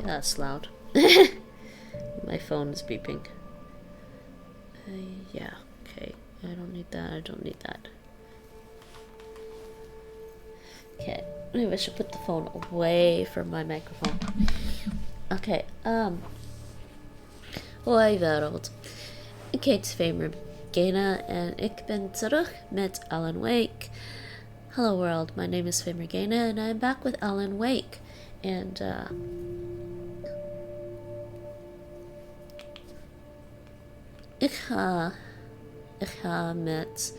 That's loud. My phone is beeping. Yeah, okay. I don't need that, I don't need that. Okay, maybe I should put the phone away from my microphone. Okay, Hoi wereld. Ik heet Famer Gena en ik ben terug met Alan Wake. Hello world, my name is Famer Gena and I'm back with Alan Wake. And ik ga met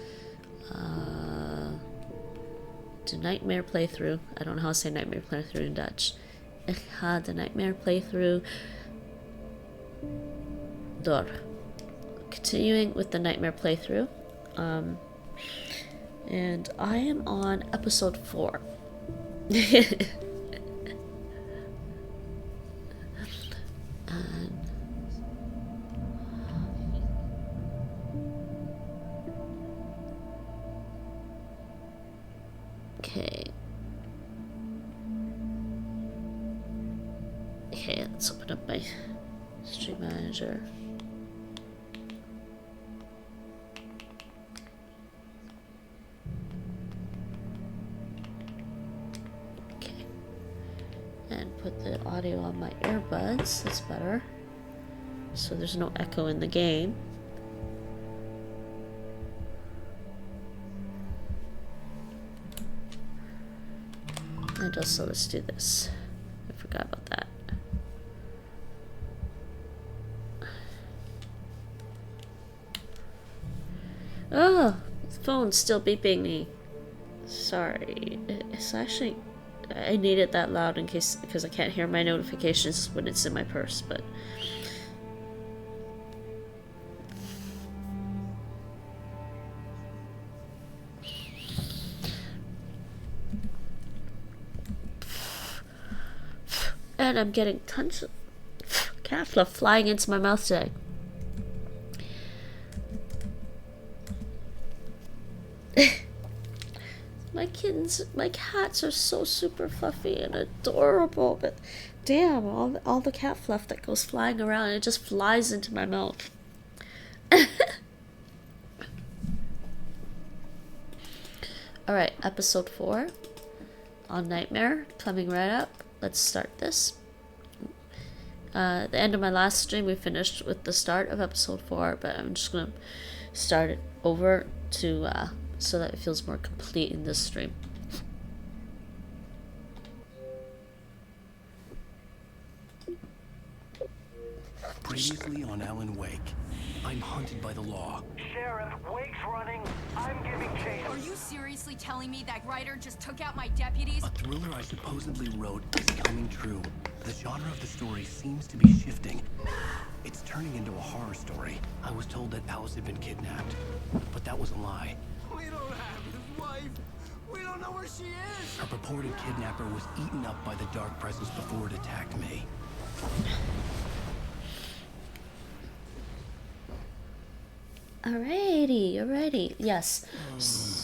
the Nightmare playthrough. I don't know how to say Nightmare playthrough in Dutch. Ik ga de Nightmare playthrough door. Continuing with the Nightmare playthrough. And I am on episode 4. Okay. Okay, let's open up my stream manager. Okay. And put the audio on my earbuds. That's better. So there's no echo in the game. And also, let's do this. I forgot about that. Oh, the phone's still beeping me. Sorry. It's actually, I need it that loud in case, because I can't hear my notifications when it's in my purse, but. And I'm getting tons of cat fluff flying into my mouth today. My cats are so super fluffy and adorable, but damn, all the cat fluff that goes flying around, it just flies into my mouth. Alright, episode 4 on Nightmare, coming right up. Let's start this. At the end of my last stream, we finished with the start of episode 4, but I'm just gonna start it over to so that it feels more complete in this stream. Previously on Alan Wake, I'm hunted by the law. Sheriff, Wake's running. I'm giving chase. Are you seriously telling me that writer just took out my deputies? A thriller I supposedly wrote is coming true. The genre of the story seems to be shifting. It's turning into a horror story. I was told that Alice had been kidnapped, but that was a lie. We don't have his wife. We don't know where she is. Her purported kidnapper was eaten up by the dark presence before it attacked me. Alrighty. Yes.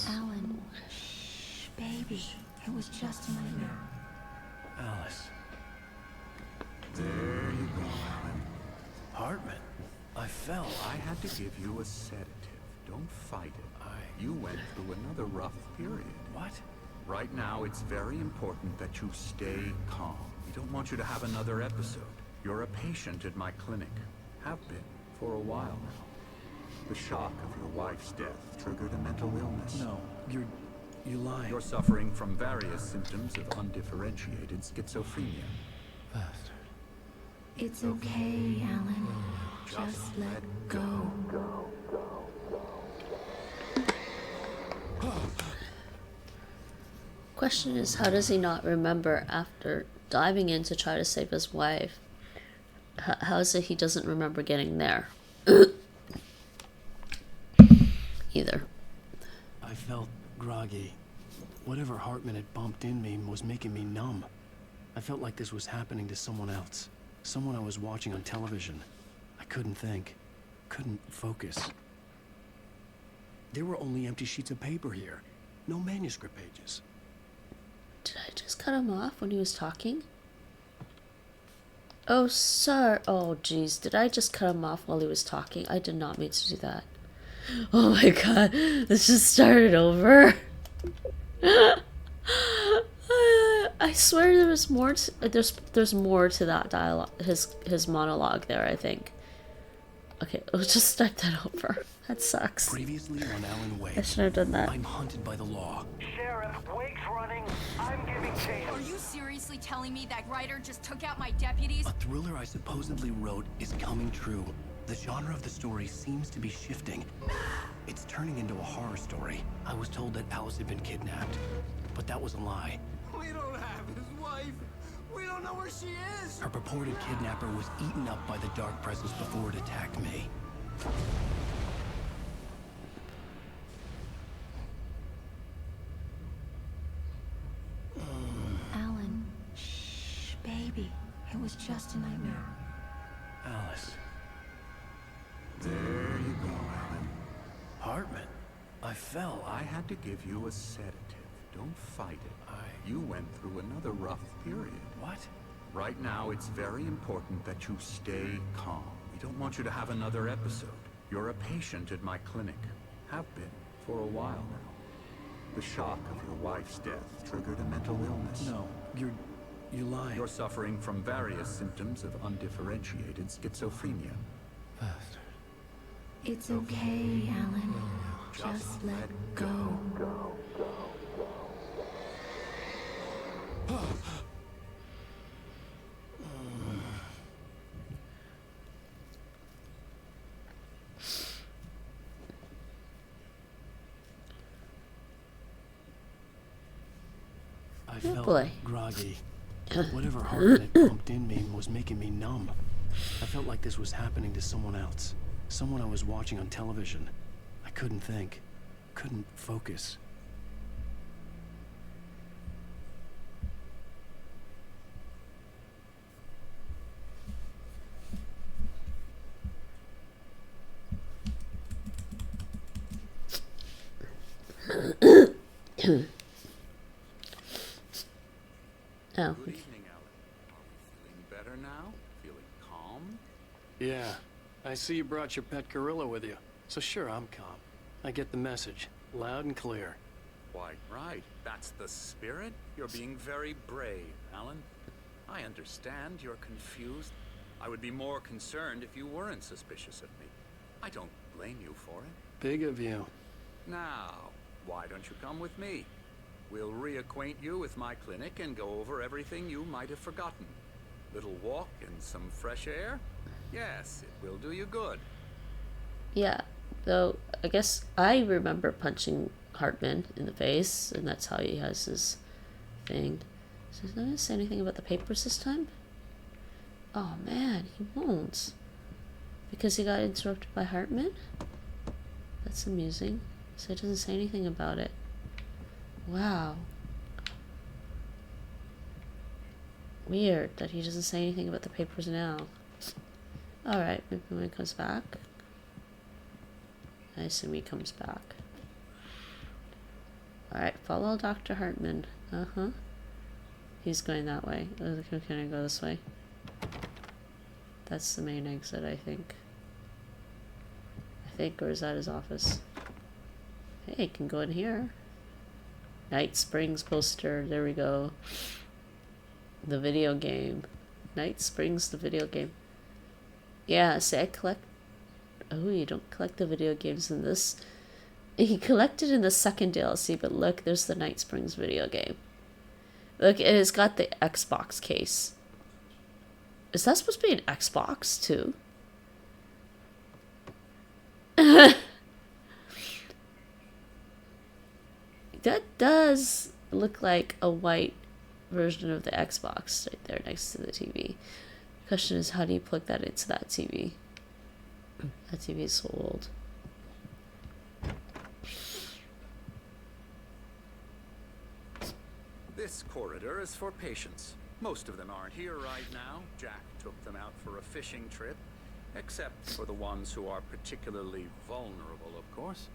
Alan, shh, baby. It was just a nightmare. Alice. There you go, Alan. Hartman. I fell. I had to give you a sedative. Don't fight it. You went through another rough period. What? Right now, it's very important that you stay calm. We don't want you to have another episode. You're a patient at my clinic. Have been for a while now. The shock of your wife's death triggered a mental illness. No, you're lying. You're suffering from various symptoms of undifferentiated schizophrenia. Bastard. It's okay, Alan. Just let go. Question is, how does he not remember after diving in to try to save his wife? How is it he doesn't remember getting there? Either. I felt groggy. Whatever Hartman had bumped in me was making me numb. I felt like this was happening to someone else. Someone I was watching on television. I couldn't think. Couldn't focus. There were only empty sheets of paper here. No manuscript pages. Did I just cut him off when he was talking? Oh, sir. Oh, jeez. Did I just cut him off while he was talking? I did not mean to do that. Oh my god. Let's just start it over. I swear there was more to, there's more to that dialogue, his monologue there, I think. Okay, let's just start that over. That sucks. Previously on Alan Wake. I should have done that. I'm hunted by the law. Sheriff, Wake's running. I'm giving chase. Are you seriously telling me that writer just took out my deputies? A thriller I supposedly wrote is coming true. The genre of the story seems to be shifting. It's turning into a horror story. I was told that Alice had been kidnapped, but that was a lie. We don't have his wife. We don't know where she is. Her purported kidnapper was eaten up by the dark presence before it attacked me. Alan, shh, baby. It was just a nightmare. Alice. There you go, Alan. Hartman. I fell. I had to give you a sedative. Don't fight it. You went through another rough period. What? Right now, it's very important that you stay calm. We don't want you to have another episode. You're a patient at my clinic. Have been for a while now. The shock of your wife's death triggered a mental illness. No, you're lying. You're suffering from various symptoms of undifferentiated schizophrenia. It's okay, Alan. Just let go. I felt boy. groggy. Whatever Hartman had pumped in me was making me numb. I felt like this was happening to someone else. Someone I was watching on television. I couldn't think. Couldn't focus. Oh. Good evening, Alan. Are we feeling better now? Feeling calm? Yeah. I see you brought your pet gorilla with you. So sure, I'm calm. I get the message. Loud and clear. Quite right. That's the spirit. You're being very brave, Alan. I understand you're confused. I would be more concerned if you weren't suspicious of me. I don't blame you for it. Big of you. Now, why don't you come with me? We'll reacquaint you with my clinic and go over everything you might have forgotten. Little walk and some fresh air? Yes, it will do you good. Yeah, though I guess I remember punching Hartman in the face, and that's how he has his thing. So he's not gonna say anything about the papers this time? Oh man, he won't. Because he got interrupted by Hartman? That's amusing. So he doesn't say anything about it. Wow. Weird that he doesn't say anything about the papers now. Alright, maybe when he comes back. I assume he comes back. Alright, follow Dr. Hartman. Uh-huh. He's going that way. Can I go this way? That's the main exit, I think. Or is that his office? Hey, can go in here. Night Springs poster. There we go. The video game. Night Springs, the video game. Yeah, see, I collect... Oh, you don't collect the video games in this. He collected in the second DLC, but look, there's the Night Springs video game. Look, it has got the Xbox case. Is that supposed to be an Xbox, too? That does look like a white version of the Xbox right there next to the TV. The question is, how do you plug that into that TV? That TV is so old. This corridor is for patients. Most of them aren't here right now. Jack took them out for a fishing trip. Except for the ones who are particularly vulnerable, of course.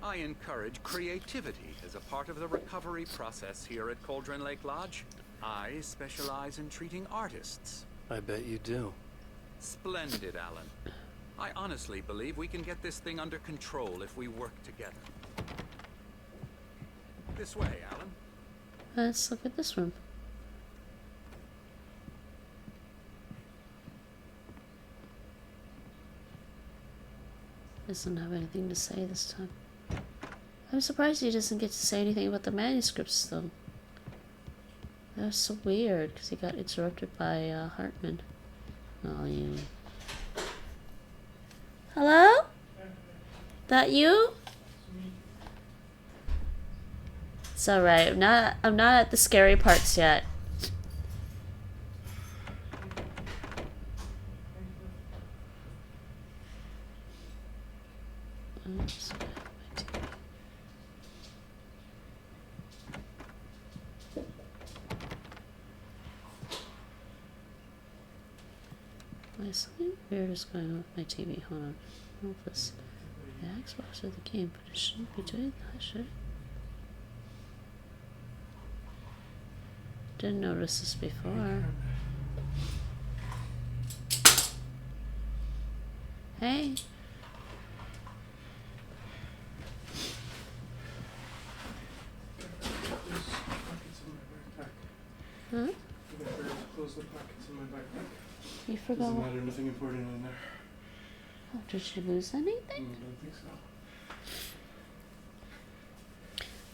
I encourage creativity as a part of the recovery process here at Cauldron Lake Lodge. I specialize in treating artists, I bet you do. Splendid, Alan. I honestly believe we can get this thing under control if we work together. This way, Alan. Let's look at this room. Doesn't have anything to say this time. I'm surprised he doesn't get to say anything about the manuscripts though. That was so weird because he got interrupted by Hartman. Oh, you. Hello? That you? It's alright. I'm not at the scary parts yet. Oops. Why is something weird is going on with my TV? Hold on. I don't know if this the Xbox or the game, but it shouldn't be doing that, should it? Didn't notice this before. Hey. Huh? Close the pockets in my backpack. You forgot. Doesn't matter, nothing important in there. Oh, did you lose anything? I don't think so.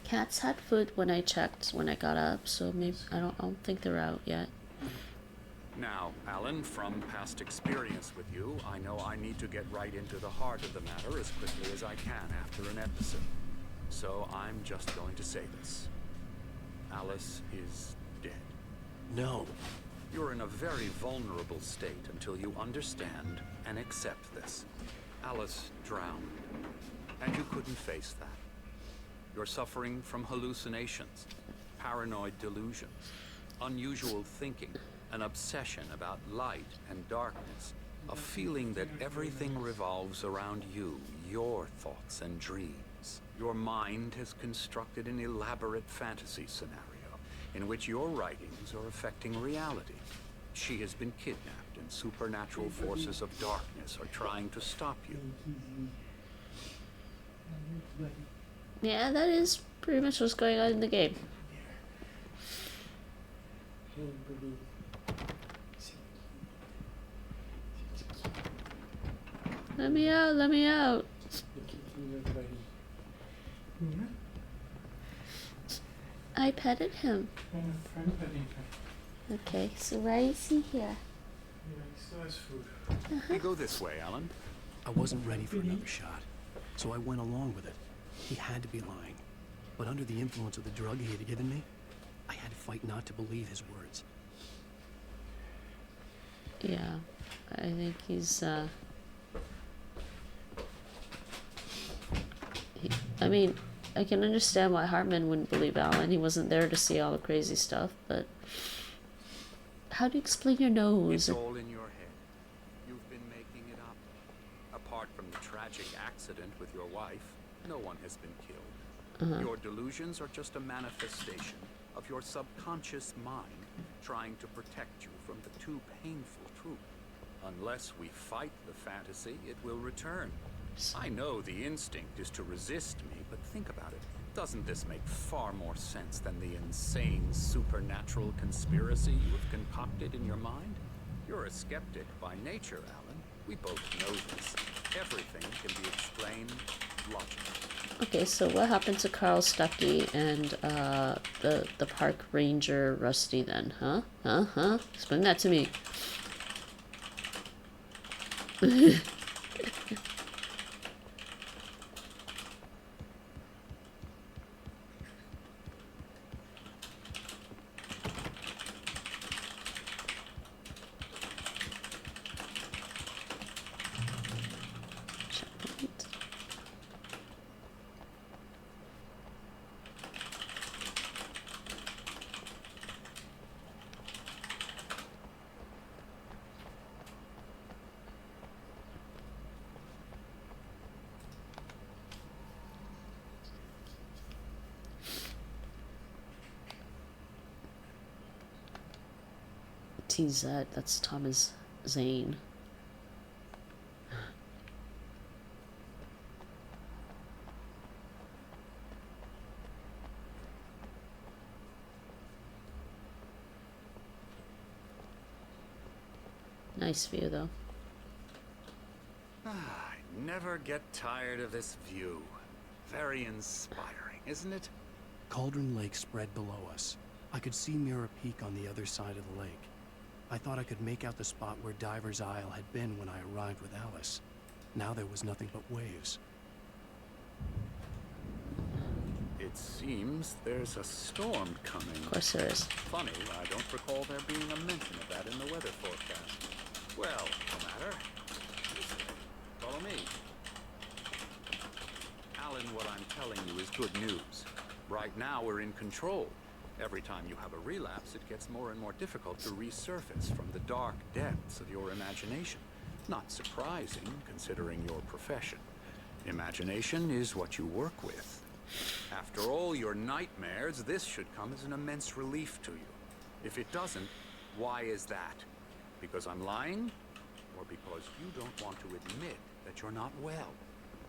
Cats had food when I checked when I got up, so maybe I don't think they're out yet. Now, Alan, from past experience with you, I know I need to get right into the heart of the matter as quickly as I can after an episode. So I'm just going to say this. Alice is dead. No. You're in a very vulnerable state until you understand and accept this. Alice drowned, and you couldn't face that. You're suffering from hallucinations, paranoid delusions, unusual thinking, an obsession about light and darkness, a feeling that everything revolves around you, your thoughts and dreams. Your mind has constructed an elaborate fantasy scenario in which your writings are affecting reality. She has been kidnapped, and supernatural forces of darkness are trying to stop you. Yeah, that is pretty much what's going on in the game. Let me out, let me out. I petted him. Okay, so why is he here? He still has food. We go this way, Alan. I wasn't ready for another shot, so I went along with it. He had to be lying. But under the influence of the drug he had given me, I had to fight not to believe his words. Yeah, I think he's, I mean, I can understand why Hartman wouldn't believe Alan. He wasn't there to see all the crazy stuff, but how do you explain your nose? It's all in your head. You've been making it up. Apart from the tragic accident with your wife, no one has been killed. Your delusions are just a manifestation of your subconscious mind trying to protect you from the too painful truth. Unless we fight the fantasy, it will return. I know the instinct is to resist me, but think about it. Doesn't this make far more sense than the insane supernatural conspiracy you have concocted in your mind? You're a skeptic by nature, Alan. We both know this. Everything can be explained logically. Okay, so what happened to Carl Stuckey and the park ranger Rusty then, huh? Explain that to me. TZ, that's Thomas Zane. Nice view though. I never get tired of this view. Very inspiring, isn't it? Cauldron Lake spread below us. I could see Mirror Peak on the other side of the lake. I thought I could make out the spot where Diver's Isle had been when I arrived with Alice. Now there was nothing but waves. It seems there's a storm coming. Of course there is. Funny, I don't recall there being a mention of that in the weather forecast. Well, no matter. Follow me. Alan, what I'm telling you is good news. Right now we're in control. Every time you have a relapse, it gets more and more difficult to resurface from the dark depths of your imagination. Not surprising, considering your profession. Imagination is what you work with. After all your nightmares, this should come as an immense relief to you. If it doesn't, why is that? Because I'm lying? Or because you don't want to admit that you're not well?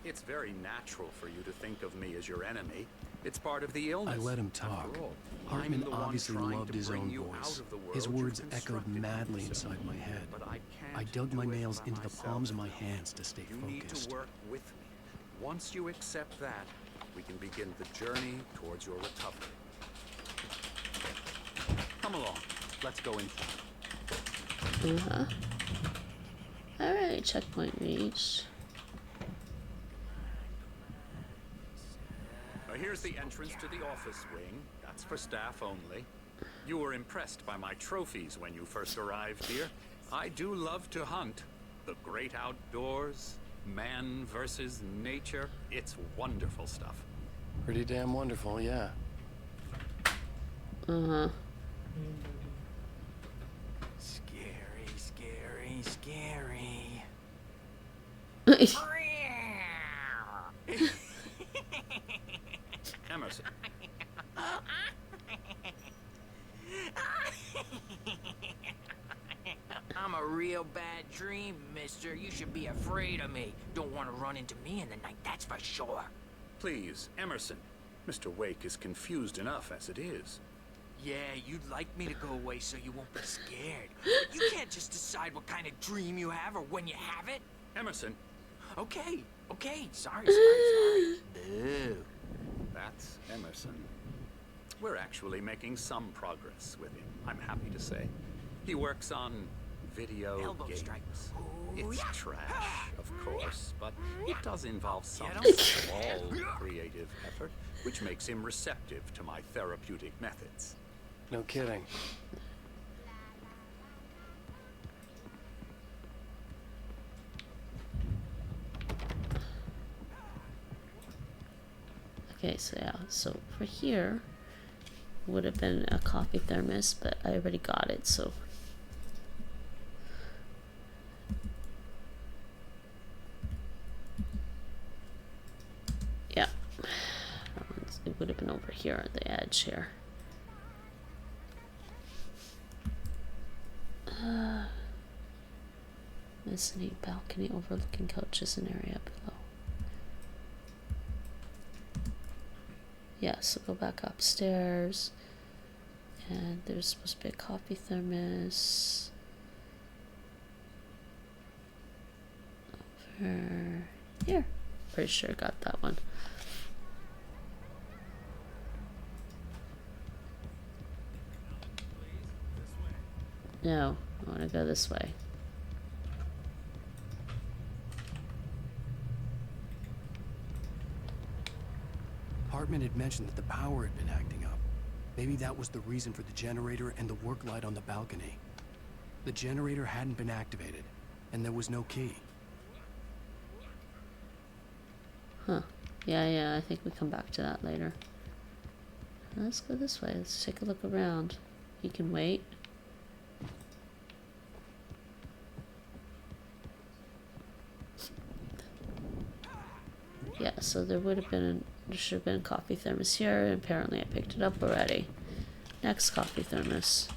It's very natural for you to think of me as your enemy. It's part of the illness. I let him talk. After all, Hartman I'm the one obviously trying loved to his bring own you out voice. of the world His you've words echoed constructed madly yourself. inside my head. But I I can't dug my do it nails by into the myself. palms of my hands to stay You need to focused. work with me. Once you accept that, we can begin the journey towards your recovery. Come along. Let's go inside. Alright, checkpoint reached. Here's the entrance to the office wing. That's for staff only. You were impressed by my trophies when you first arrived here. I do love to hunt. The great outdoors, man versus nature. It's wonderful stuff. Pretty damn wonderful, yeah. Scary, scary, scary. Emerson. I'm a real bad dream, mister. You should be afraid of me. Don't want to run into me in the night, that's for sure. Please, Emerson. Mr. Wake is confused enough as it is. Yeah, you'd like me to go away so you won't be scared. You can't just decide what kind of dream you have or when you have it. Emerson. Okay, sorry. Boo. That's Emerson. We're actually making some progress with him, I'm happy to say. He works on video Elbow games. strike. It's yeah. trash, of course, but it does involve some don't small creative effort, which makes him receptive to my therapeutic methods. No kidding. Okay, so yeah, so for here would have been a coffee thermos, but I already got it, so yeah, it would have been over here on the edge here. Mezzanine balcony overlooking couches and area below. Yeah, so go back upstairs, and there's supposed to be a coffee thermos over here. Pretty sure I got that one. No, I want to go this way. Hartman had mentioned that the power had been acting up. Maybe that was the reason for the generator and the work light on the balcony. The generator hadn't been activated, and there was no key. Huh. Yeah, I think we come back to that later. Let's go this way. Let's take a look around. You can wait. Yeah, so there should have been a coffee thermos here, and apparently I picked it up already. Next coffee thermos.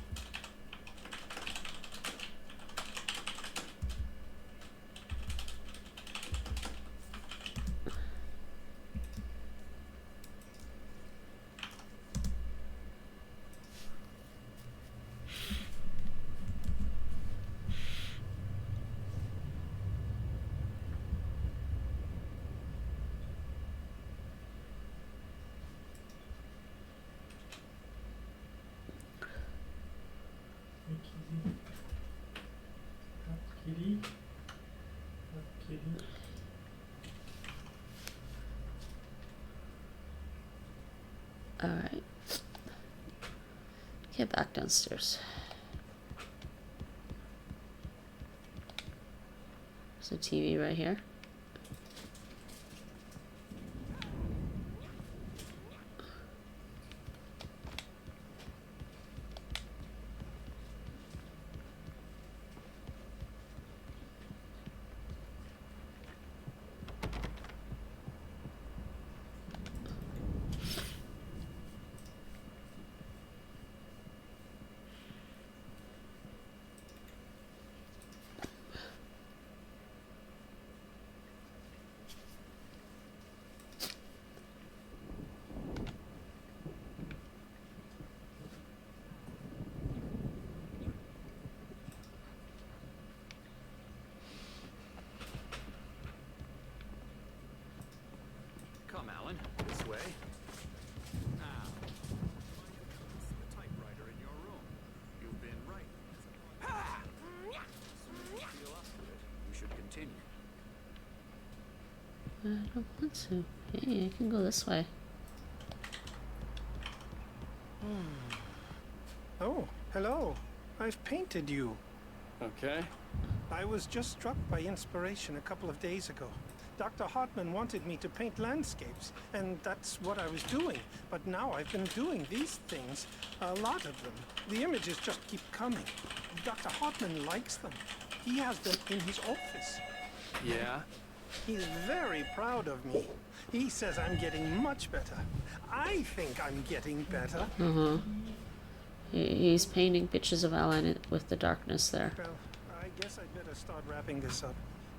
Alright. Get back downstairs. There's a TV right here. Come, Alan. This way. Now, the typewriter in your room. You've been right. You feel up to it. You should continue. I don't want to. Hey, I can go this way. Oh, hello. I've painted you. Okay. I was just struck by inspiration a couple of days ago. Dr. Hartman wanted me to paint landscapes, and that's what I was doing. But now I've been doing these things, a lot of them. The images just keep coming. Dr. Hartman likes them. He has them in his office. Yeah? He's very proud of me. He says I'm getting much better. I think I'm getting better. He's painting pictures of Alan with the darkness there. Well, I guess I'd better start wrapping this up.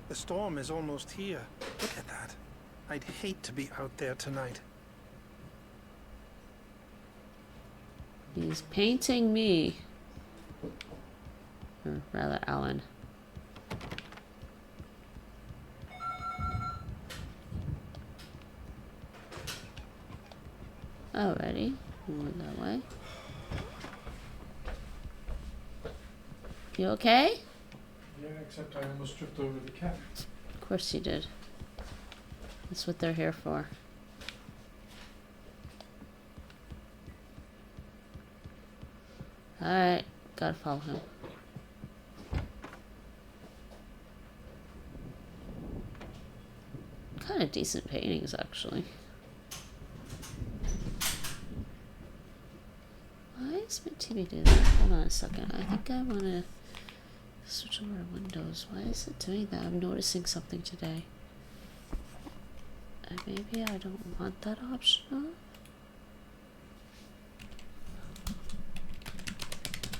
The storm is almost here. Look at that. I'd hate to be out there tonight. He's painting me. Or rather, Alan. Alrighty. Went that way. You okay? Yeah, except I almost tripped over the cat. Of course you did. That's what they're here for. Alright, gotta follow him. Kind of decent paintings, actually. Why is my TV doing that? Hold on a second. I think I want to switch over to Windows. Why is it doing that? I'm noticing something today. Maybe I don't want that option off.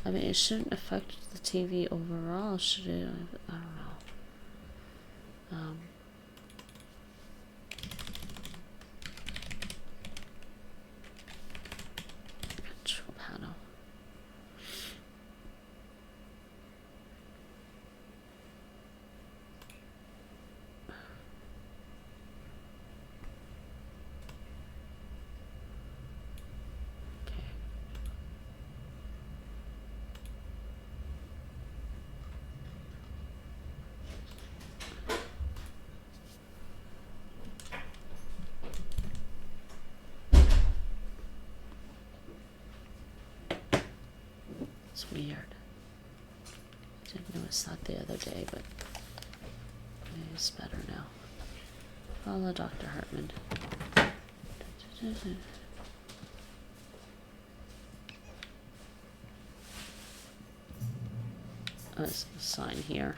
I mean, it shouldn't affect the TV overall, should it? I don't know. Control panel. It's weird. Didn't notice that the other day, but it's better now. Follow Dr. Hartman. Oh, there's a sign here.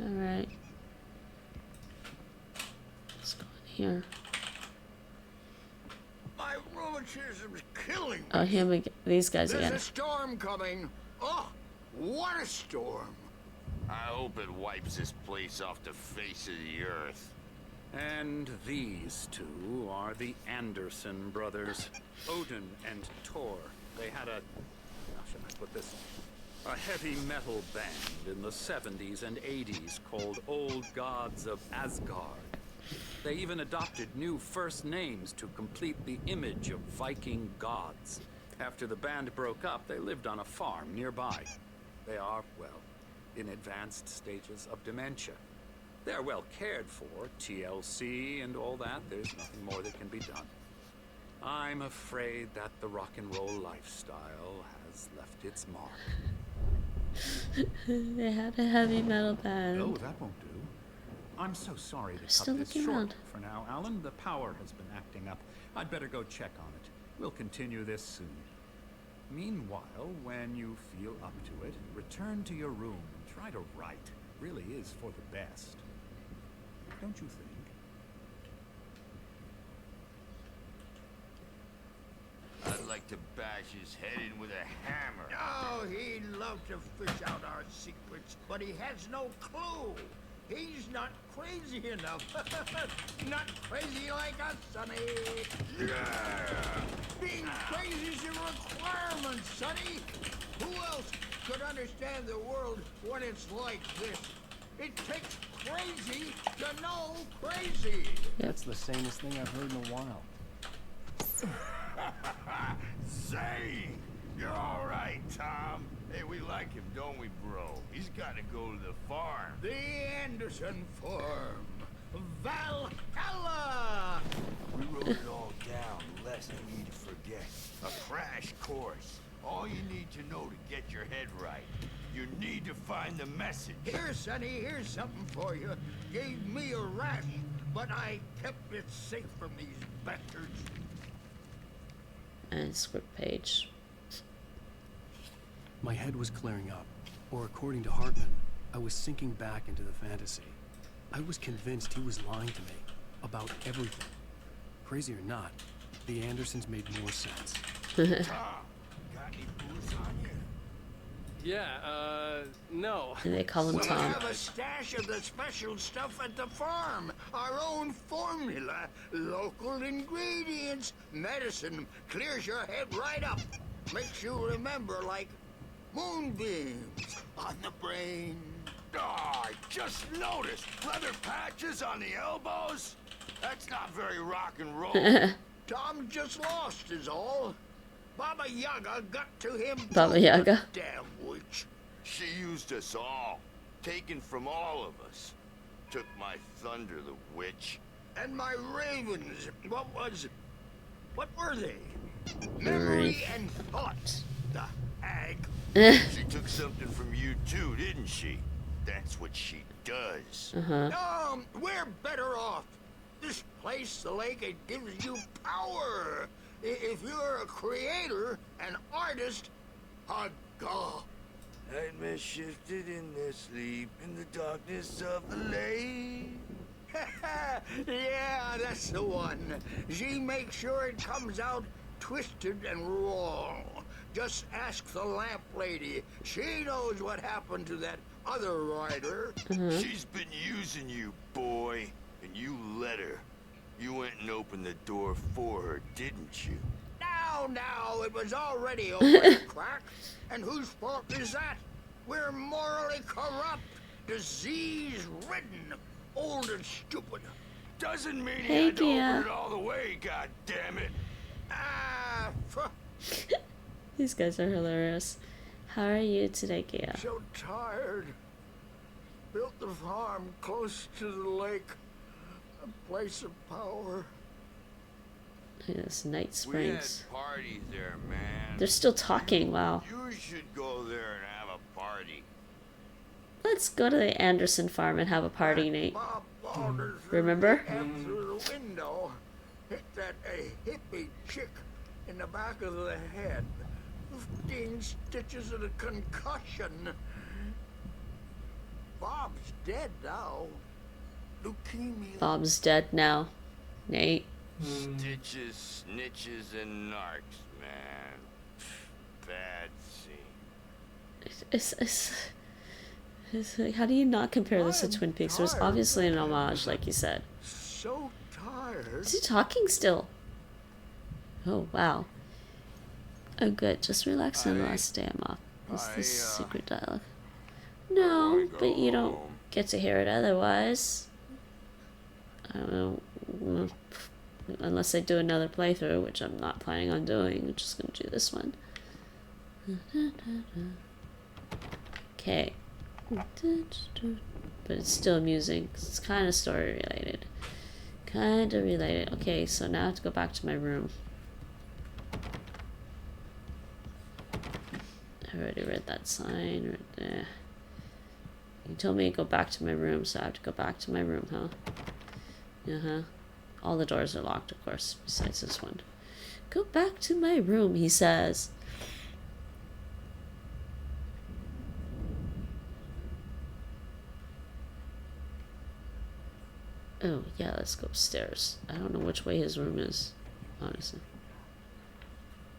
Alright. Let's go in here. My rheumatism's killing me. Oh, him again. These guys There's again. a storm coming. Oh, what a storm. I hope it wipes this place off the face of the earth. And these two are the Anderson brothers, Odin and Thor. They had a, how should I put this? A heavy metal band in the 70s and 80s called Old Gods of Asgard. They even adopted new first names to complete the image of Viking gods. After the band broke up, they lived on a farm nearby. They are, well, in advanced stages of dementia. They're well cared for, TLC and all that. There's nothing more that can be done. I'm afraid that the rock and roll lifestyle has left its mark. They had a heavy metal band. No, that won't do. I'm so sorry to cut Still this looking short around. for now, Alan. The power has been acting up. I'd better go check on it. We'll continue this soon. Meanwhile, when you feel up to it, return to your room and try to write. Really is for the best. Don't you think? I'd like to bash his head in with a hammer. Oh, he'd love to fish out our secrets, but he has no clue. He's not crazy enough. Not crazy like us, Sonny. Yeah! Being crazy's a requirement, Sonny. Who else could understand the world when it's like this? It takes crazy to know crazy. That's the sanest thing I've heard in a while. Say, you're all right, Tom. Hey, we like him, don't we, bro? He's got to go to the farm. The Anderson Farm. Valhalla! We wrote it all down, lest we need to forget. A crash course. All you need to know to get your head right. You need to find the message. Here, Sonny, here's something for you. Gave me a rash, but I kept it safe from these bastards. And script page. My head was clearing up, or according to Hartman, I was sinking back into the fantasy. I was convinced he was lying to me about everything. Crazy or not, the Andersons made more sense. Tom, got any booze on you? Yeah, no. And they call him We Tom. have a stash of the special stuff at the farm. Our own formula, local ingredients. Medicine clears your head right up. Makes you remember like moonbeams on the brain. Oh, I just noticed. Leather patches on the elbows? That's not very rock and roll. Tom just lost is all. Baba Yaga got to him. Baba Yaga. Damn witch. She used us all. Taken from all of us. Took my thunder, the witch. And my ravens. What were they? Memory and thought. The hag. She took something from you too, didn't she? That's what she does. We're better off. This place, the lake, it gives you power. If you're a creator, an artist, a god. Nightmare shifted in their sleep in the darkness of the lake. Yeah, that's the one. She makes sure it comes out twisted and wrong. Just ask the lamp lady. She knows what happened to that other rider. She's been using you, boy, and you let her. You went and opened the door for her, didn't you? Now, it was already open, crack. And whose fault is that? We're morally corrupt, disease-ridden, old and stupid. Doesn't mean Hey, you had to Gia. open it all the way, goddammit. These guys are hilarious. How are you today, Gia? So tired. Built the farm close to the lake. A place of power. Yes, Night We had Springs. parties there, man. They're still talking, wow. You should go there and have a party. Let's go to the Anderson farm and have a party, Nate. Bob Balders Remember? through the window, hit that hippie chick in the back of the head. 15 stitches and a concussion. Bob's dead now. Leukemia. Bob's dead now. Nate. Stitches, snitches, and narcs, man. Bad scene. It's like, how do you not compare this to Twin Peaks? There's obviously an homage, like you said. So tired. Is he talking still? Oh, wow. Oh, good. Just relax on the last day I'm off. Is this secret dialogue? No, but you don't get to hear it otherwise. I don't know. Unless I do another playthrough, which I'm not planning on doing. I'm just going to do this one. Okay. But it's still amusing. It's kind of story related. Kind of related. Okay, so now I have to go back to my room. I already read that sign right there. You told me to go back to my room, so I have to go back to my room, huh? Uh-huh. All the doors are locked, of course, besides this one. Go back to my room, he says. Oh, yeah, let's go upstairs. I don't know which way his room is, honestly.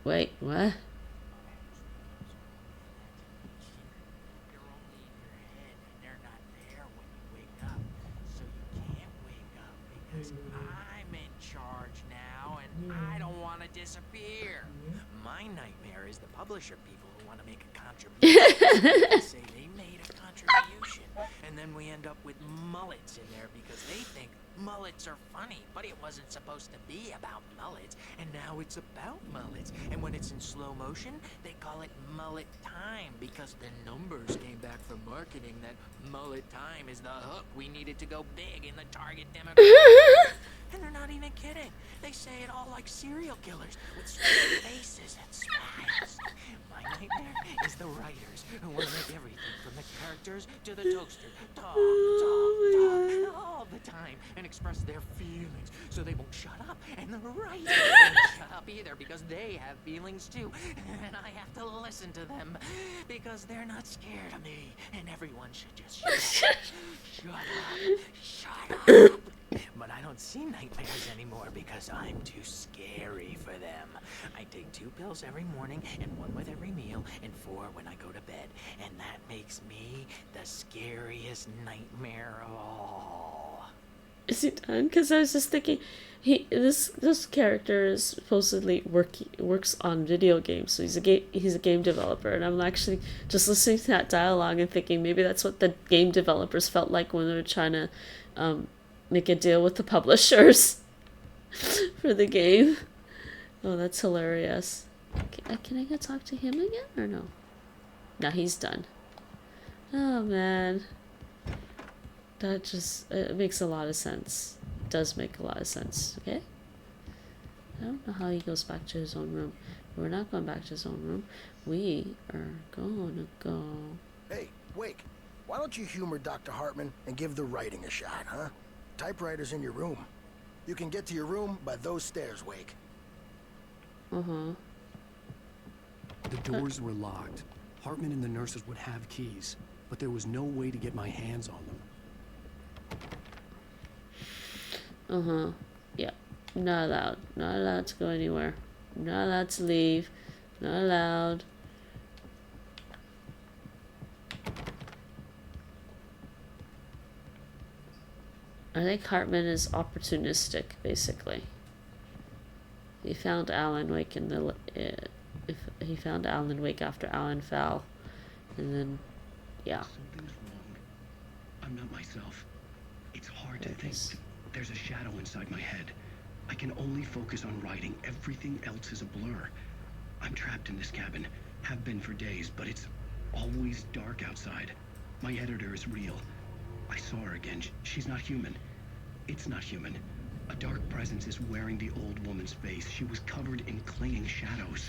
Wait, what? I'm in charge now, and I don't want to disappear. My nightmare is the publisher people who want to make a contribution. They say they made a contribution, and then we end up with mullets in there because they think mullets are funny, but it wasn't supposed to be about mullets, and now it's about mullets. And when it's in slow motion, they call it mullet time because the numbers came back from marketing that mullet time is the hook we needed to go big in the target demographic. And they're not even kidding. They say it all like serial killers with straight faces and smiles. My nightmare is the writers who want to make everything from the characters to the toaster talk all the time and express their feelings so they won't shut up. And the writers won't shut up either because they have feelings too. And I have to listen to them because they're not scared of me. And everyone should just shut up. Shut up. But I don't see nightmares anymore because I'm too scary for them. I take 2 pills every morning and 1 with every meal and 4 when I go to bed. And that makes me the scariest nightmare of all. Is he done? Because I was just thinking, this character is supposedly works on video games, so he's a game developer, and I'm actually just listening to that dialogue and thinking maybe that's what the game developers felt like when they were trying to make a deal with the publishers for the game. Oh, that's hilarious. Can I go talk to him again or no? No, he's done. Oh man. That just, it makes a lot of sense. It does make a lot of sense, okay? I don't know how he goes back to his own room. We're not going back to his own room. We are going to go... Hey, Wake, why don't you humor Dr. Hartman and give the writing a shot, huh? Typewriter's in your room. You can get to your room by those stairs, Wake. Uh-huh. The doors were locked. Hartman and the nurses would have keys, but there was no way to get my hands on them. Uh-huh. Yeah. Not allowed. Not allowed to go anywhere. Not allowed to leave. Not allowed. I think Hartman is opportunistic, basically. He found Alan Wake in the... if he found Alan Wake after Alan fell. And then... Yeah. Something's wrong. I'm not myself. It's hard to think. There's a shadow inside my head. I can only focus on writing. Everything else is a blur. I'm trapped in this cabin. Have been for days, but it's always dark outside. My editor is real. I saw her again. She's not human. It's not human. A dark presence is wearing the old woman's face. She was covered in clinging shadows.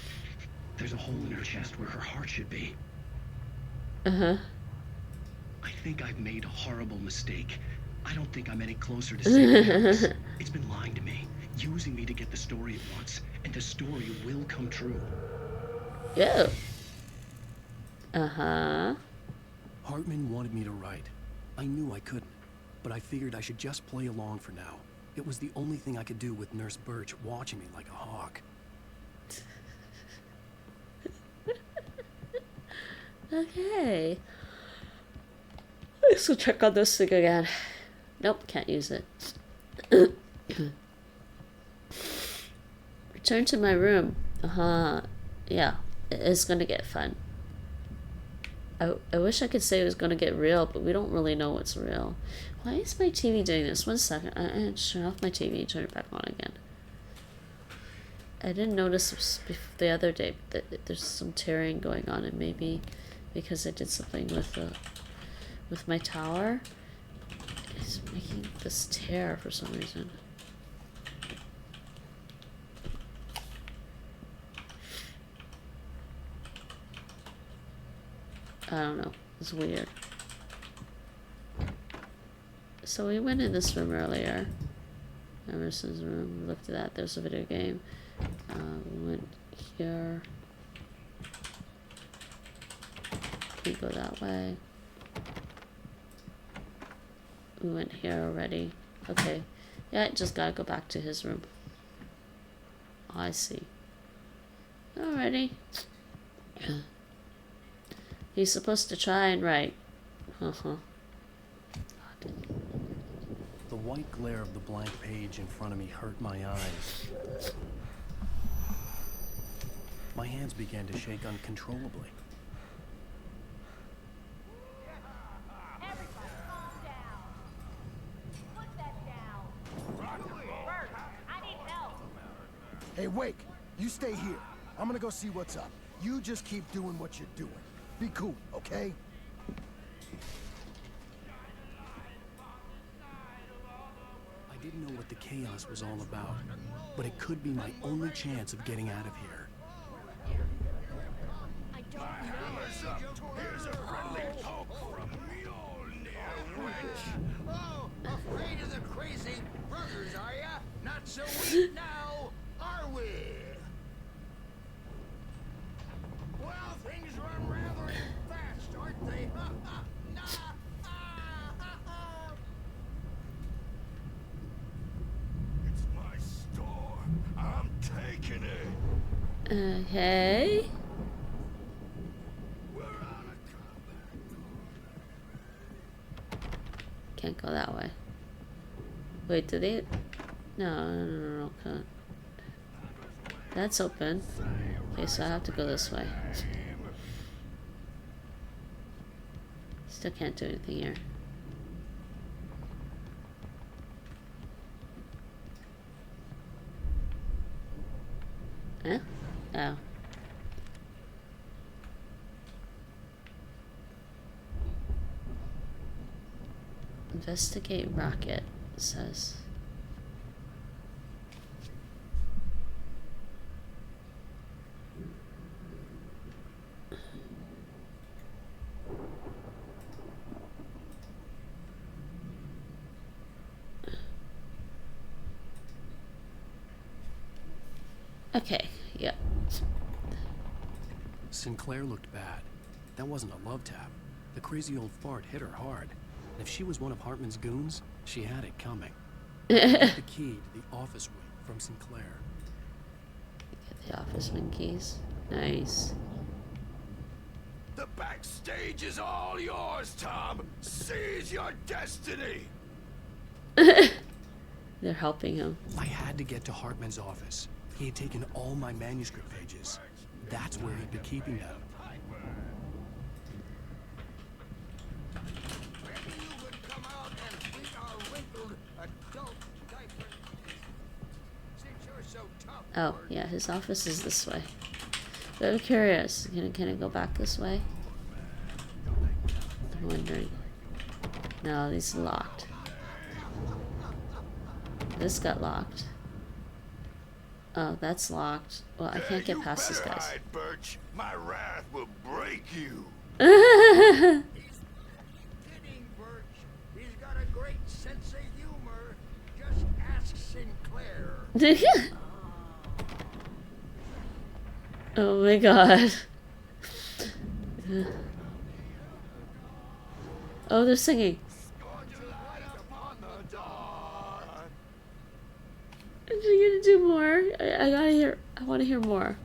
There's a hole in her chest where her heart should be. Uh-huh. I think I've made a horrible mistake. I don't think I'm any closer to saving Alice. It's been lying to me, using me to get the story it wants, and the story will come true. Yeah. Uh-huh. Hartman wanted me to write. I knew I couldn't, but I figured I should just play along for now. It was the only thing I could do with Nurse Birch watching me like a hawk. Okay. Let's go check on this thing again. Nope, can't use it. Return to my room. Yeah, it's gonna get fun. I wish I could say it was gonna get real, but we don't really know what's real. Why is my TV doing this? 1 second. I turn off my TV and turn it back on again. I didn't notice the other day that there's some tearing going on, and maybe because I did something with my tower, it's making this tear for some reason. I don't know. It's weird. So we went in this room earlier. Emerson's room. We looked at that. There's a video game. We went here. We go that way. We went here already. Okay. Yeah, just gotta go back to his room. Oh, I see. Alrighty. He's supposed to try and write. The white glare of the blank page in front of me hurt my eyes. My hands began to shake uncontrollably. Hey, Wake, you stay here. I'm gonna go see what's up. You just keep doing what you're doing. Be cool, okay? I didn't know what the chaos was all about, but it could be my only chance of getting out of here. I don't know. Here's a friendly poke from Mjolnir, wench. Oh, afraid of the crazy burgers, are ya? Not so weak now, are we? Well, things run rather fast, aren't they? It's my store. I'm taking it. Okay. Can't go that way. Wait, did they? No, can't. That's open. Okay, so I have to go this way. Still can't do anything here. Huh? Oh. Investigate rocket, it says. Okay, yeah. Sinclair looked bad. That wasn't a love tap. The crazy old fart hit her hard. And if she was one of Hartman's goons, she had it coming. Get the key to the office wing from Sinclair. Get the office wing keys. Nice. The backstage is all yours, Tom. Seize your destiny. They're helping him. I had to get to Hartman's office. He had taken all my manuscript pages. That's where he'd be keeping them. Oh, yeah, his office is this way. Very curious. Can I go back this way? I'm wondering. No, these are locked. This got locked. Oh, that's locked. Well, I can't get past these guys. Hide, Birch. My wrath will break you. Kidding, Birch. He's got a great sense of humor. Just ask Sinclair. Oh my god. Oh, they're singing. Are you gonna do more? I gotta hear. I want to hear more.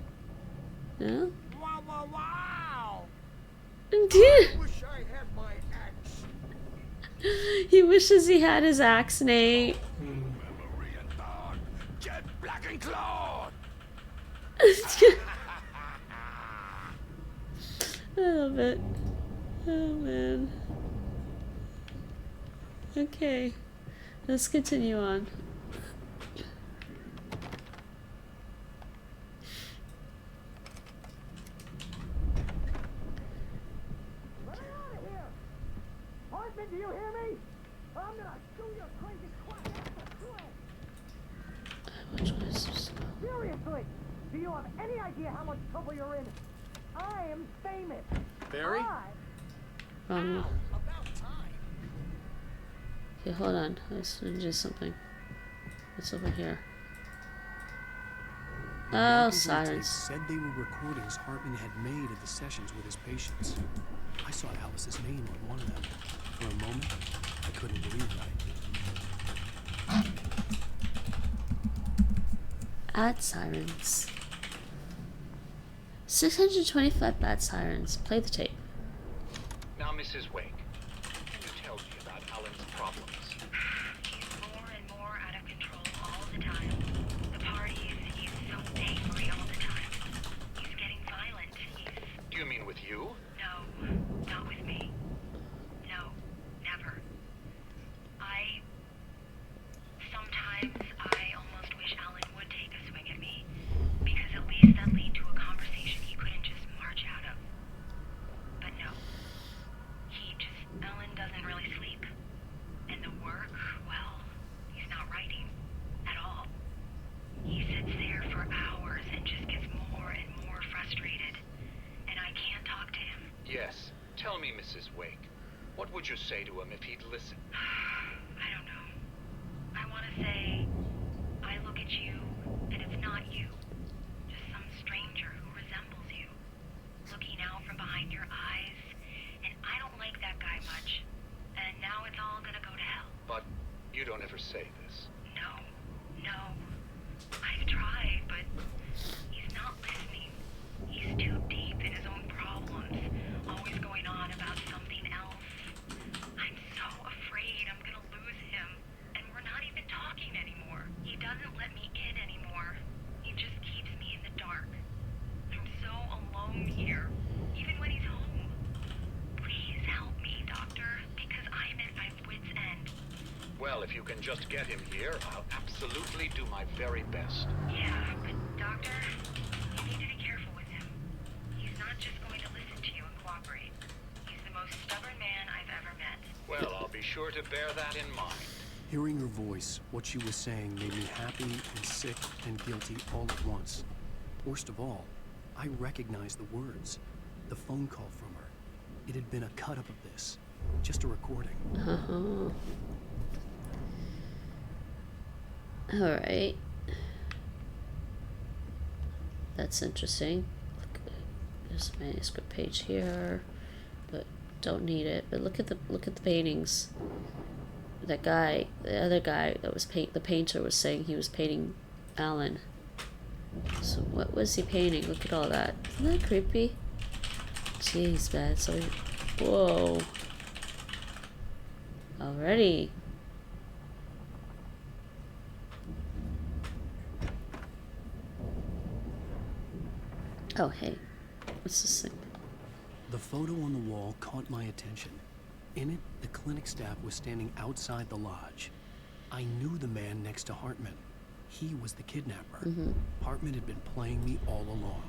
Yeah. Wow, wow, wow! Indeed. I wish I had my axe. He wishes he had his axe, Nate. Memory and thought. Jet black and clawed. I love it. Oh man. Okay. Let's continue on. Let me out of here! Hartman, do you hear me? I'm gonna shoot your crazy quack ass a Seriously, do you have any idea how much trouble you're in? I am famous. Barry? Wrong. About time. Okay, hold on. Let's do something. What's over here? The Oh, recording sirens. tapes said they were recordings Hartman had made at the sessions with his patients. I saw Alice's name on one of them. For a moment, I couldn't believe it. Ad sirens. 625 bad sirens. Play the tape. Now, Mrs. Wake, can you tell me about Alan's problems? He's more and more out of control all the time. The parties, he's so angry all the time. He's getting violent. Do you mean with you? No, not with me. No, never. Sometimes I almost wish Alan would take a swing at me, because at least that lead to a conversation he couldn't just march out of. But no. Alan doesn't really sleep. And the work, well, he's not writing at all. He sits there for hours and just gets more and more frustrated. And I can't talk to him. Yes. Tell me, Mrs. Wake, what would you say to him if he'd listen? I don't know. I want to say, I look at you, and it's not you. Just some stranger who resembles you. Looking out from behind your eyes. And I don't like that guy much. And now it's all gonna go to hell. But you don't ever say this. No. I've tried, but he's not listening. He's too deep in his own problems. Always going on about something else. I'm so afraid I'm gonna lose him. And we're not even talking anymore. He doesn't let me in anymore. He just keeps me in the dark. I'm so alone here. Even when he's home. Please help me, Doctor, because I'm at my wit's end. Well, if you can just get him here, I'll absolutely do my very best. Yeah, but Doctor, you need to be careful with him. He's not just going to listen to you and cooperate. He's the most stubborn man I've ever met. Well, I'll be sure to bear that in mind. Hearing her voice, what she was saying made me happy and sick and guilty all at once. Worst of all, I recognized the words. The phone call from her. It had been a cut-up of this. Just a recording. Alright. That's interesting. There's a manuscript page here, but don't need it. But look at the paintings. That guy, the other guy that was the painter was saying he was painting Alan. So what was he painting? Look at all that. Isn't that creepy? Jeez, man. So, whoa. Already. Oh, hey. What's this thing? The photo on the wall caught my attention. In it, the clinic staff was standing outside the lodge. I knew the man next to Hartman. He was the kidnapper. Hartman had been playing me all along.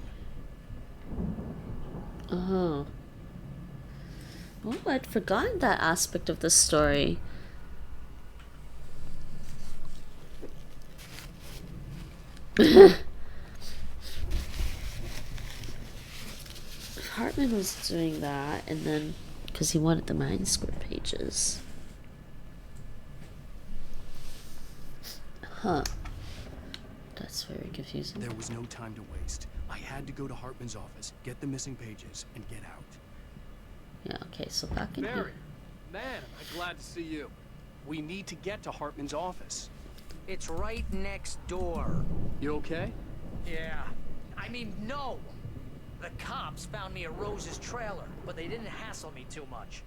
Oh, I'd forgotten that aspect of the story. Hartman was doing that, and then because he wanted the manuscript pages. Huh. That's very confusing. There was no time to waste. I had to go to Hartman's office, get the missing pages, and get out. Yeah, okay, so back in Barry, here. man, I'm glad to see you. We need to get to Hartman's office. It's right next door. You okay? Yeah. I mean, no! The cops found me at Rose's trailer, but they didn't hassle me too much.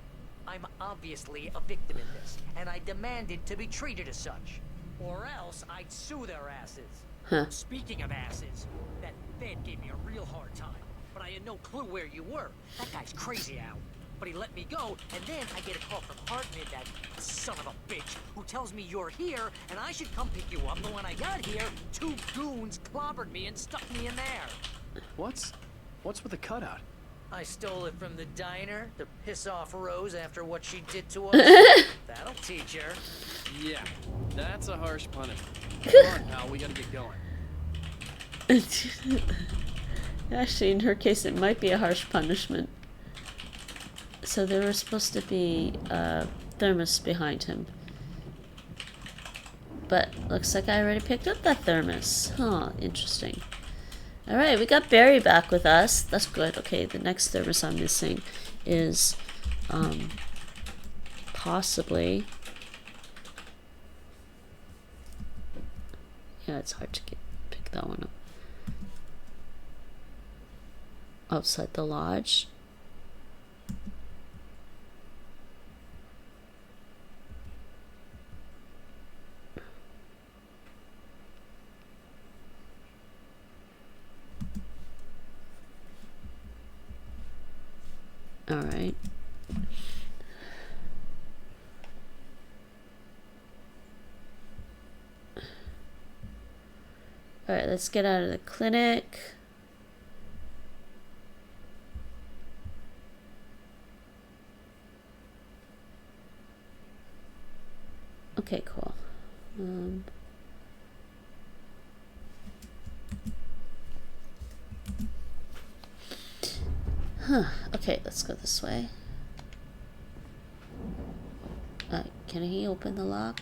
I'm obviously a victim in this, and I demanded to be treated as such. Or else I'd sue their asses. Huh. Speaking of asses, that Fed gave me a real hard time, but I had no clue where you were. That guy's crazy, Al. But he let me go, and then I get a call from Hartman, that son of a bitch, who tells me you're here, and I should come pick you up, but when I got here, 2 goons clobbered me and stuck me in there. What's with the cutout? I stole it from the diner to piss off Rose after what she did to us. That'll teach her. Yeah, that's a harsh punishment. Come on, pal, we gotta get going. Actually, in her case, it might be a harsh punishment. So there was supposed to be a thermos behind him. But looks like I already picked up that thermos. Huh, interesting. Alright, we got Barry back with us. That's good. Okay, the next thermos I'm missing is possibly... Yeah, it's hard to pick that one up. Outside the lodge. All right. All right, let's get out of the clinic. Okay, cool. Okay, let's go this way. Can he open the lock?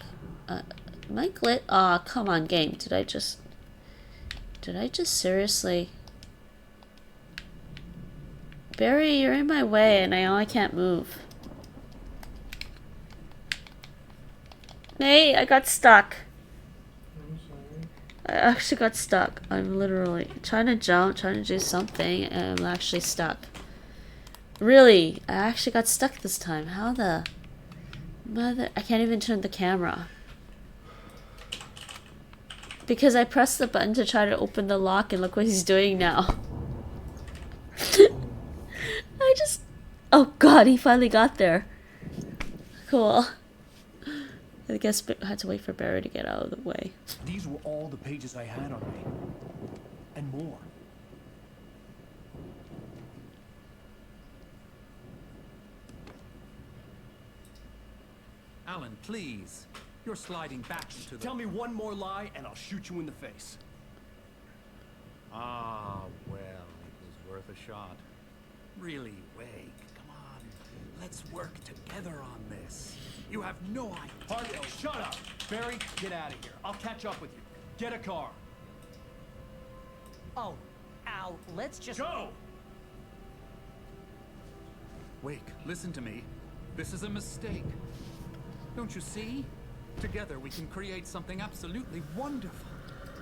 Mike lit. Aw, come on, game. Did I just seriously? Barry, you're in my way, and I can't move. Nate, I got stuck. I'm sorry. I actually got stuck. I'm literally trying to jump, trying to do something, and I'm actually stuck. Really, I actually got stuck this time. How the mother? I can't even turn the camera. Because I pressed the button to try to open the lock, and look what he's doing now. Oh god, he finally got there. Cool. I guess I had to wait for Barry to get out of the way. These were all the pages I had on me. And more. Alan, please. You're sliding back into the... Tell me one more lie and I'll shoot you in the face. Ah, well, it was worth a shot. Really, Wake, come on. Let's work together on this. You have no idea. Hartman, shut up! Barry, get out of here. I'll catch up with you. Get a car. Oh, Al, let's just... Go! Wake, listen to me. This is a mistake. Don't you see? Together we can create something absolutely wonderful.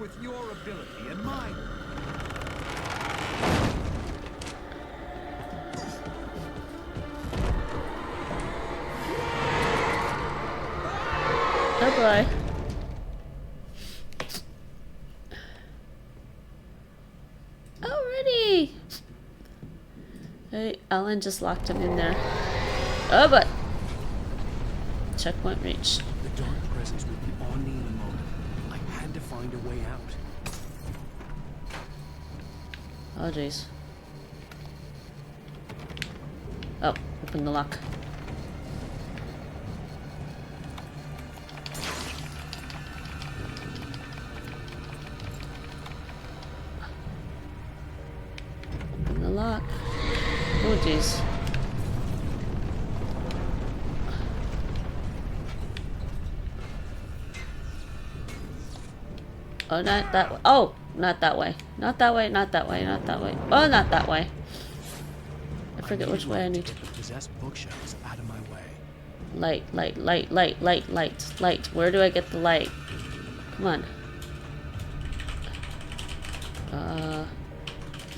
With your ability and mine. Oh boy. Alrighty. Hey, Alan just locked him in there. Oh, but checkpoint reached. The dark presence would be on me in a moment. I had to find a way out. Oh jeez. Oh, open the lock. Open the lock. Oh jeez. Oh, not that way. Oh, not that way. Not that way, not that way, not that way. Oh, not that way. I forget which way I need to. Get the possessed bookshelves out of my way. Light, light, light, light, light, light, light. Where do I get the light? Come on.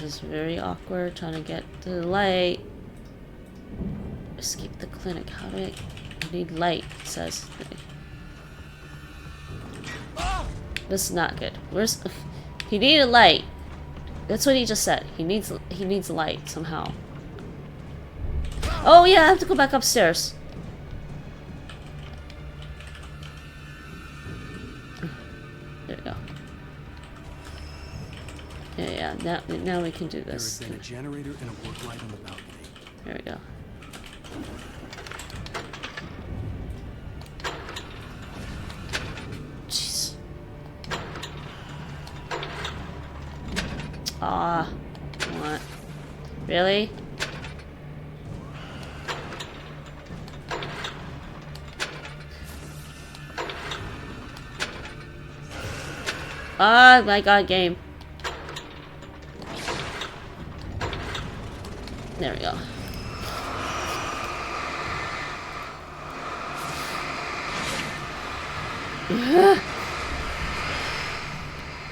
This is very awkward trying to get to the light. Escape the clinic. How do I need light, it says. This is not good. Where's he needed light. That's what he just said. He needs light somehow. Oh yeah, I have to go back upstairs. There we go. Yeah. Now we can do this. There had been a generator and a work light on the balcony. There we go. Jeez. Ah, what? Really? Oh my god, game. There we go.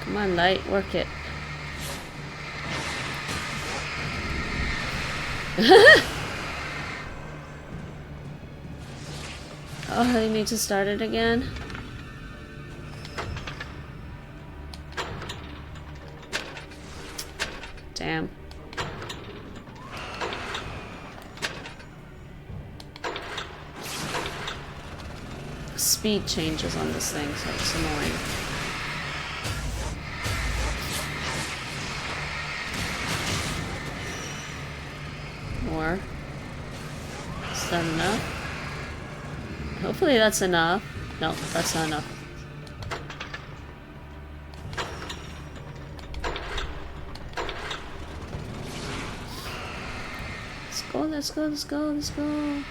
Come on, light, work it. Oh, I need to start it again. Damn. Speed changes on this thing, so it's annoying. More. Is that enough? Hopefully that's enough. No, that's not enough. Let's go, let's go, let's go.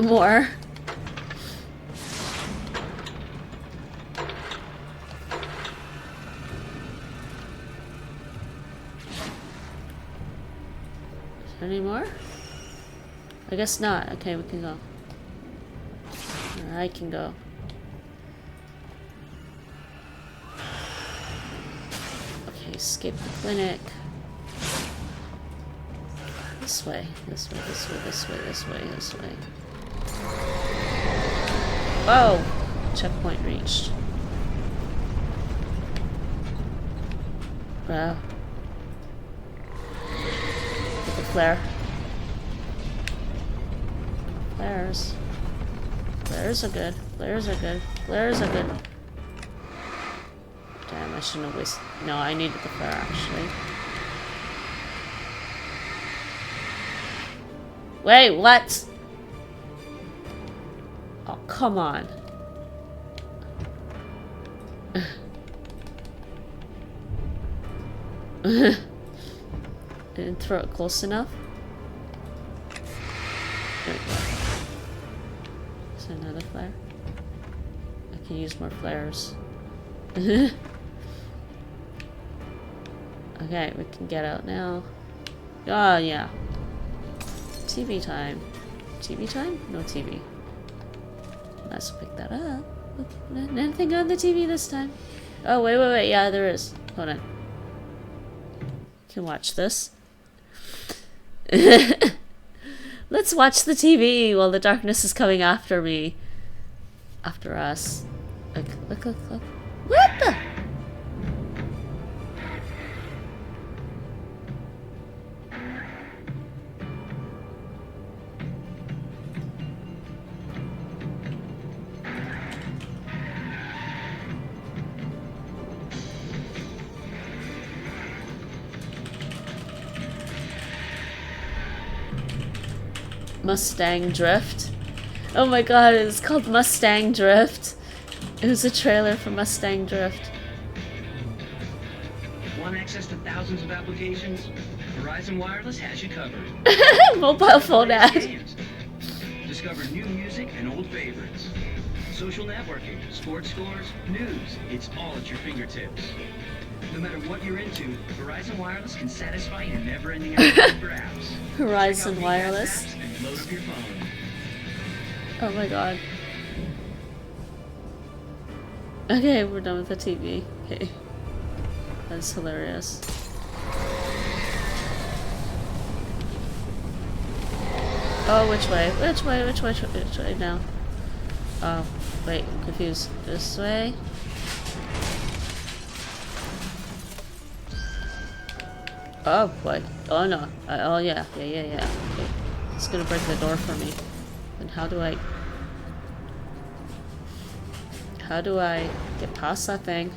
More. Is there any more? I guess not. Okay, we can go. Or I can go. Okay, escape the clinic. This way, this way, this way, this way, this way, this way. Whoa! Checkpoint reached. Wow. Get the flare. Flares. Flares are good. Flares are good. Flares are good. Damn, I shouldn't have wasted. No, I needed the flare actually. Wait, what? Oh, come on. Didn't throw it close enough. There we go. Is there another flare? I can use more flares. Okay, we can get out now. Oh, yeah. TV time. TV time? No TV. Let's pick that up. Look, nothing on the TV this time. Oh, wait. Yeah, there is. Hold on. Can watch this. Let's watch the TV while the darkness is coming after me. After us. Look. What the? Mustang Drift. Oh my god, it's called Mustang Drift. It was a trailer for Mustang Drift. Want access to thousands of applications? Verizon Wireless has you covered. Mobile phone ad. Discover new music and old favorites. Social networking, sports scores, news. It's all at your fingertips. No matter what you're into, Verizon Wireless can satisfy your never-ending appetite for apps. Horizon Wireless. Apps and load up your phone. Oh my god. Okay, we're done with the TV. Okay. That's hilarious. Oh, which way? Which way? Which way? Which way now? Oh, wait, I'm confused. This way? Oh boy. Oh no. Oh yeah. Yeah. Okay. It's gonna break the door for me. And how do I get past that thing?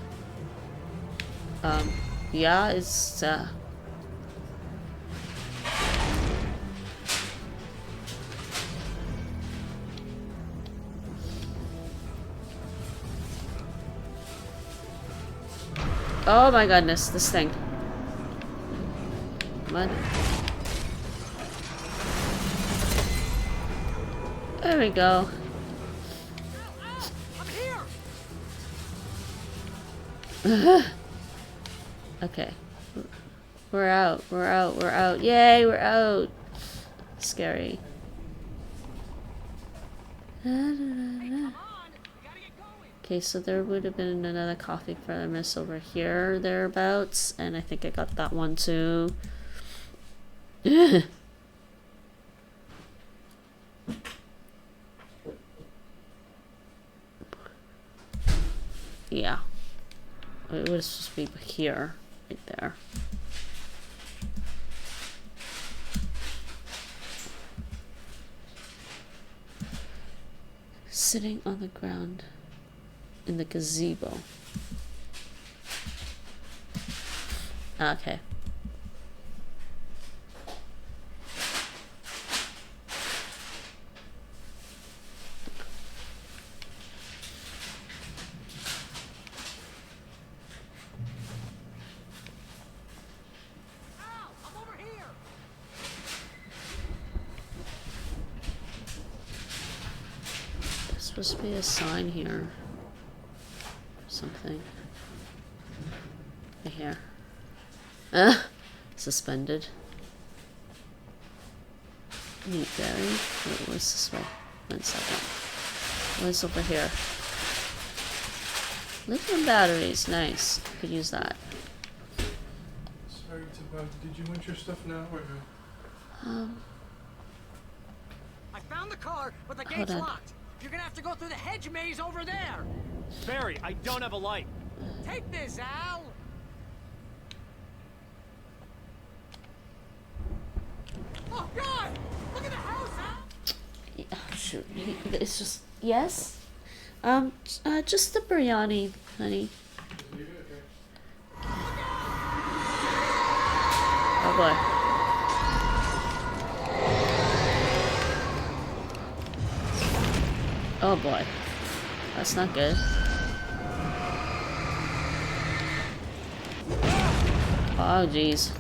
Yeah, it's oh my goodness, this thing. Come on. There we go. Okay. We're out. Yay, we're out. Scary. Okay, so there would have been another coffee thermos over here, thereabouts, and I think I got that one too. Yeah. It was supposed to be here, right there. Sitting on the ground in the gazebo. Okay. Supposed to be a sign here. Something. Right here. Suspended. Neat berry. Wait, what's this way? 1 second. What's over here? Lithium batteries. Nice. Could use that. Sorry to bother. Did you want your stuff now or no? I found the car, but the gate's locked. You're gonna have to go through the hedge maze over there. Barry, I don't have a light. Take this, Al. Oh God! Look at the house, Al. Yeah, shoot. It's just yes. Just the biryani, honey. Oh boy. Oh boy. That's not good. Oh jeez.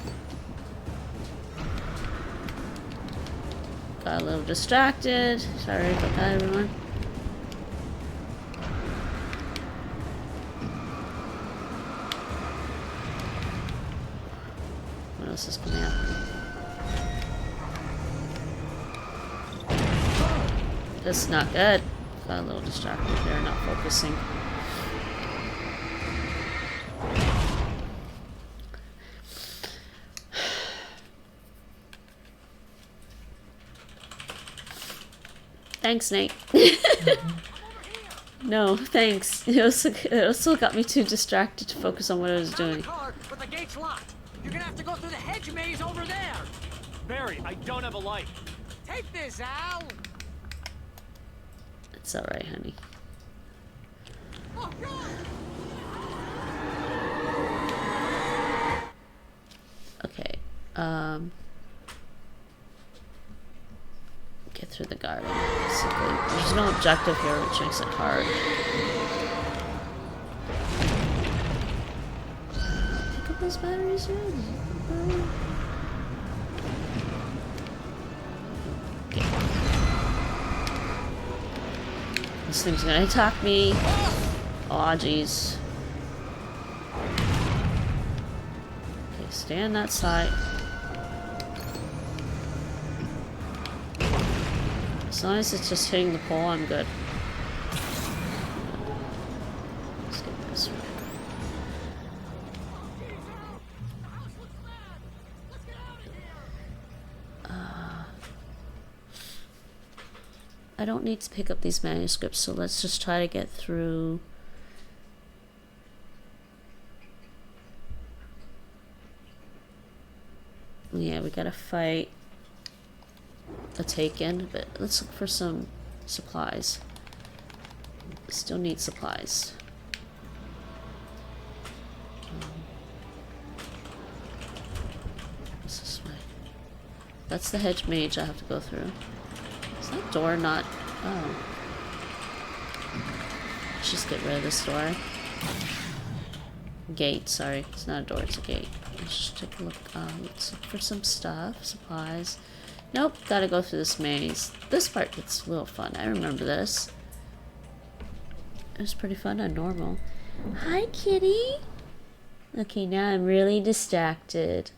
Got a little distracted. Sorry about that, everyone. What else is coming up? This is not good. Got a little distracted there, not focusing. Thanks, Nate. No, thanks. It also got me too distracted to focus on what I was doing. But the gate's locked. You're gonna have to go through the hedge maze over there. Barry, I don't have a light. Take this, Al. It's alright, honey. Oh, God. Okay, get through the garden, basically. There's no objective here, which makes it hard. Pick up those batteries, man. Okay. This thing's gonna attack me. Aw, jeez. stay on that side. As long as it's just hitting the pole, I'm good. Let's get this way. I don't need to pick up these manuscripts, so let's just try to get through. Yeah, we gotta fight a take-in, but let's look for some supplies. Still need supplies. What's this way? That's the hedge mage I have to go through. Is that door not... Oh. Let's just get rid of this door. Gate, sorry. It's not a door, it's a gate. Let's just take a look. Let's look for some stuff. Supplies. Nope, gotta go through this maze. This part gets a little fun. I remember this. It was pretty fun on normal. Hi, kitty! Okay, now I'm really distracted.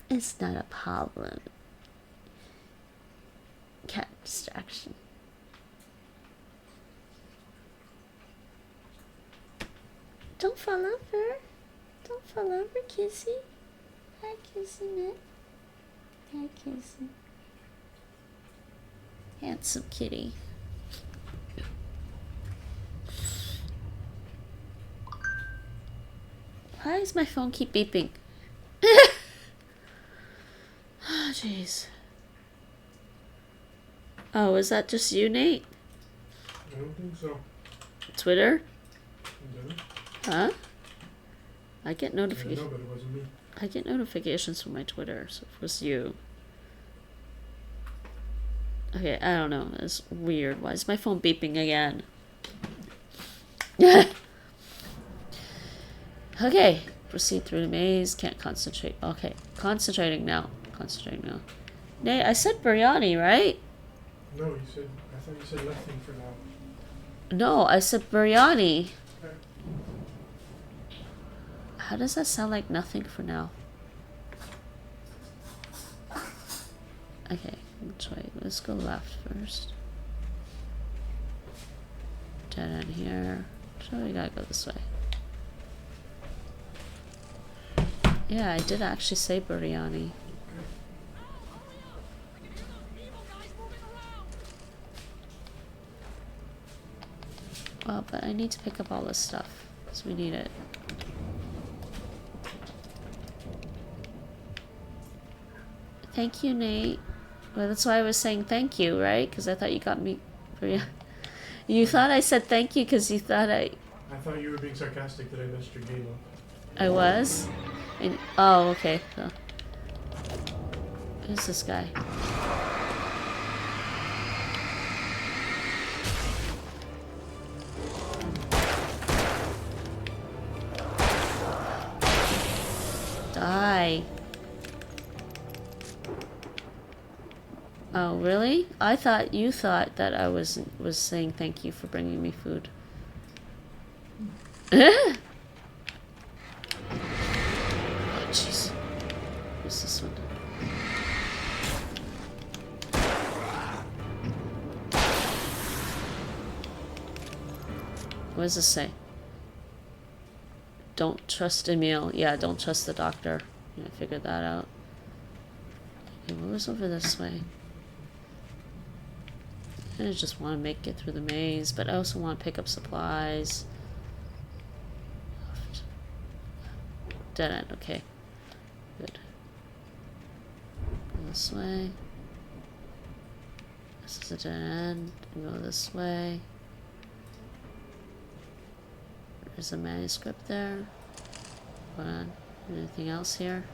It's not a problem. Cat distraction. Don't fall over. Don't fall over, Kissy. Hi, Kissy Mitt. Hi, Kissy. Handsome kitty. Why does my phone keep beeping? Oh, jeez. Oh, is that just you, Nate? I don't think so. Twitter? No. Huh? I get notifications. I know, but it wasn't me. I get notifications from my Twitter, so if it was you. Okay, I don't know. It's weird. Why is my phone beeping again? Okay, proceed through the maze. Can't concentrate. Okay, concentrating now. Concentrating now. Nate, I said biryani, right? No, you said. I thought you said nothing for now. No, I said biryani. Okay. How does that sound like nothing for now? Okay, which way? Let's go left first. Dead end here. So we gotta go this way. Yeah, I did actually say biryani. Well, but I need to pick up all this stuff, because we need it. Thank you, Nate. Well, that's why I was saying thank you, right? Because I thought you got me... You thought I said thank you because you thought I thought you were being sarcastic that I messed your game up. I was? And, oh, okay. So. Who's this guy? Die. Oh, really? I thought you thought that I was saying thank you for bringing me food. Oh, jeez. What's this one? What does this say? Don't trust Emil. Yeah, don't trust the doctor. Yeah, I figured that out. Okay, what was over this way? I just want to get through the maze, but I also want to pick up supplies. Dead end, okay. Good. Go this way. This is a dead end. Go this way. There's a manuscript there. Hold on. Anything else here?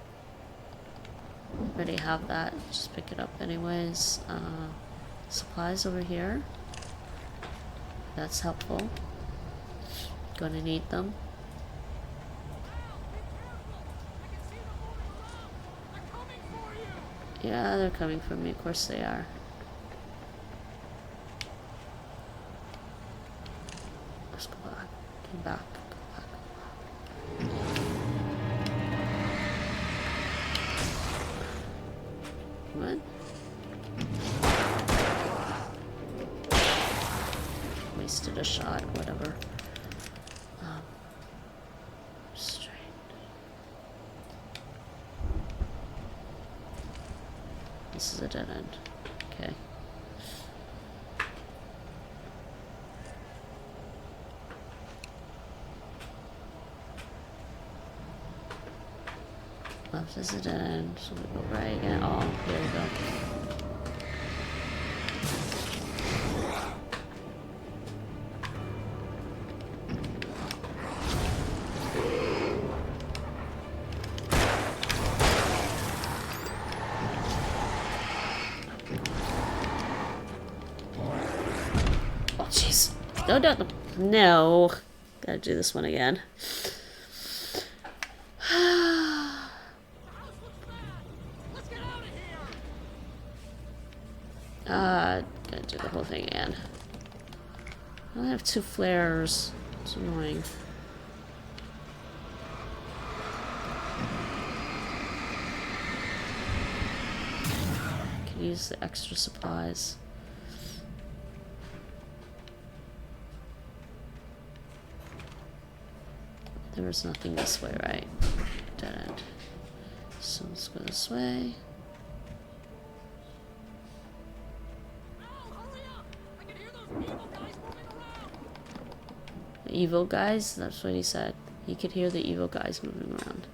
Already have that. Just pick it up anyways. Supplies over here. That's helpful. Gonna need them. Yeah, they're coming for me. Of course they are. Let's go back. Come back. Go back. shot, whatever. Straight. This is a dead end. Okay. Left is a dead end, so we go right again. Oh, here we go. Oh, jeez. No, no, no. No. Gotta do this one again. Gotta do the whole thing again. I only have 2 flares. It's annoying. Can use the extra supplies. There was nothing this way, right? Dead end. So let's go this way. The evil guys? That's what he said. He could hear the evil guys moving around.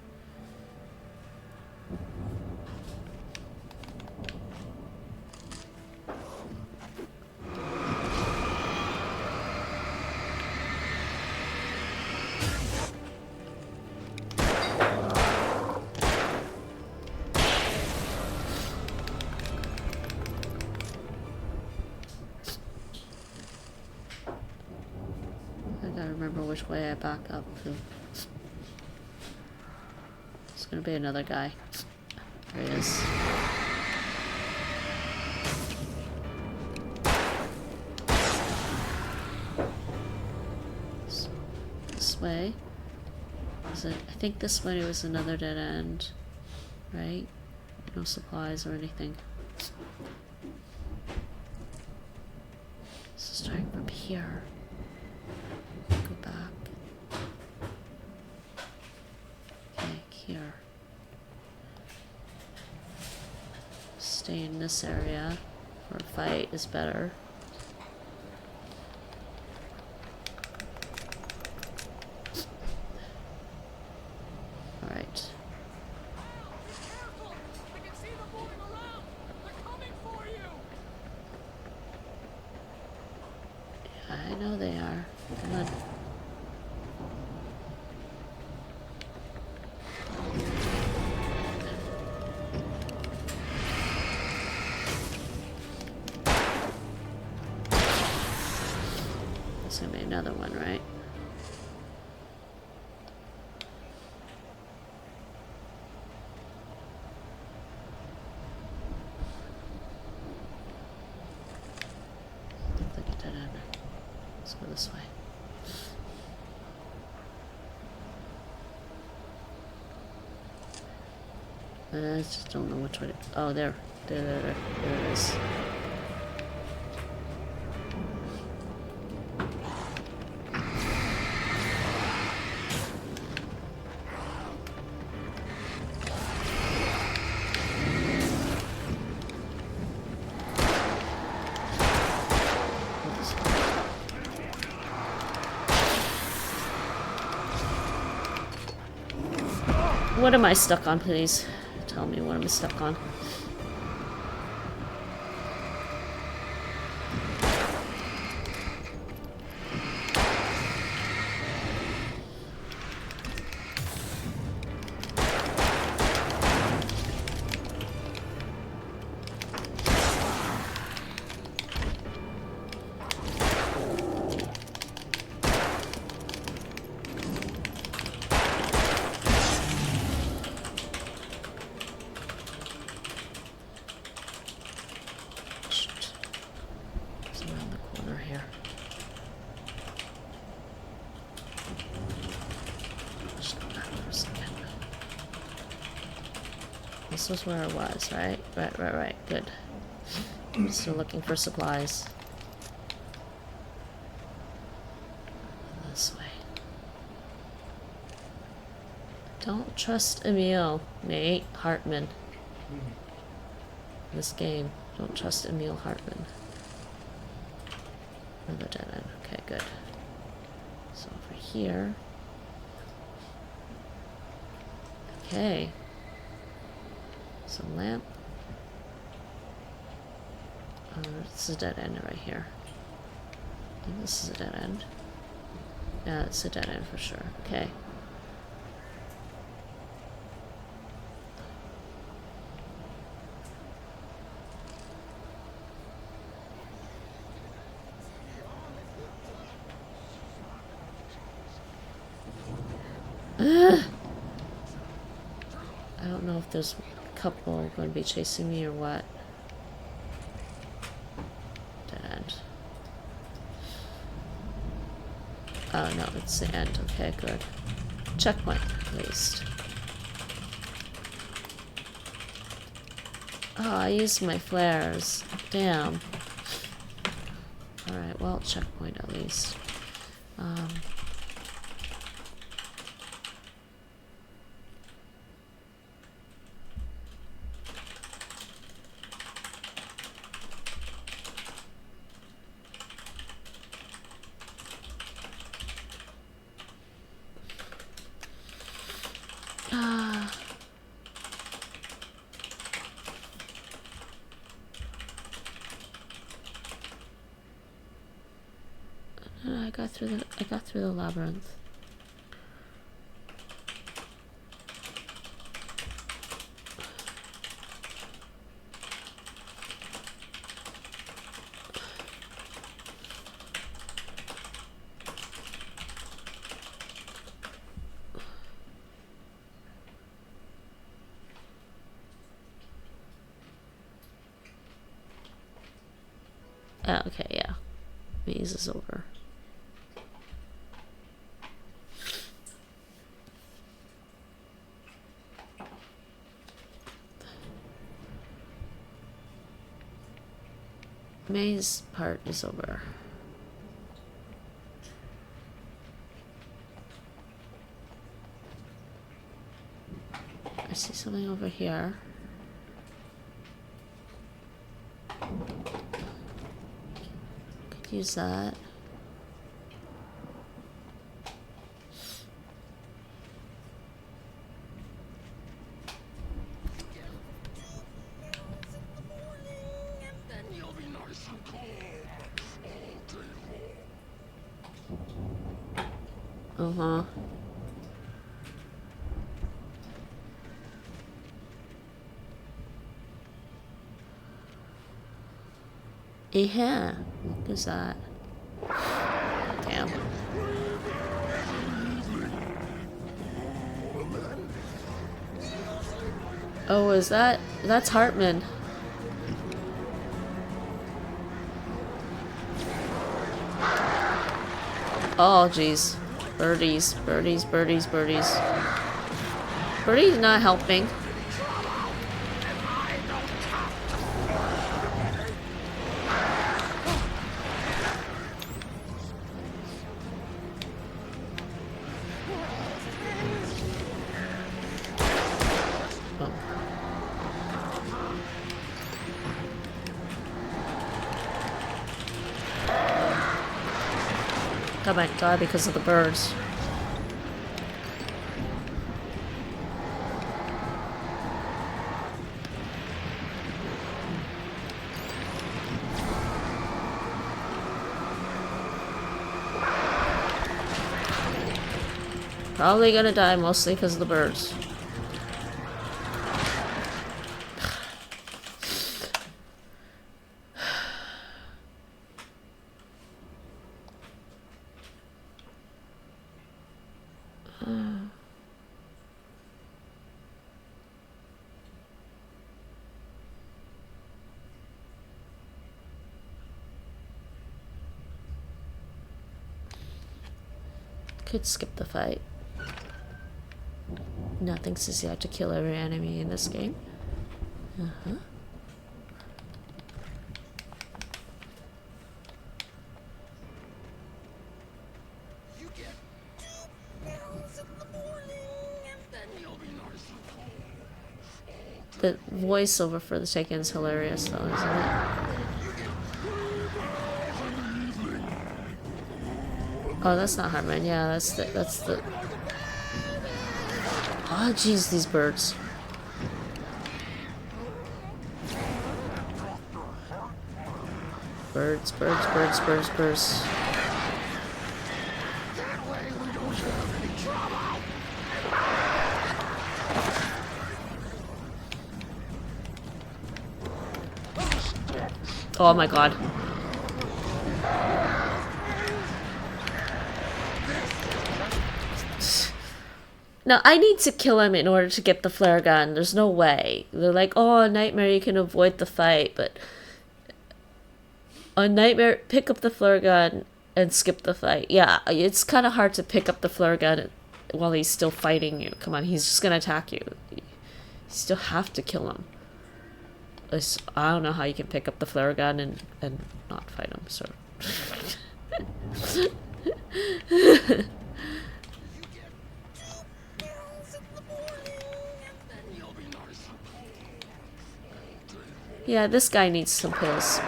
Which way I back up to. It's gonna be another guy. There he is. This way. Is it? I think this way was another dead end. Right? No supplies or anything. So starting from here. Here. Stay in this area for a fight is better. Alright. Yeah, I know they are. Come on. Gonna be another one, right? Looked like a dead end. Let's go this way. I just don't know which way to... Oh, there it is. What am I stuck on, please? Tell me what I'm stuck on. This was where I was, right? Right. Good. I'm still looking for supplies. this way. Don't trust Emil, Nate Hartman. This game, don't trust Emil Hartman. Another dead end. Okay, good. So over here. Okay. Some lamp. This is a dead end right here. I think this is a dead end. Yeah, it's a dead end for sure. Okay. I don't know if there's a couple going to be chasing me or what. Dead end. Oh no, it's the end. Okay, good. Checkpoint, at least. Oh, I used my flares. Damn. Alright, well, checkpoint at least. I got through the labyrinth. Oh, okay, yeah. Maze is over. Maze part is over. I see something over here. Could use that. Uh-huh. Yeah, what is that? Damn. Oh, is that? That's Hartman. Oh, jeez. Birdies, birdies, birdies, birdies. Birdie's not helping. I might die because of the birds. Probably gonna die mostly because of the birds. Could skip the fight. Nothing says you have to kill every enemy in this game. Uh-huh. You get The voiceover for the Taken is hilarious, though, isn't it? Oh, that's not Hartman. Yeah, that's the. Oh, jeez, these birds. Birds, birds, birds, birds, birds. Oh my god. Now, I need to kill him in order to get the flare gun. There's no way. They're like, oh, Nightmare, you can avoid the fight, but... On Nightmare, pick up the flare gun and skip the fight. Yeah, it's kind of hard to pick up the flare gun while he's still fighting you. Come on, he's just gonna attack you. You still have to kill him. I don't know how you can pick up the flare gun and not fight him, so... Yeah, this guy needs some pills.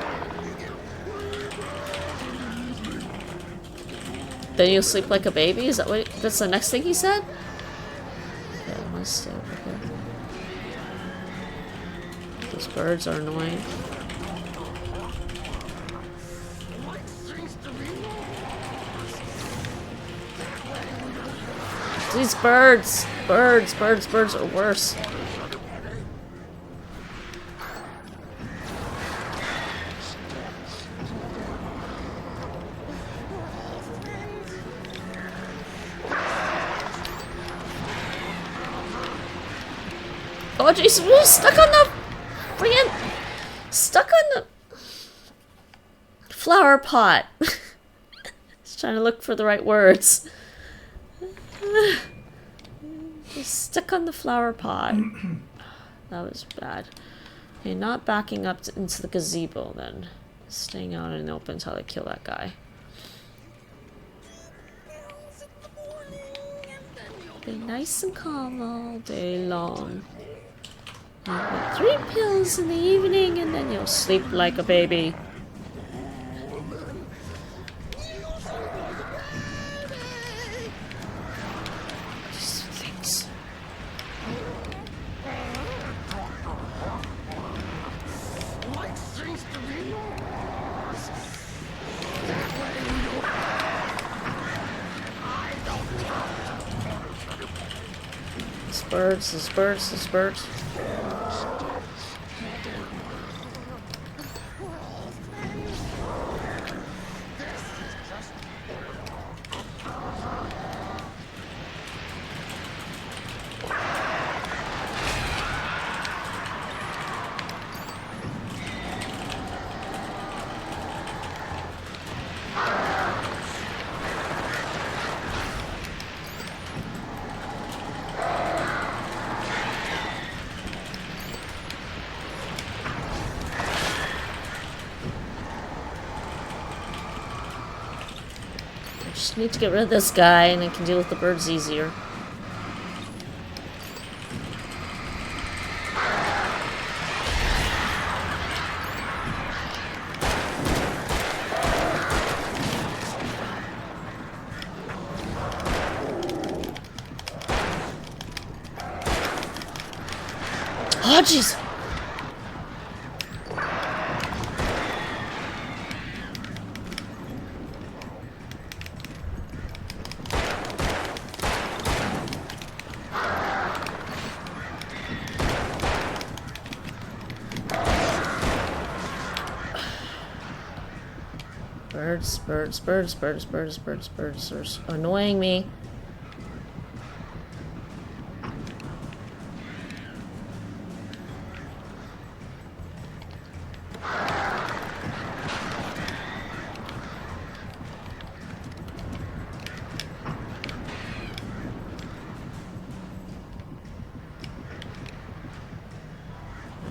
Then you'll sleep like a baby? Is that what... That's the next thing he said? Okay, I'm gonna stay over here. Those birds are annoying. These birds! Birds are worse. Oh jeez, we're stuck on the stuck on the flower pot. Just trying to look for the right words. Stuck on the flower pot. That was bad. Okay, not backing up into the gazebo then. Staying out in the open until I kill that guy. Be nice and calm all day long. You'll get 3 pills in the evening and then you'll sleep like a baby. Just things. These birds. Just need to get rid of this guy and I can deal with the birds easier. Oh jeez! Birds are annoying me.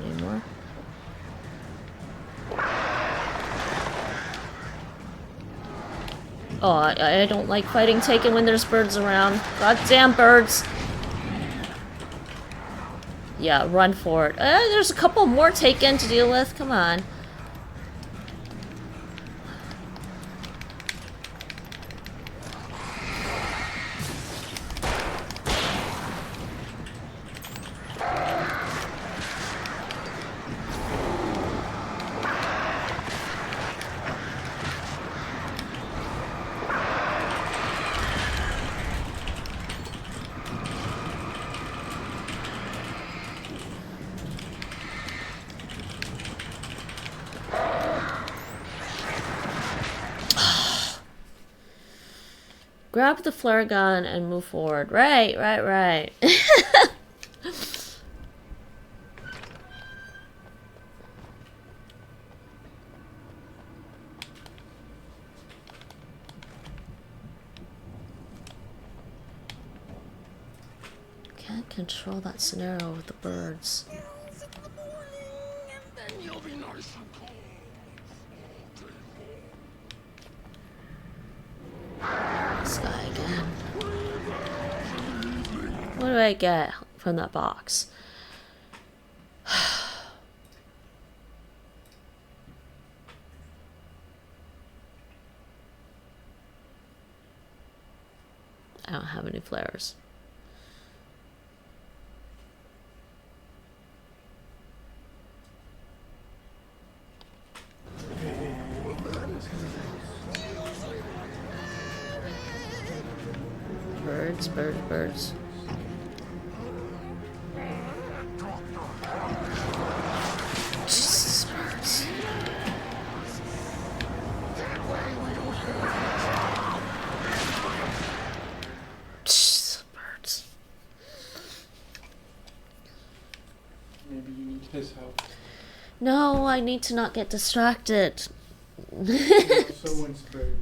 Any more? Oh, I don't like fighting Taken when there's birds around. Goddamn birds! Yeah, run for it. There's a couple more taken to deal with. Come on. Grab the flare gun and move forward. Right. Can't control that scenario with the birds. This guy again. What do I get from that box? I don't have any flares. Birds. Jesus, birds. Jesus, birds. Maybe you need his help. No, I need to not get distracted. Someone's birds.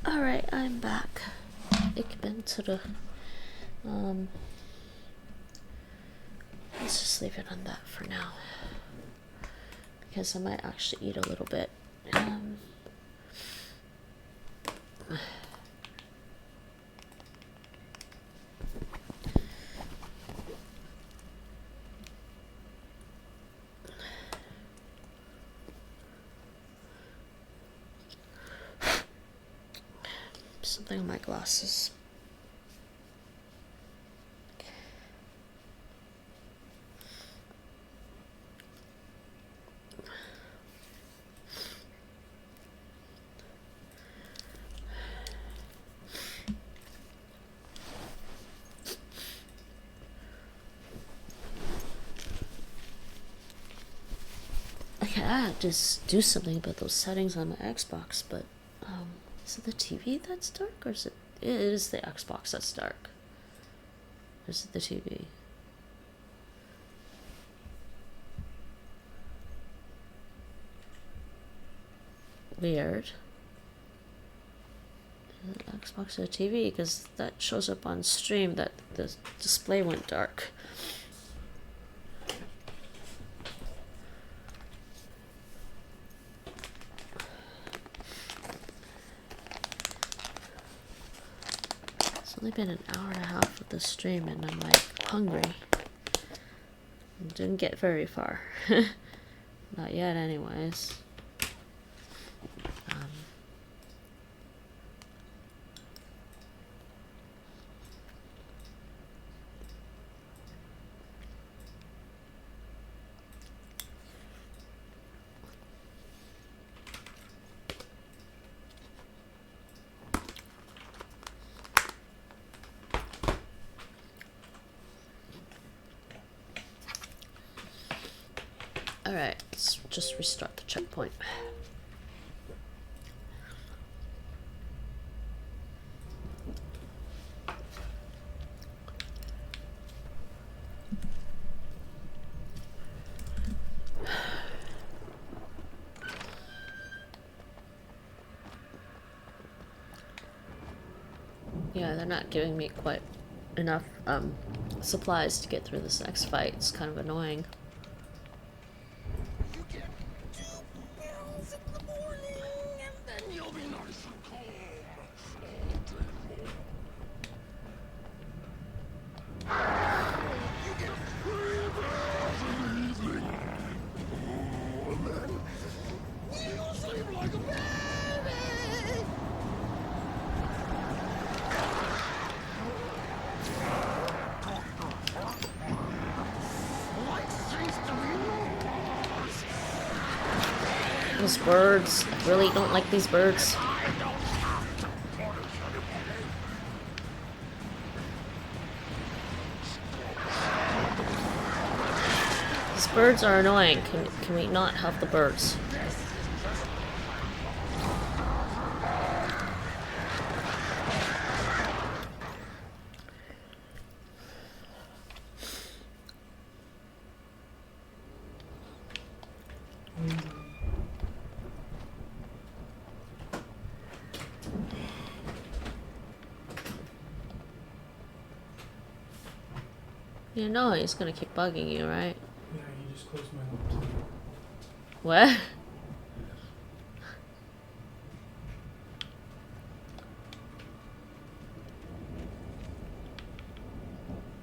Alright, I'm back. Ik ben terug. Let's just leave it on that for now. Because I might actually eat a little bit. Something on my glasses. Okay, I have to do something about those settings on my Xbox, but is it the TV that's dark, or is it? It is the Xbox that's dark. Or is it the TV? Weird. Xbox or TV, because that shows up on stream that the display went dark. It's only been an hour and a half of the stream and I'm like hungry. Didn't get very far. Not yet anyways. Alright, let's just restart the checkpoint. Yeah, they're not giving me quite enough supplies to get through this next fight. It's kind of annoying. Those birds. I really don't like these birds. These birds are annoying. Can we not have the birds? You know he's gonna keep bugging you, right? Yeah, you just closed my laptop. What?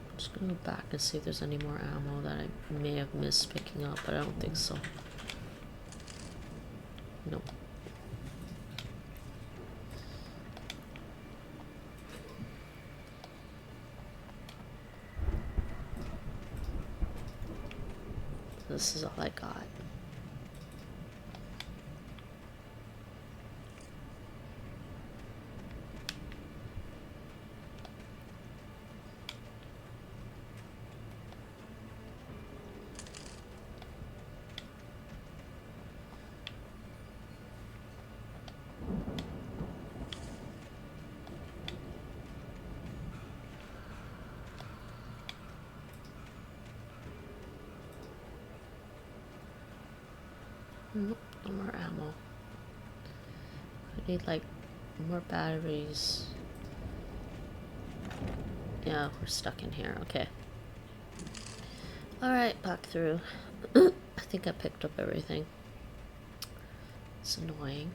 I'm just gonna go back and see if there's any more ammo that I may have missed picking up, but I don't think so. Nope. This is all I got. Nope, no more ammo. I need like More batteries. Yeah, we're stuck in here. Okay. Alright, back through. I think I picked up everything. It's annoying.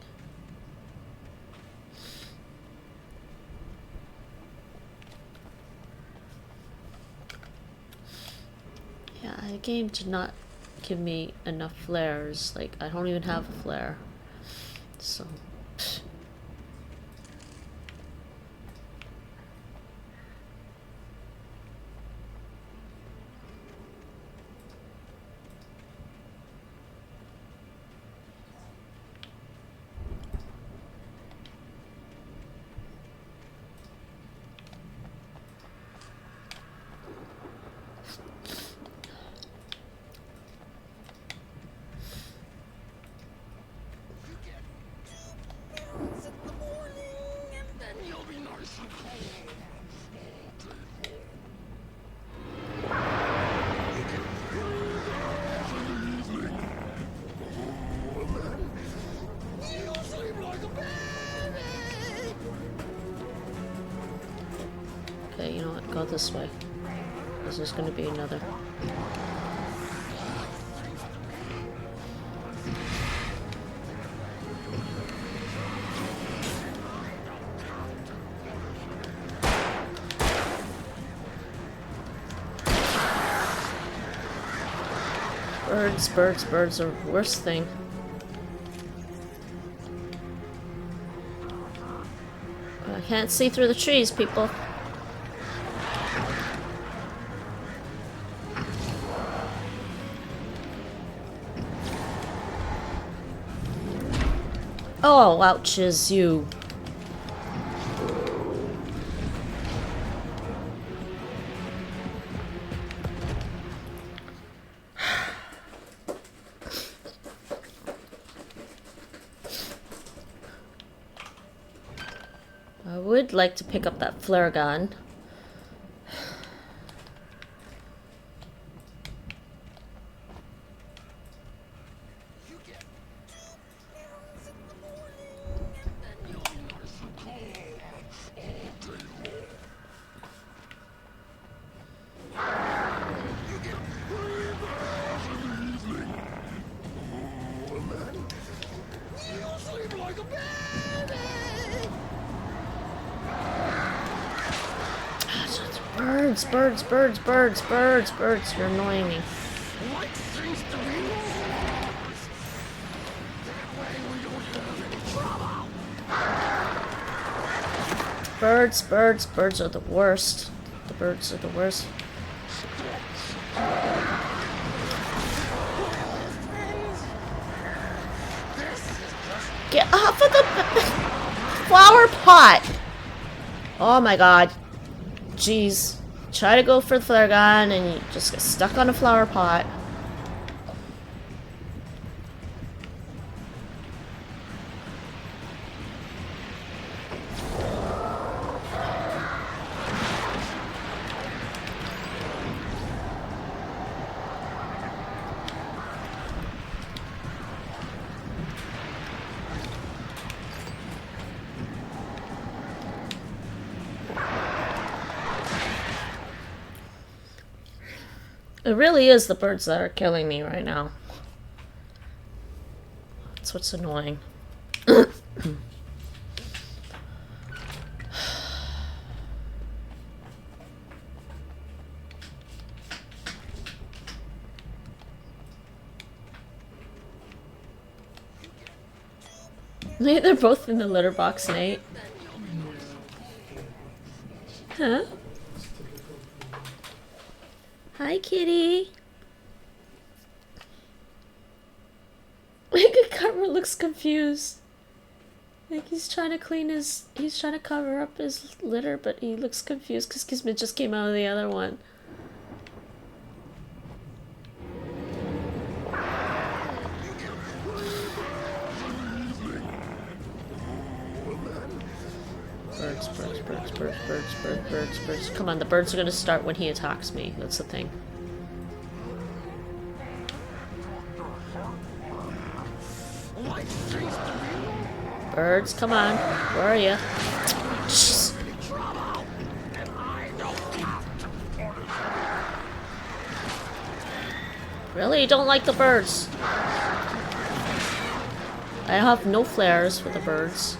Yeah, the game did not give me enough flares. Like, I don't even have a flare. So... Okay, you know what? Go this way. This is going to be another. Birds are the worst thing. I can't see through the trees, people. Oh, ouches, you. I would like to pick up that flare gun. Birds, you're annoying me. Birds are the worst. The birds are the worst. Get off of the flower pot! Oh my god. Jeez. Try to go for the flare gun and you just get stuck on a flower pot. It really is the birds that are killing me right now. That's what's annoying. They're both in the litter box, Nate. Huh? Hi, kitty. Karma looks confused. Like he's trying to he's trying to cover up his litter, but he looks confused because Kismet just came out of the other one. Birds. Come on, the birds are gonna start when he attacks me. That's the thing. Birds, come on. Where are you? Really? You don't like the birds? I have no flares for the birds.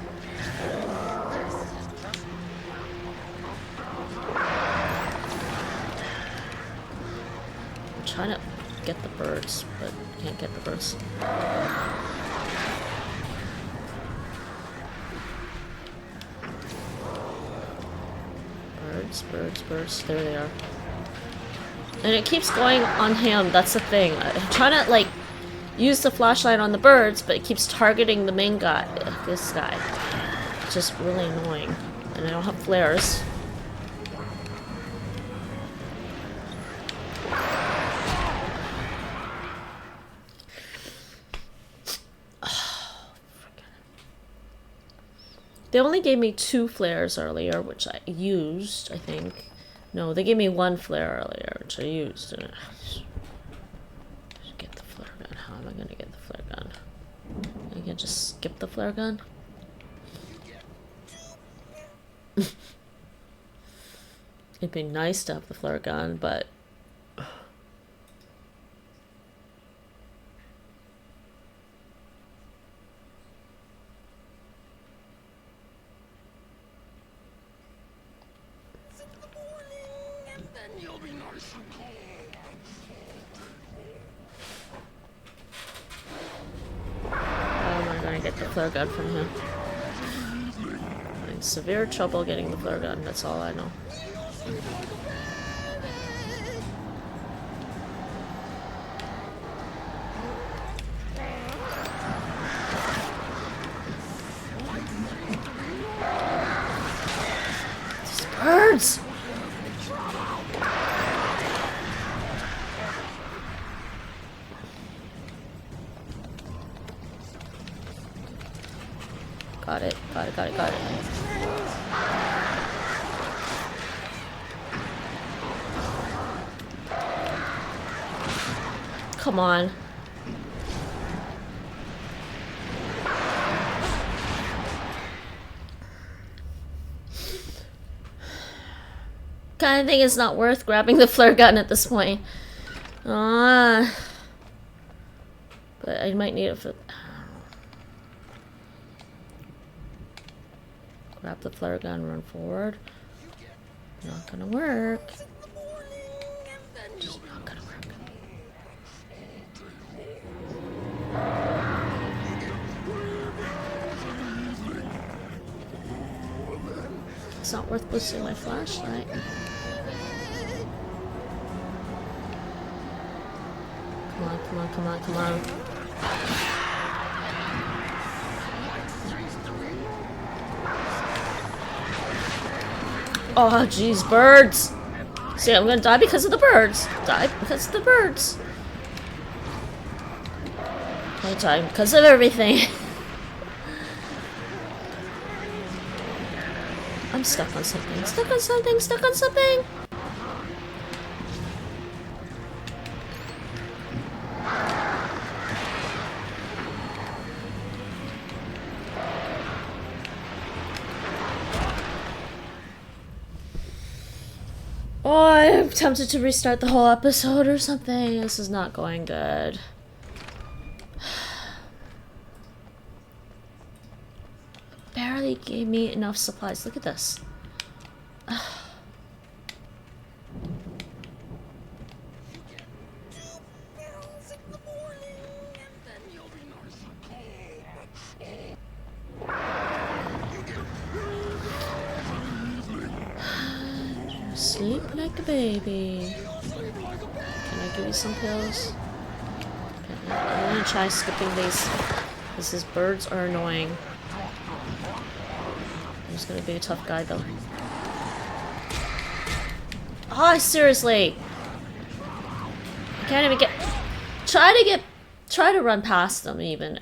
I'm trying to get the birds, but can't get the birds. Birds. There they are. And it keeps going on him, that's the thing. I'm trying to, like, use the flashlight on the birds, but it keeps targeting the main guy, this guy. It's just really annoying. And I don't have flares. They only gave me 2 flares earlier, which I used, I think. No, they gave me 1 flare earlier, which I used. Get the flare gun. How am I gonna get the flare gun? I can just skip the flare gun? It'd be nice to have the flare gun, but... Get the flare gun from him. I'm in severe trouble getting the flare gun, that's all I know. These birds! Got it. Come on. Kind of thing it's not worth grabbing the flare gun at this point. But I might need it for... Grab the flare gun, run forward. Not gonna work. Just not gonna work. It's not worth boosting my flashlight. Come on. Oh, jeez, birds! See, I'm gonna die because of the birds. Die because of the birds. I die because of everything. I'm stuck on something. Stuck on something! Oh, I'm tempted to restart the whole episode or something. This is not going good. Barely gave me enough supplies. Look at this. Sleep like a baby. Can I give you some pills? Okay, I'm gonna try skipping these. These birds are annoying. I'm just gonna be a tough guy though. Oh, seriously! I can't even get. Try to run past them even.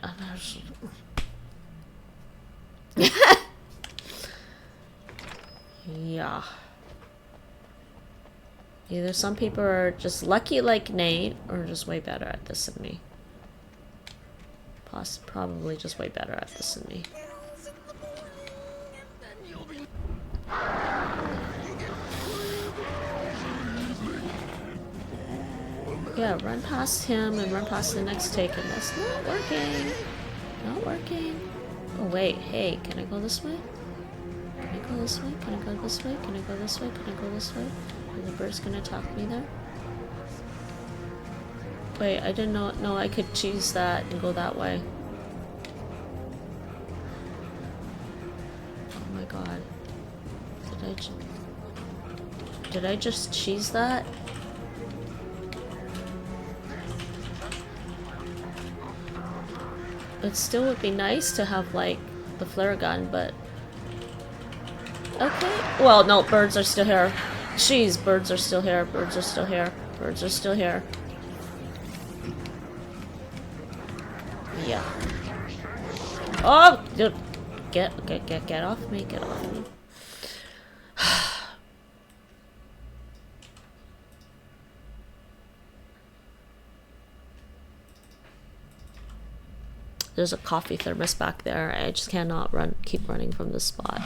Yeah. Either some people are just lucky like Nate, or just way better at this than me. Probably just way better at this than me. Yeah, run past him and run past the next taken. That's not working. Not working. Oh wait, hey, can I go this way? Can I go this way? Can I go this way? Can I go this way? Can I go this way? Are the birds gonna attack me there? Wait, I didn't know I could choose that and go that way. Oh my god. Did I just cheese that? It still would be nice to have, like, the flare gun, but... Okay. Well, no, birds are still here. Jeez, birds are still here. Birds are still here. Birds are still here. Yeah. Oh! Dude. Get off me. Get off me. There's a coffee thermos back there. I just cannot keep running from this spot.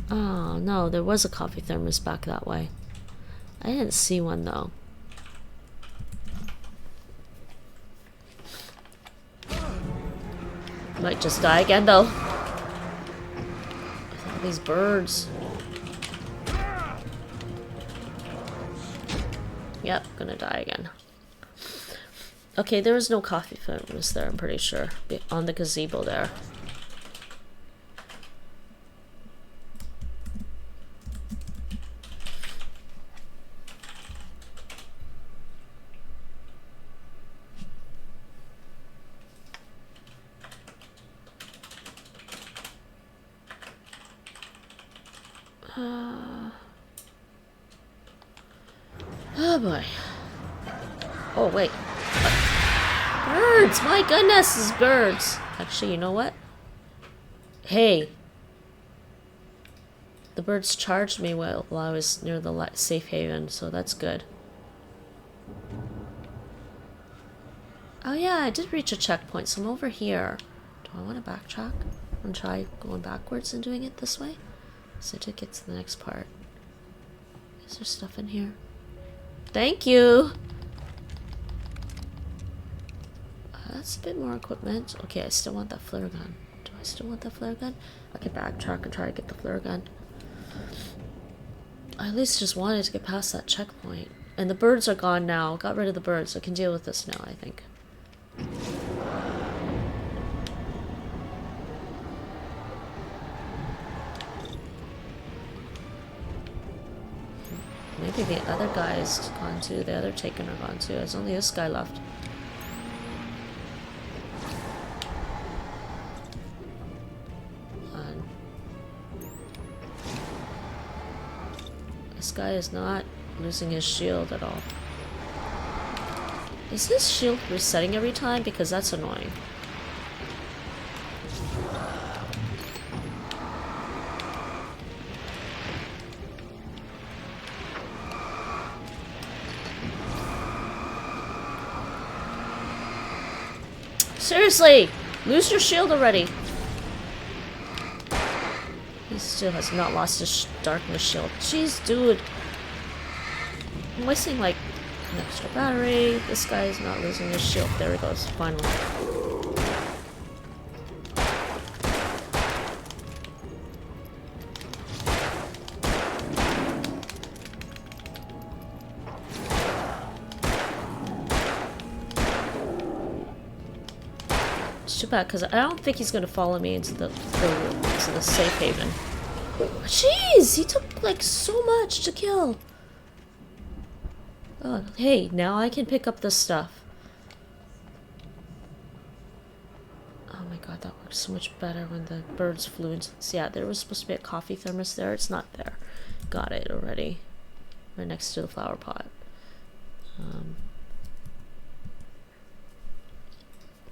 Oh no, there was a coffee thermos back that way. I didn't see one though. Might just die again though. These birds. Yep, gonna die again. Okay, there was no coffee thermos there, I'm pretty sure. On the gazebo there. Oh boy. Oh wait. Birds! My goodness, it's birds! Actually, you know what? Hey! The birds charged me while I was near the safe haven, so that's good. Oh yeah, I did reach a checkpoint, so I'm over here. Do I want to backtrack? And try going backwards and doing it this way? So to get to the next part. Is there stuff in here? Thank you! That's a bit more equipment. Okay, I still want that flare gun. Do I still want that flare gun? I can backtrack and try to get the flare gun. I at least just wanted to get past that checkpoint. And the birds are gone now. Got rid of the birds. I can deal with this now, I think. Maybe the other guy's gone too. The other taken are gone too. There's only this guy left. This guy is not losing his shield at all. Is his shield resetting every time? Because that's annoying. Seriously! Lose your shield already! He still has not lost his darkness shield. Jeez, dude. I'm wasting like an extra battery. This guy is not losing his shield. There he goes, finally. It's too bad because I don't think he's gonna follow me into the safe haven. Jeez, he took like so much to kill. Oh, hey, now I can pick up this stuff. Oh my god, that works so much better when the birds flew into this. Yeah, there was supposed to be a coffee thermos there. It's not there. Got it already. Right next to the flower pot.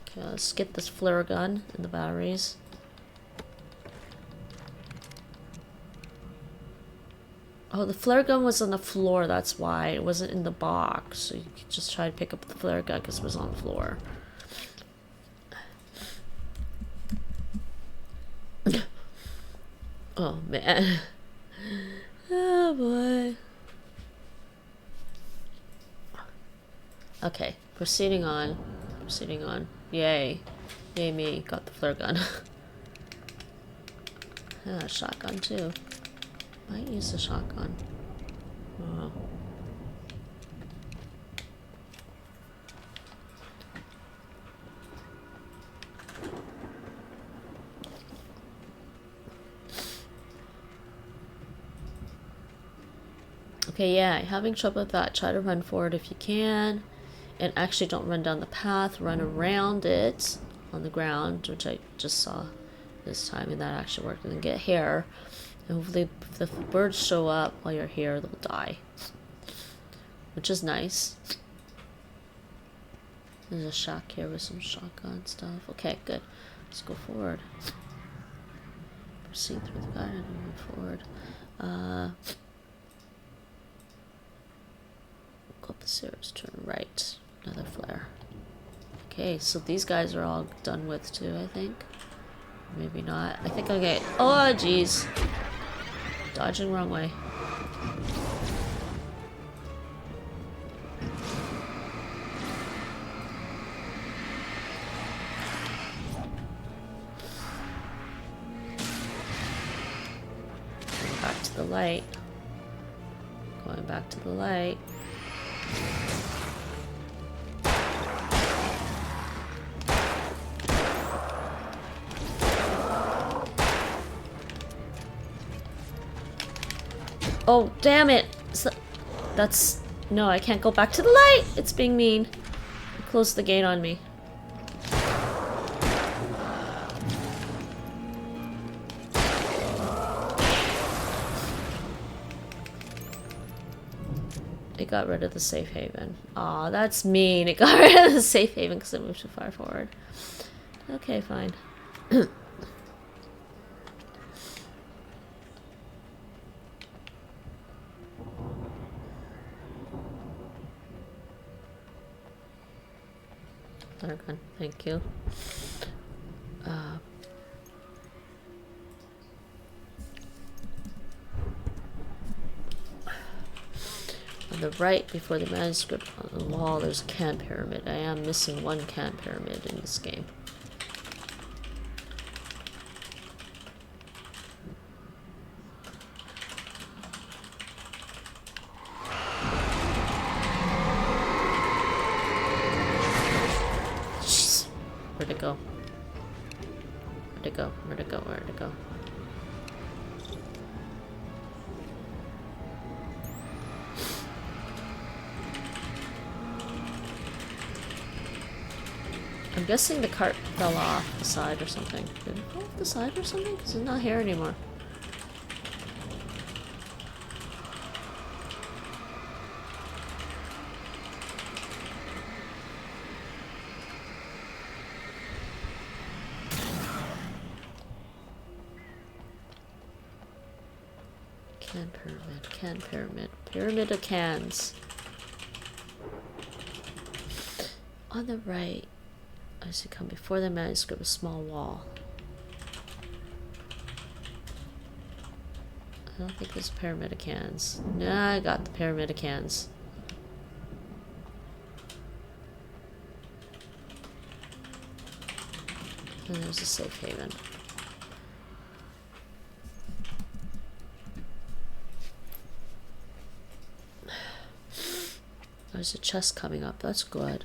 Okay, let's get this flare gun and the batteries. Oh, the flare gun was on the floor, that's why. It wasn't in the box. So you could just try to pick up the flare gun because it was on the floor. Oh, man. Oh, boy. Okay, proceeding on. Proceeding on. Yay. Yay me. Got the flare gun. Yeah, shotgun too. Might use the shotgun. Oh. Okay, yeah, having trouble with that. Try to run forward if you can. And actually don't run down the path, run around it on the ground, which I just saw this time, and that actually worked. And then get here. And hopefully if the birds show up while you're here, they'll die. Which is nice. There's a shack here with some shotgun stuff. Okay, good. Let's go forward. Proceed through the garden and move forward. Go up the stairs, turn right. Another flare. Okay, so these guys are all done with too, I think. Maybe not. I think I'll get... Oh, jeez. Dodging wrong way. Back to the light. Going back to the light. Oh, damn it! That's... No, I can't go back to the light! It's being mean. It closed the gate on me. It got rid of the safe haven. Aw, that's mean. It got rid of the safe haven because it moved too far forward. Okay, fine. Flare gun, thank you. On the right, before the manuscript on the wall, there's a can pyramid. I am missing one can pyramid in this game. Jeez. Where'd it go? Where'd it go? Where'd it go? Where'd it go? I'm guessing the cart fell off the side or something. Did it fall off the side or something? Because it's not here anymore. Can pyramid, can pyramid. Pyramid of cans. On the right. As you come before the manuscript, a small wall. I don't think there's a pyramid of cans. Nah, I got the pyramid of cans. And there's a safe haven. There's a chest coming up. That's good.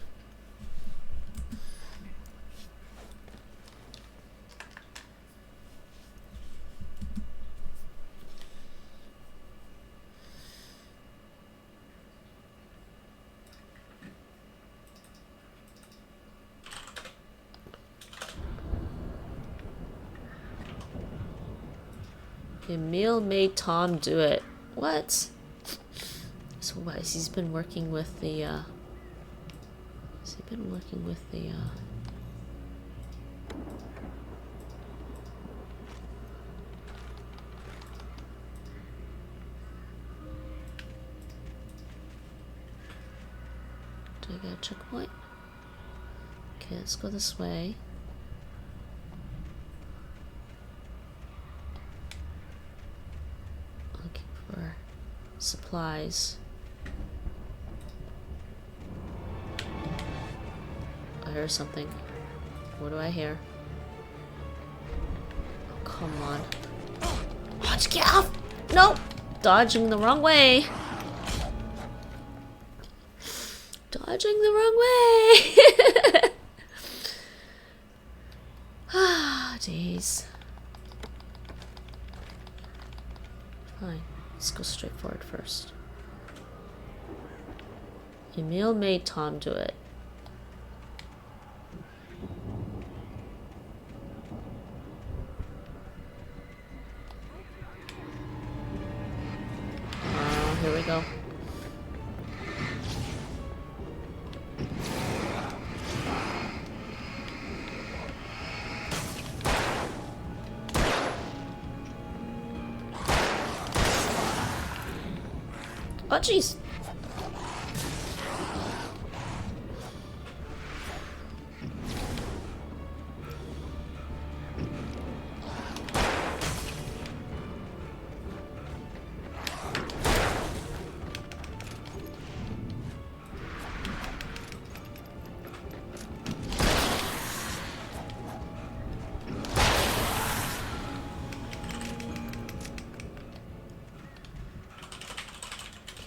Emil made Tom do it. What? So what? He's been working with the, has he been working with the, do I get a checkpoint? Okay, let's go this way. Supplies. hear something. What do I hear? Oh, come on. Watch, get off! Nope! Dodging the wrong way. Dodging the wrong way. Ah, jeez. Fine. Let's go straight forward first. Emil made Tom do it. Here we go. Oh, jeez.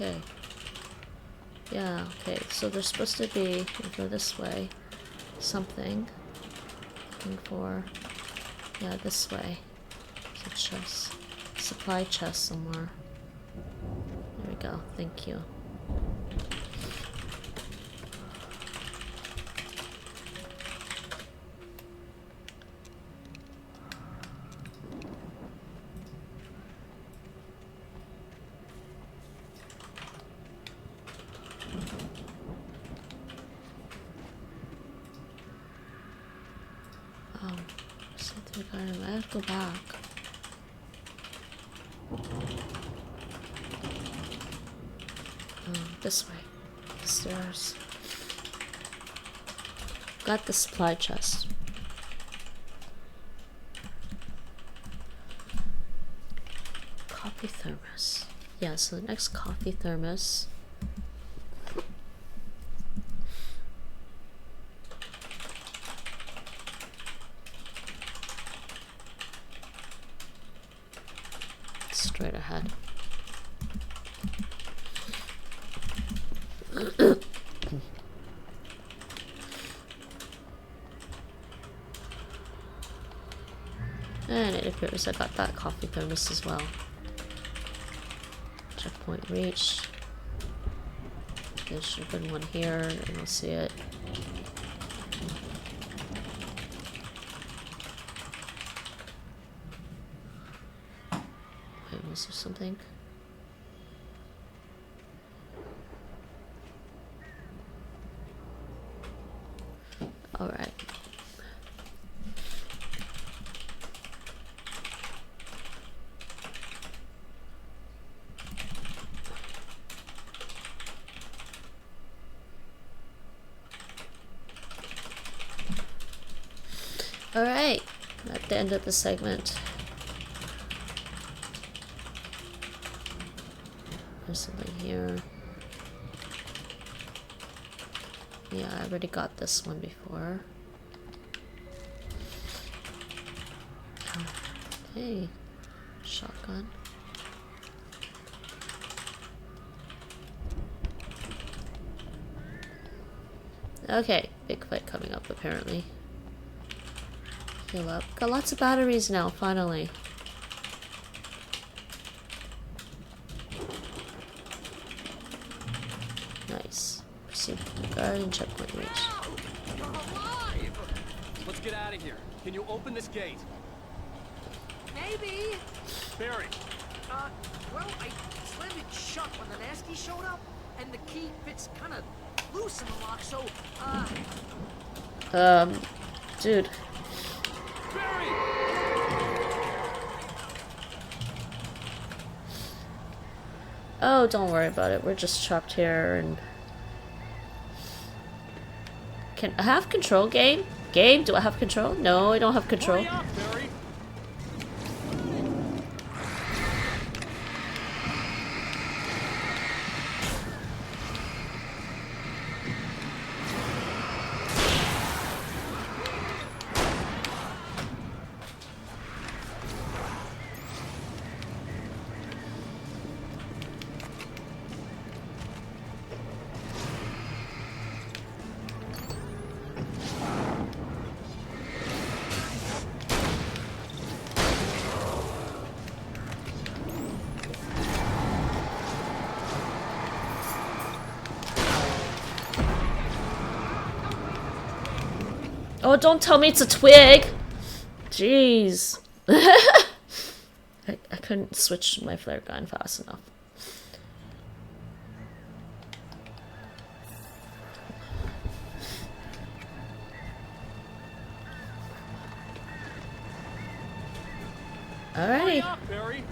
Okay. Yeah, okay, so there's supposed to be, we go this way, something. Looking for, yeah, this way. There's a chest. Supply chest somewhere. There we go, thank you. I have to go back. This way. Stairs. Got the supply chest. Coffee thermos. Yeah, so the next coffee thermos. Straight ahead. And it appears I got that coffee thermos as well. Checkpoint reached. There should have been one here, and we'll see it. Wait, was there something? Alright. Alright, at the end of the segment. There's something here. Yeah, I already got this one before. Hey, shotgun. Okay, big fight coming up apparently. Heal up. Got lots of batteries now, finally. Nice. Proceed to the guardian checkpoint reach. Let's get out of here. Can you open this gate? Maybe. Barry. Well, I slammed it shut when the nasty showed up, and the key fits kind of loose in the lock, so, dude. Barry! Oh, don't worry about it. We're just trapped here and... Can I have control, game? Game, do I have control? No, I don't have control. Hurry up, Barry! Oh, don't tell me it's a twig! Jeez. I couldn't switch my flare gun fast enough. Alrighty. Hurry up, Barry.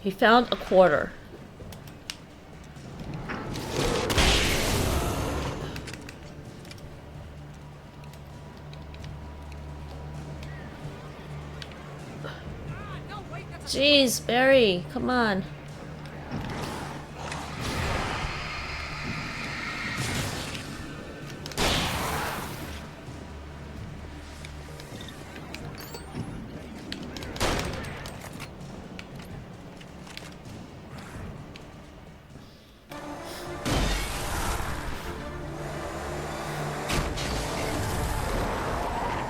He found a quarter. Jeez, Barry, come on.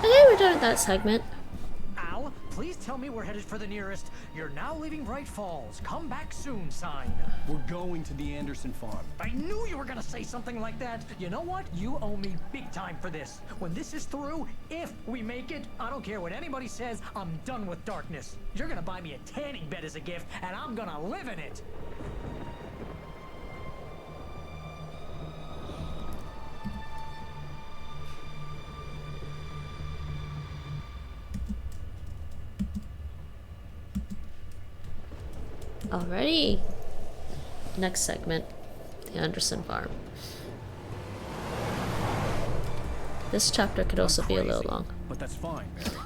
Okay, we're done with that segment. Al, please tell me we're headed for the nearest "You're now leaving Bright Falls. Come back soon" sign. We're going to the Anderson farm. I knew you were gonna say something like that. You know what? You owe me big time for this. When this is through, if we make it, I don't care what anybody says, I'm done with darkness. You're gonna buy me a tanning bed as a gift, and I'm gonna live in it. Alrighty. Next segment, the Anderson farm. This chapter could also be a little long. But that's fine, Barry.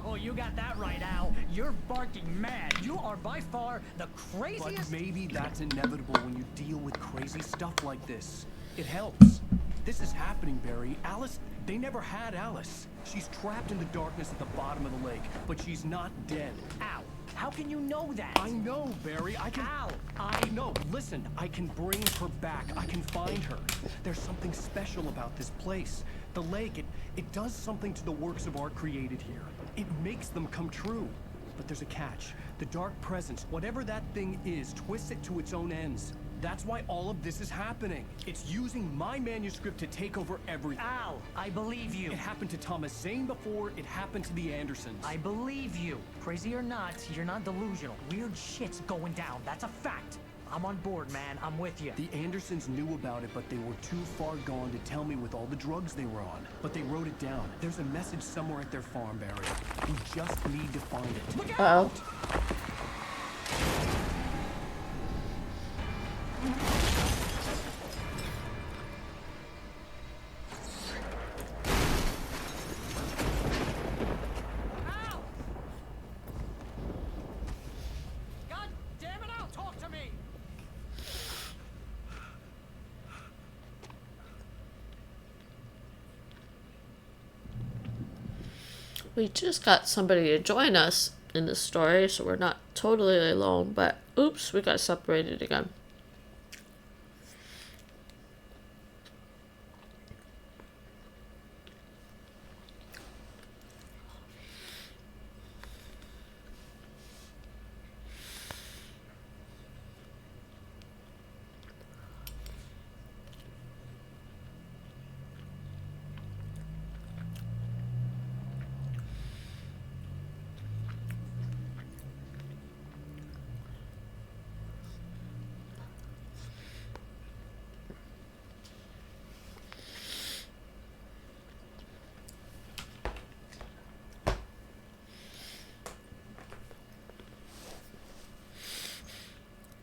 Oh, you got that right, Al. You're barking mad. You are by far the craziest. But maybe that's inevitable when you deal with crazy stuff like this. It helps. This is happening, Barry. Alice, they never had Alice. She's trapped in the darkness at the bottom of the lake, but she's not dead. Al, how can you know that? I know, Barry. I can... Al, I know. Listen, I can bring her back. I can find her. There's something special about this place. The lake, it does something to the works of art created here. It makes them come true. But there's a catch. The dark presence, whatever that thing is, twists it to its own ends. That's why all of this is happening. It's using my manuscript to take over everything. Al, I believe you. It happened to Thomas Zane before, it happened to the Andersons. I believe you. Crazy or not, you're not delusional. Weird shit's going down. That's a fact. I'm on board, man. I'm with you. The Andersons knew about it, but they were too far gone to tell me with all the drugs they were on. But they wrote it down. There's a message somewhere at their farm, Barry. We just need to find it. Look out! God damn it, Al, talk to me! We just got somebody to join us in this story, so we're not totally alone, but oops, we got separated again.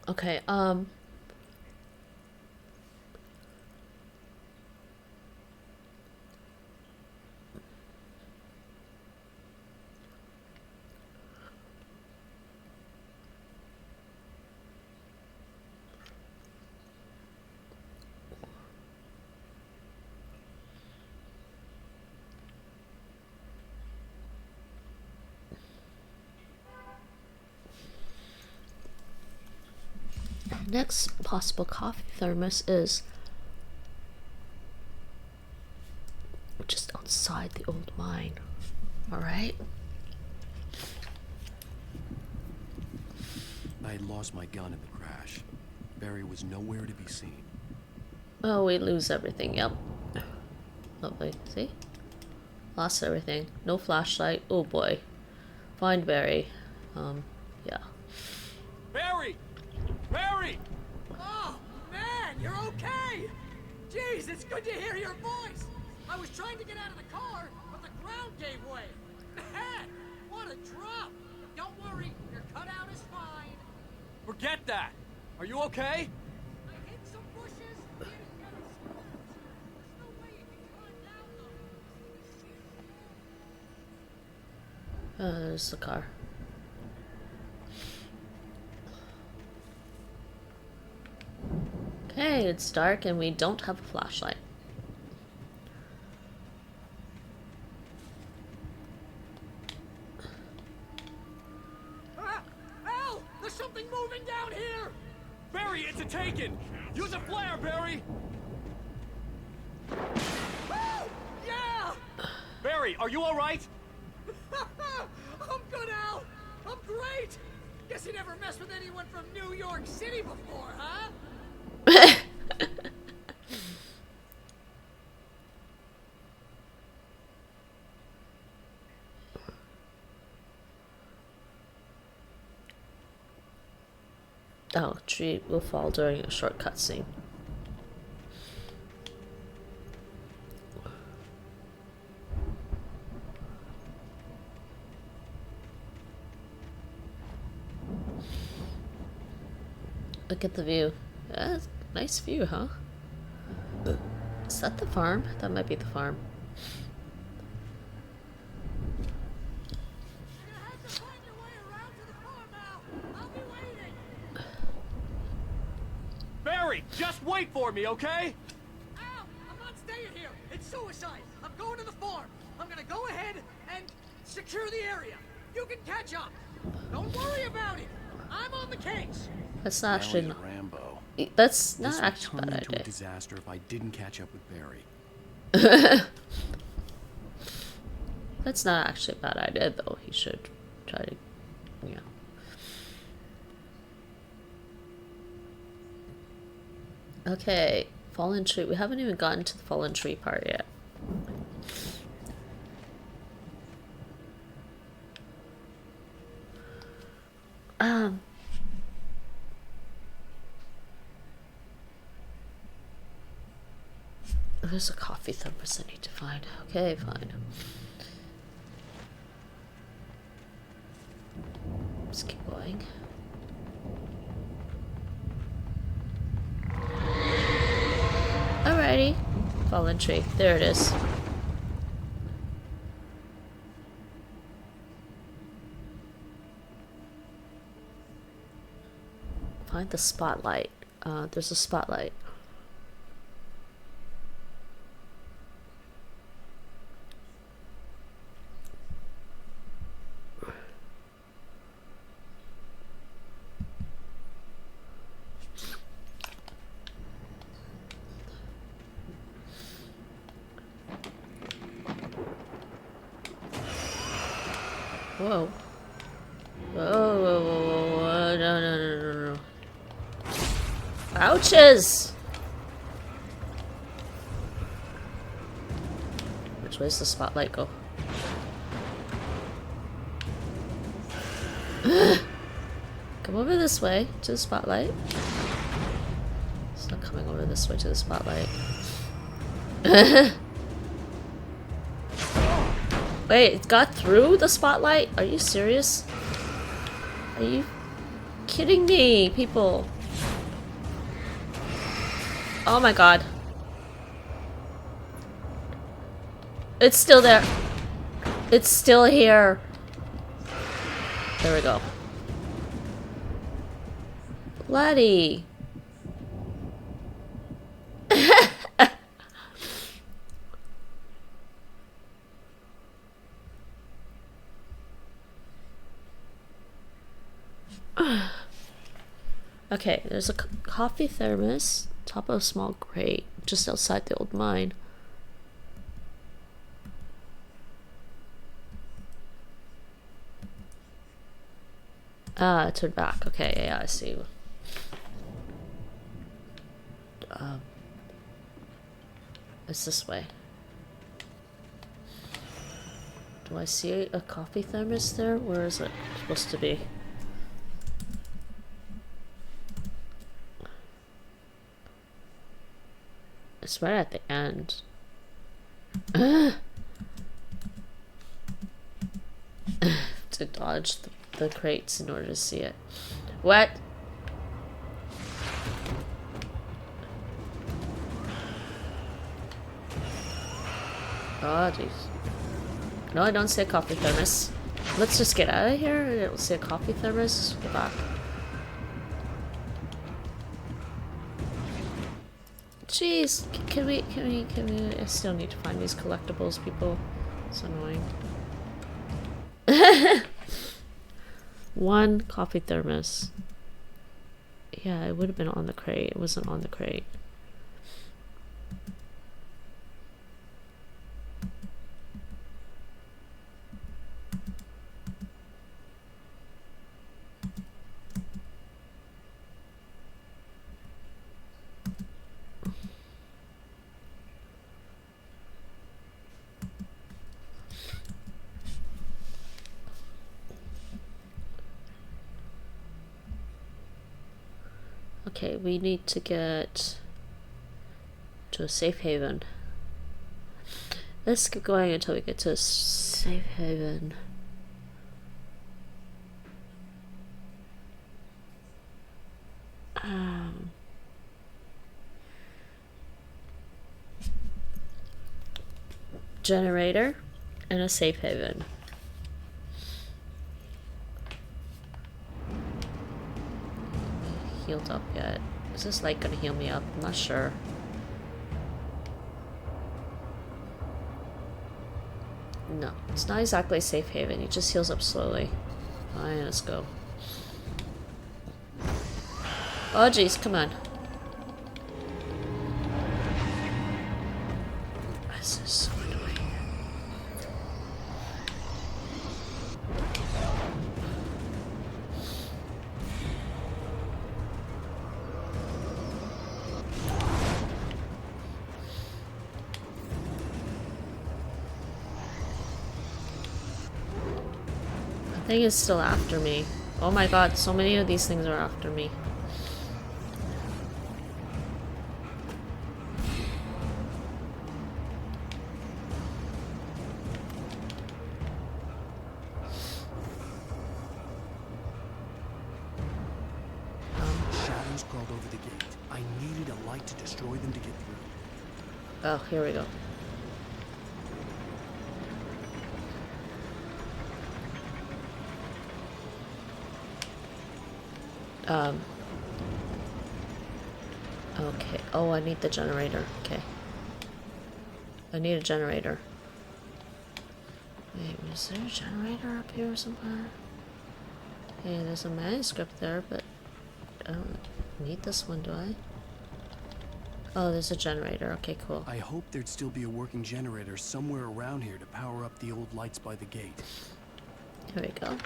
Okay, Next possible coffee thermos is just outside the old mine. Alright. I had lost my gun in the crash. Barry was nowhere to be seen. Oh, we lose everything. Yep. Lovely. See? Lost everything. No flashlight. Oh boy. Find Barry. Yeah. Barry! Barry! Oh, man, you're okay! Jeez, it's good to hear your voice! I was trying to get out of the car, but the ground gave way. Man, what a drop! Don't worry, your cutout is fine. Forget that! Are you okay? I hit some bushes, didn't get a scratch. There's no way you can climb down, though. There's the car. Okay, it's dark and we don't have a flashlight. Al! There's something moving down here! Barry, it's a taken! Use a flare, Barry! Oh! Yeah! Barry, are you alright? I'm good, Al! I'm great! Guess you never messed with anyone from New York City before, huh? Oh, tree will fall during a short cutscene. Look at the view. Yeah, nice view, huh? Is that the farm? That might be the farm. Barry, just wait for me, okay? Al, I'm not staying here. It's suicide. I'm going to the farm. I'm gonna go ahead and secure the area. You can catch up. Don't worry about it. I'm on the case. That's not actually not, Rambo. that's not This actually a would bad turn into a idea. disaster if I didn't catch up with Barry. That's not actually a bad idea, though. He should try to, yeah. Okay, fallen tree. We haven't even gotten to the fallen tree part yet. There's a coffee thermos I need to find. Okay, fine. Let's keep going. Alrighty. Fallen tree. There it is. Find the spotlight. There's a spotlight. Whoa. Whoa, no. Ouches! Which way does the spotlight go? Come over this way to the spotlight. It's not coming over this way to the spotlight. Wait, it got through the spotlight? Are you serious? Are you kidding me, people? Oh my god. It's still there. It's still here. There we go. Bloody. Okay, there's a coffee thermos, top of a small crate, just outside the old mine. Ah, turn back. Okay, yeah, I see. It's this way. Do I see a coffee thermos there? Where is it supposed to be? It's right at the end. To dodge the crates in order to see it. What? Oh, jeez. No, I don't see a coffee thermos. Let's just get out of here. I don't see a coffee thermos. Go back. Jeez, can we, I still need to find these collectibles, people. It's annoying. One coffee thermos. Yeah, it would have been on the crate. It wasn't on the crate. Okay, we need to get to a safe haven. Let's keep going until we get to a safe haven. Generator and a safe haven. Healed up yet? Is this light gonna heal me up? I'm not sure. No, it's not exactly a safe haven. It just heals up slowly. Fine, let's go. Oh jeez, come on. This is so annoying. The thing is still after me. Oh my god, so many of these things are after me. Shadows crawled over the gate. I needed a light to destroy them to get through. Oh, here we go. Okay. Oh, I need the generator. Okay. I need a generator. Wait, is there a generator up here somewhere? Okay, there's a manuscript there, but I don't need this one, do I? Oh, there's a generator. Okay, cool. I hope there'd still be a working generator somewhere around here to power up the old lights by the gate. Here we go.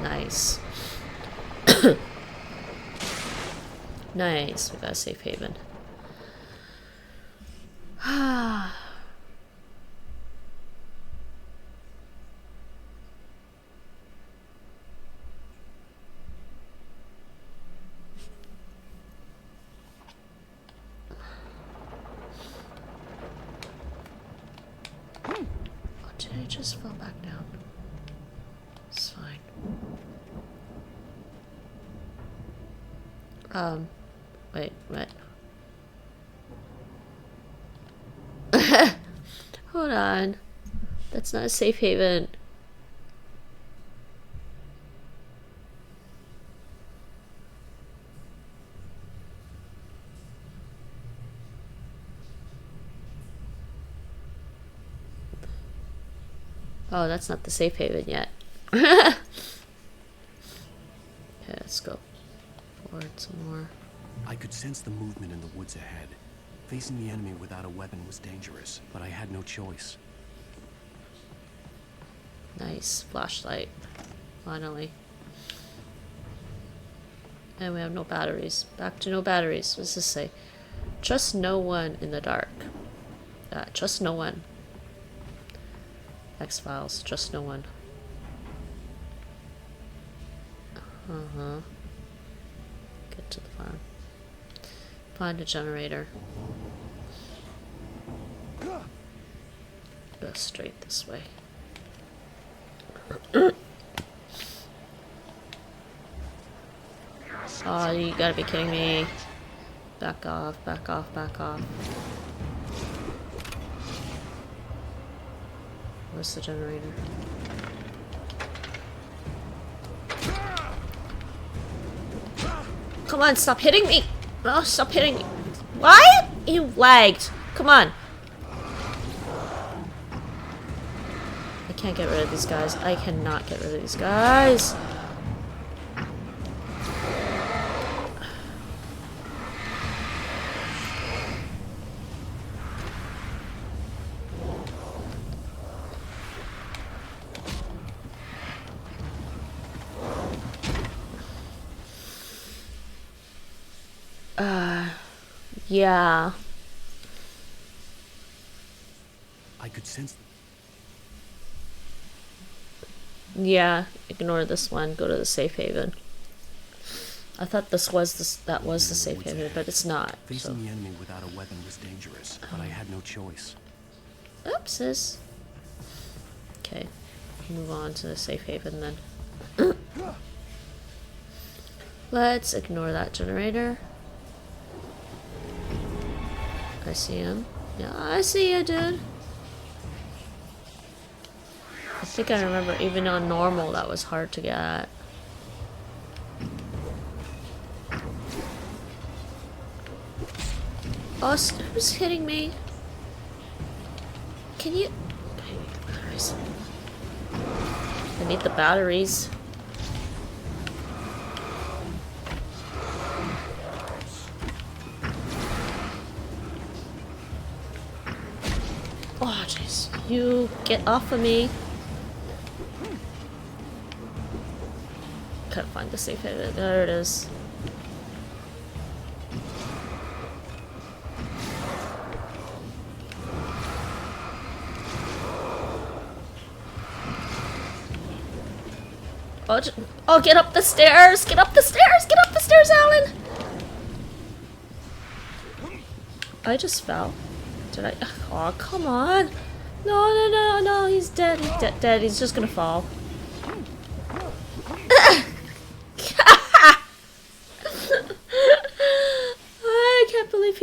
Nice. Nice. We got a safe haven. Ah. Oh, did I just fall back down? It's fine. Wait, what? Hold on. That's not a safe haven. Oh, that's not the safe haven yet. Okay, let's go forward some more. I could sense the movement in the woods ahead. Facing the enemy without a weapon was dangerous, but I had no choice. Nice flashlight. Finally. And we have no batteries. Back to no batteries. What does this say? Trust no one in the dark. Trust no one. X-Files. Trust no one. Get to the farm. Find a generator. Go straight this way. Oh, you gotta be kidding me. Back off, back off, back off. Where's the generator? Come on, stop hitting me! Oh, stop hitting me. What? You lagged. Come on. I can't get rid of these guys. I cannot get rid of these guys. Yeah. I could sense. Yeah, ignore this one. Go to the safe haven. I thought this was that was the safe haven, but it's not. Facing the enemy without a weapon was dangerous, but I had no choice. Oopses. Okay, move on to the safe haven then. Let's ignore that generator. I see him. Yeah, I see you, dude. I think I remember even on normal that was hard to get at. Oh, who's hitting me? Can you... I need the batteries. Oh, jeez. You get off of me. Can't find the safe haven. There it is. Oh, get up the stairs! Get up the stairs! Get up the stairs, Alan! I just fell. Did I? Oh, come on! No, he's dead. He's dead. He's just gonna fall. I can't believe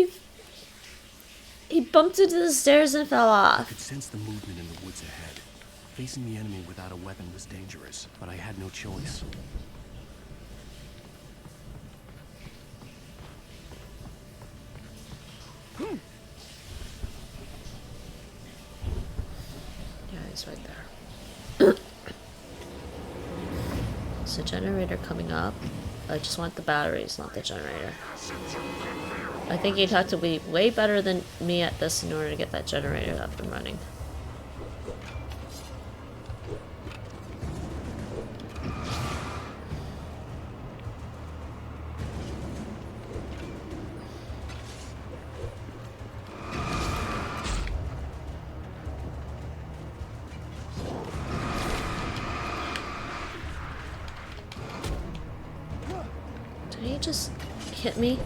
he bumped into the stairs and fell off. I could sense the movement in the woods ahead. Facing the enemy without a weapon was dangerous, but I had no choice. Yeah, he's right there. There's a generator coming up. I just want the batteries, not the generator. I think you'd have to be way better than me at this in order to get that generator up and running. Did he just hit me?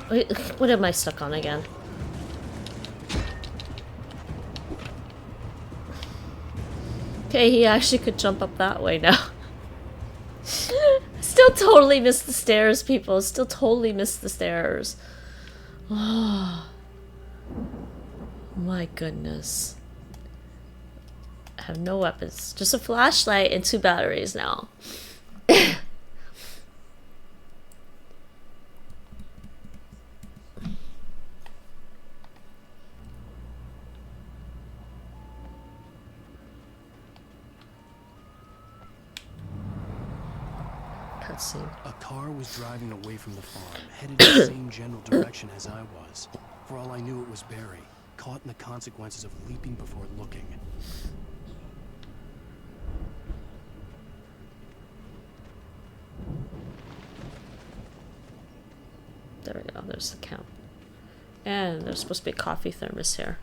Wait, what am I stuck on again? Okay, he actually could jump up that way now. Still totally missed the stairs, people. Still totally missed the stairs. Oh. My goodness. I have no weapons. Just a flashlight and 2 batteries now. cutscene. A car was driving away from the farm, headed in the same general direction as I was. For all I knew, it was Barry, caught in the consequences of leaping before looking. There we go, there's the count. And there's supposed to be a coffee thermos here.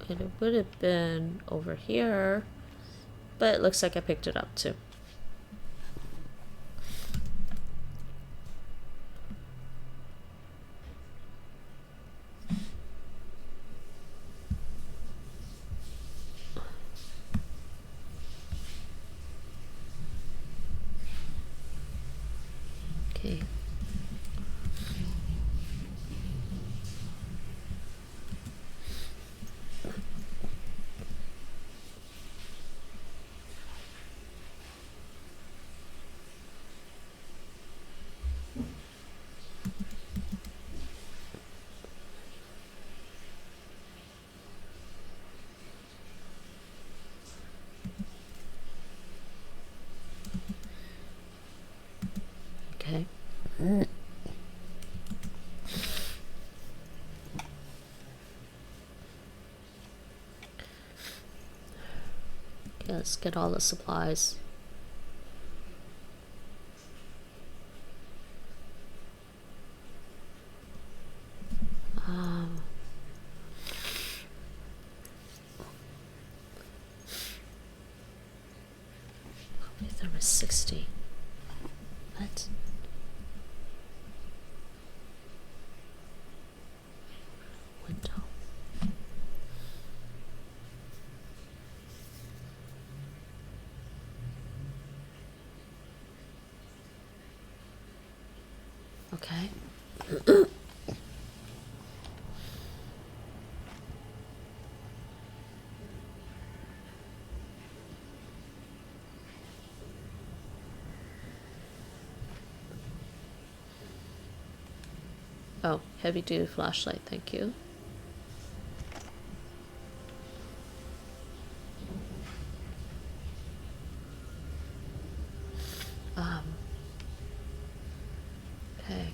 It would have been over here, but it looks like I picked it up too. Okay. Okay. Okay, let's get all the supplies. There was 60. What? Window. Okay. Oh, heavy duty flashlight, thank you. Okay.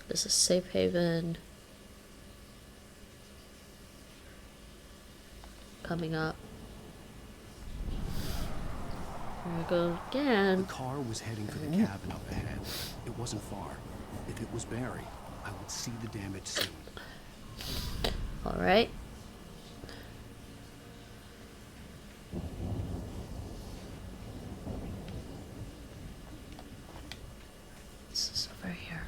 This is safe haven. Coming up. Here we go again. The car was heading for the cabin up ahead. It wasn't far. If it was Barry, I would see the damage soon. All right. This is over here.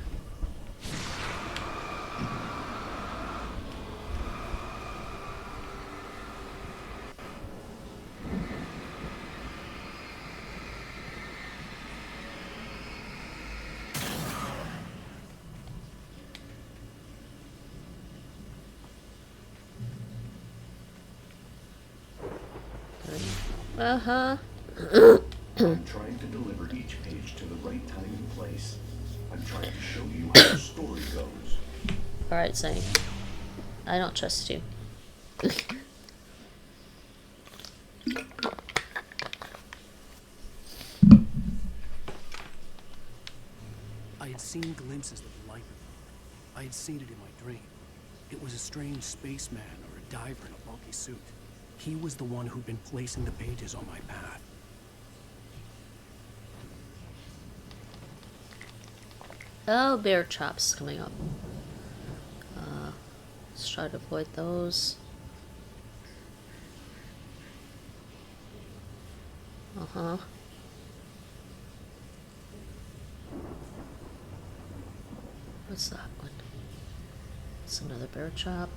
Uh-huh. I'm trying to deliver each page to the right time and place. I'm trying to show you how the story goes. Alright, Zane. I don't trust you. I had seen glimpses of the life of it. I had seen it in my dream. It was a strange spaceman or a diver in a bulky suit. He was the one who'd been placing the pages on my path. Oh, bear traps coming up. Let's try to avoid those. Uh-huh. What's that one? It's another bear trap.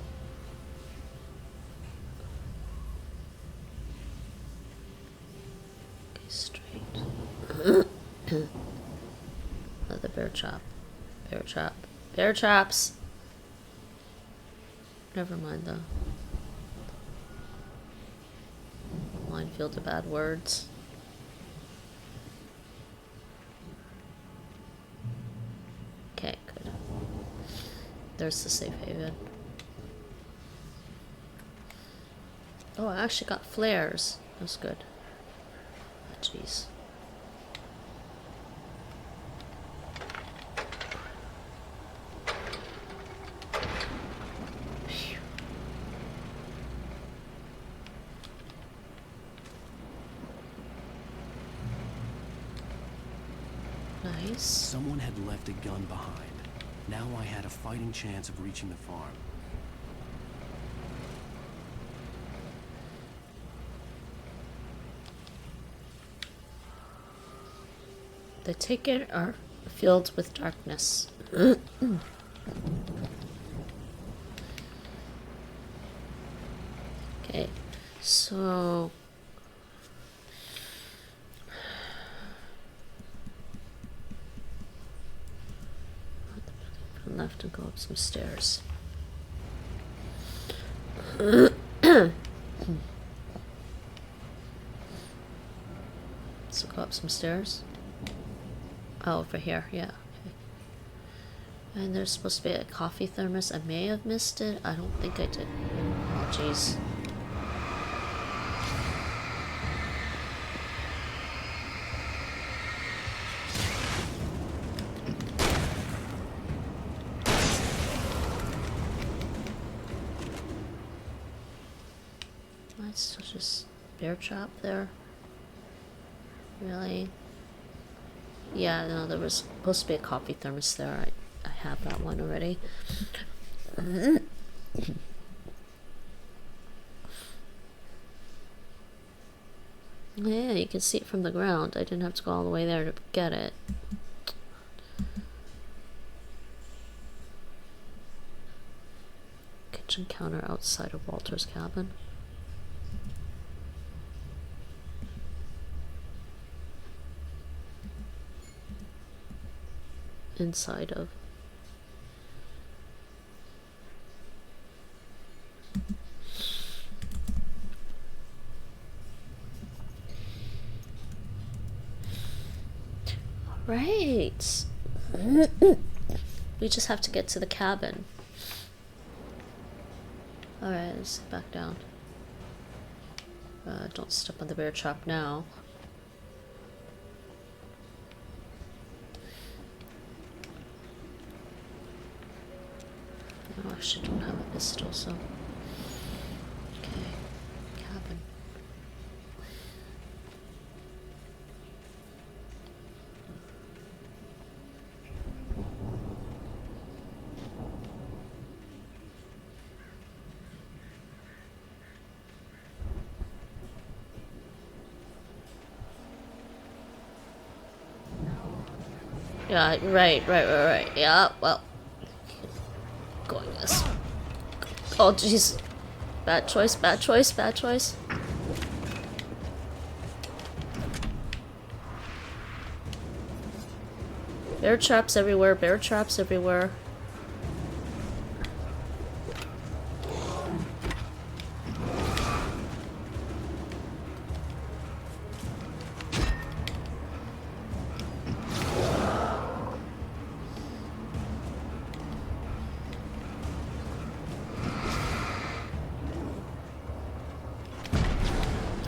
Okay, straight. Another bear trap. Bear trap. Bear traps! Never mind though. Minefield of bad words. Okay, good. There's the safe haven. Oh, I actually got flares. That's good. Oh, jeez. Nice. Someone had left a gun behind. Now I had a fighting chance of reaching the farm. The ticket are filled with darkness. Okay, so turn left and go up some stairs. So go up some stairs. Oh, over here, yeah. Okay. And there's supposed to be a coffee thermos. I may have missed it. I don't think I did. Oh, jeez. Might still just bear trap there. Really? Yeah, no, there was supposed to be a coffee thermos there. I have that one already. Yeah, you can see it from the ground. I didn't have to go all the way there to get it. Kitchen counter outside of Walter's cabin. Inside of. Right. We just have to get to the cabin. Alright, let's get back down. Don't step on the bear trap now. Oh, I actually don't have a pistol, so. Okay. Cabin. Yeah, right. Yeah, well. Going this. Oh, jeez. Bad choice. Bear traps everywhere.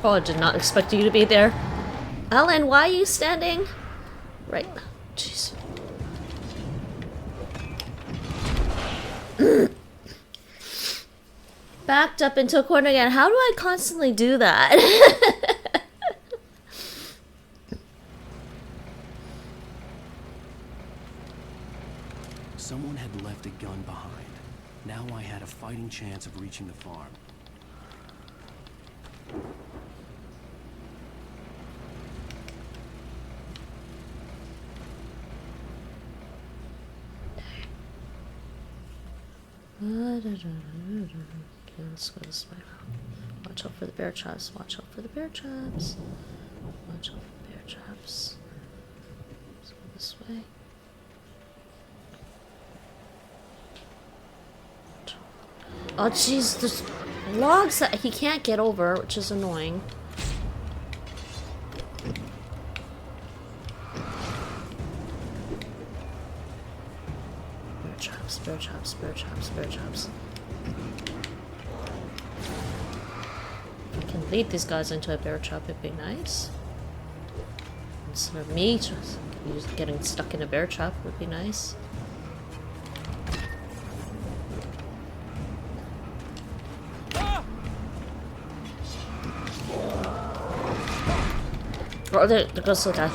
Oh, I did not expect you to be there. Alan, why are you standing? Right. Jeez. Backed up into a corner again. How do I constantly do that? Someone had left a gun behind. Now I had a fighting chance of reaching the farm. Okay, let's go this way. Watch out for the bear traps. Let's go this way. Oh jeez, there's logs that he can't get over, which is annoying. Bear traps, bear traps, bear traps, bear traps. If I can lead these guys into a bear trap, it'd be nice. Instead of me just getting stuck in a bear trap would be nice. Oh, there goes the guy.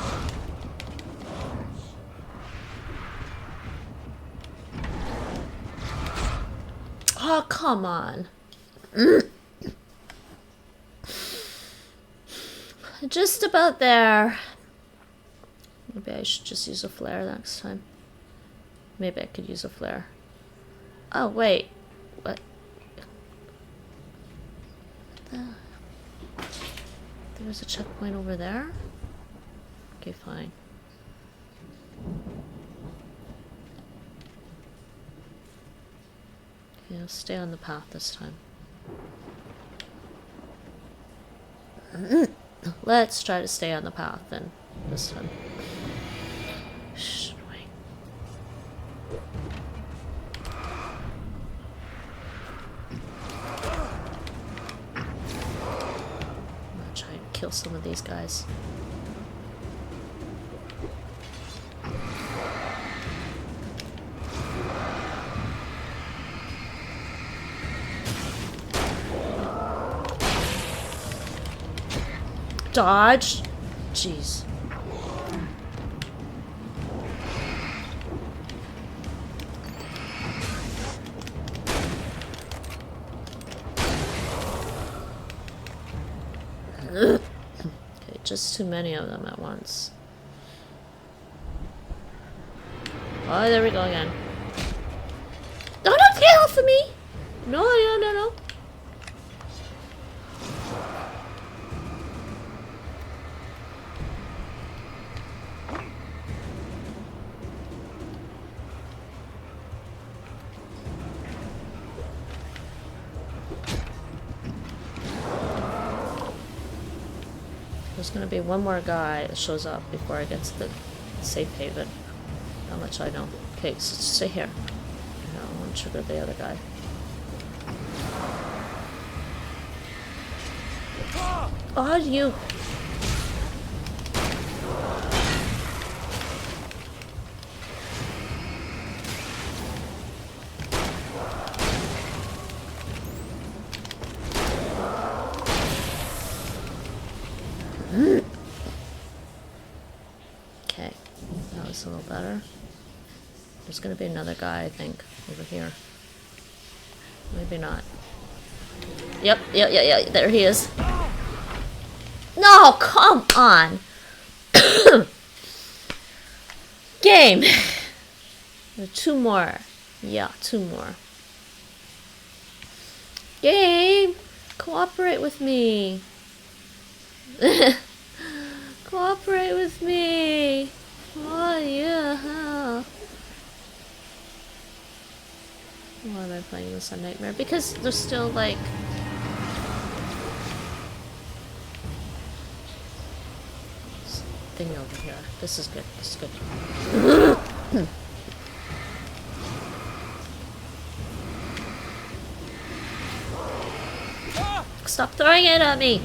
Oh, come on. Just about there. Maybe I should just use a flare next time. Maybe I could use a flare. Oh, wait. What? There was a checkpoint over there? Okay, fine. Okay, I'll stay on the path this time. Let's try to stay on the path then, this time. Shh, annoying. I'm gonna try and kill some of these guys. Dodge. Jeez. Okay, just too many of them at once. Oh, there we go again. Don't get off of me! No, no, no, no. There's gonna be one more guy that shows up before I get to the safe haven. How much I know. Okay, so stay here. No, I want to trigger the other guy. Oh, you. Okay, that was a little better. There's gonna be another guy, I think, over here. Maybe not. Yep, there he is. No, come on! Game! There are two more. Yeah, two more. Game! Cooperate with me! Cooperate with me! Oh, yeah. Why am I playing this on Nightmare? Because there's still, like... thing over here. This is good. This is good. Stop throwing it at me!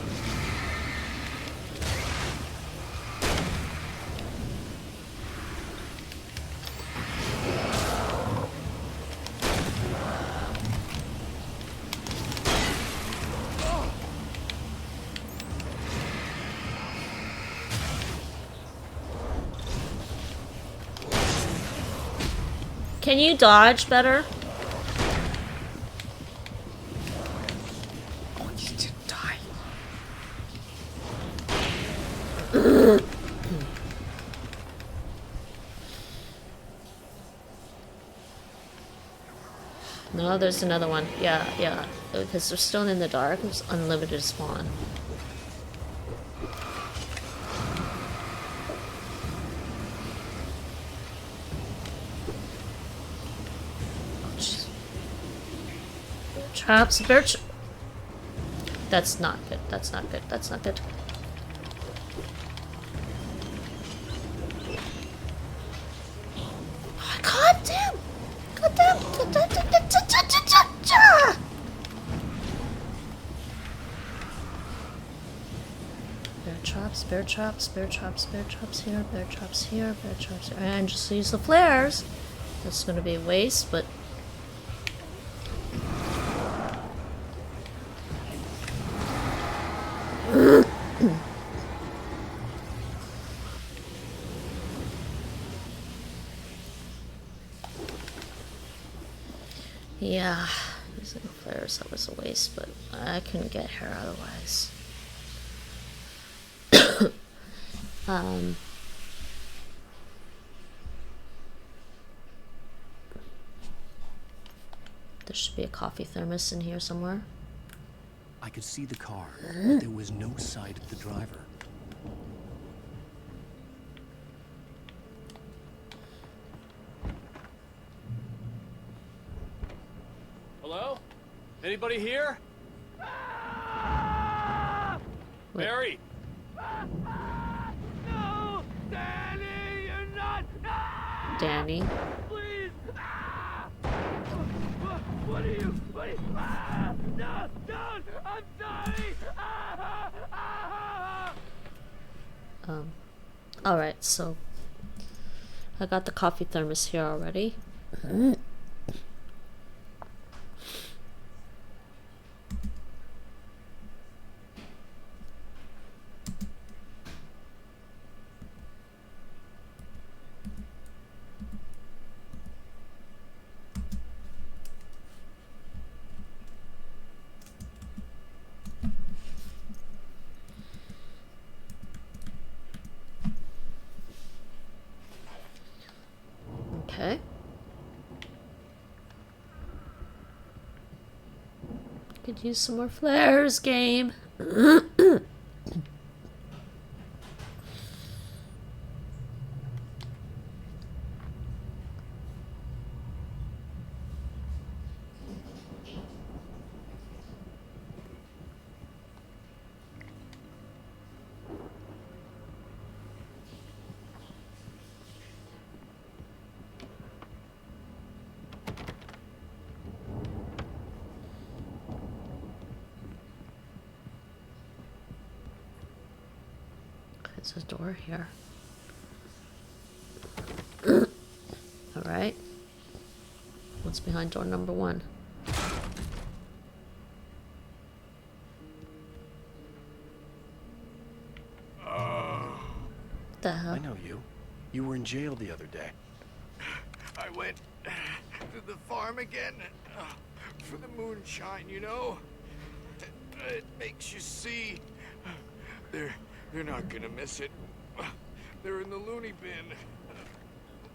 Can you dodge better? Oh, you didn't die. No, there's another one. Yeah. Because they're still in the dark. There's unlimited spawn. Traps, bear That's not good. That's not good. That's not good. God damn! God damn! Bear traps, bear traps, bear traps, bear traps here, bear traps here, bear traps here. And just use the flares. That's gonna be a waste, but yeah, using flares, that was a waste, but I couldn't get here otherwise. There should be a coffee thermos in here somewhere. I could see the car, but there was no sight of the driver. Hello? Anybody here? Barry! No! Danny, you're not! Danny. Please! What are you? No! Don't! I'm sorry! Alright, so I got the coffee thermos here already. Okay. Could use some more flares, game. There's a door here. Alright. What's behind door number 1? What the hell? I know you. You were in jail the other day. I went to the farm again for the moonshine, you know? It makes you see. They're not gonna miss it. They're in the loony bin.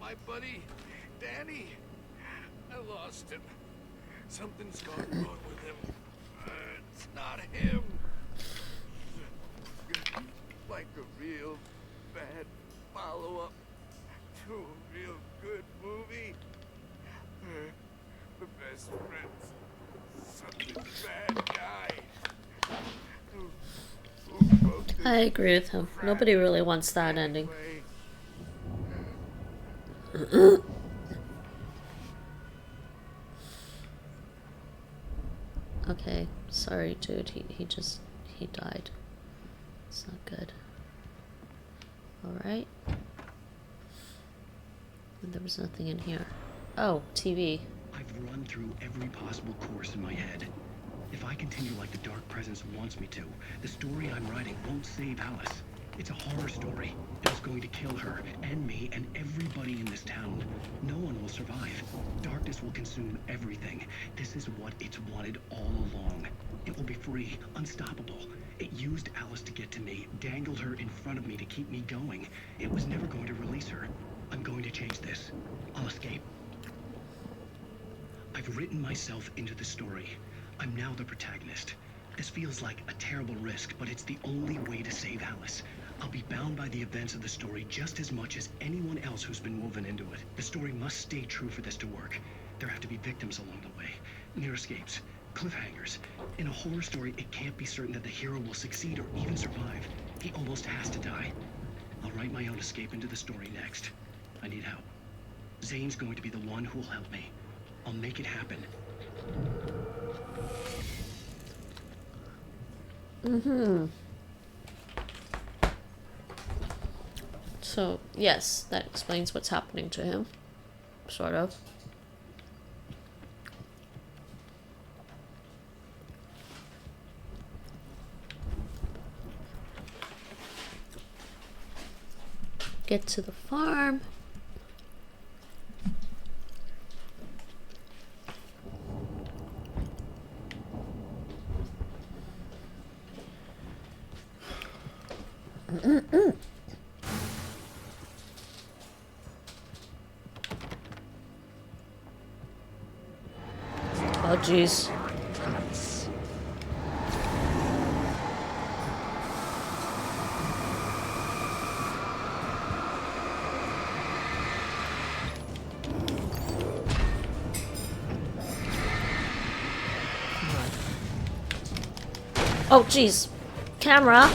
My buddy, Danny, I lost him. Something's gone wrong with him. It's not him. Like a real bad follow-up to a real good movie. The best friend's such a bad guy. I agree with him. Nobody really wants that ending. Okay, sorry dude, he died. It's not good. Alright. There was nothing in here. Oh, TV. I've run through every possible course in my head. If I continue like the Dark Presence wants me to, the story I'm writing won't save Alice. It's a horror story. It's going to kill her, and me, and everybody in this town. No one will survive. Darkness will consume everything. This is what it's wanted all along. It will be free, unstoppable. It used Alice to get to me, dangled her in front of me to keep me going. It was never going to release her. I'm going to change this. I'll escape. I've written myself into the story. I'm now the protagonist. This feels like a terrible risk, but it's the only way to save Alice. I'll be bound by the events of the story just as much as anyone else who's been woven into it. The story must stay true for this to work. There have to be victims along the way, near escapes, Cliffhangers. In a horror story, it can't be certain that the hero will succeed or even survive. He almost has to die. I'll write my own escape into the story next. I need help. Zane's going to be the one who will help me. I'll make it happen. Mm-hmm. So, yes, that explains what's happening to him. Sort of. Get to the farm. Oh, jeez. Oh, jeez. Camera.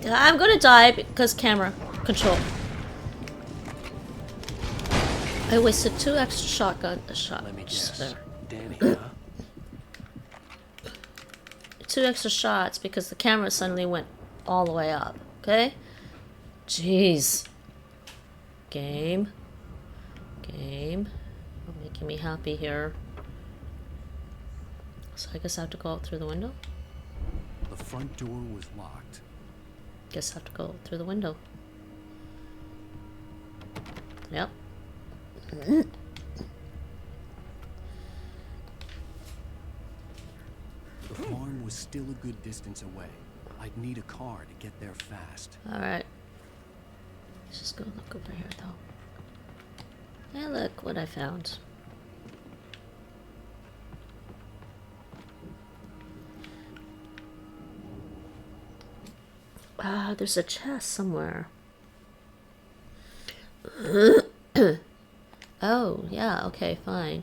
I'm gonna die because camera control. I wasted 2 extra shotgun shots. Let me guess. Danny, huh? 2 extra shots because the camera suddenly went all the way up. Okay? Jeez. Game. Game. You're making me happy here. So I guess I have to go out through the window? The front door was locked. Guess I have to go through the window. Yep. The farm was still a good distance away. I'd need a car to get there fast. Alright. Let's just go look over here though. Hey, look what I found. Ah, there's a chest somewhere. Oh, yeah, okay, fine.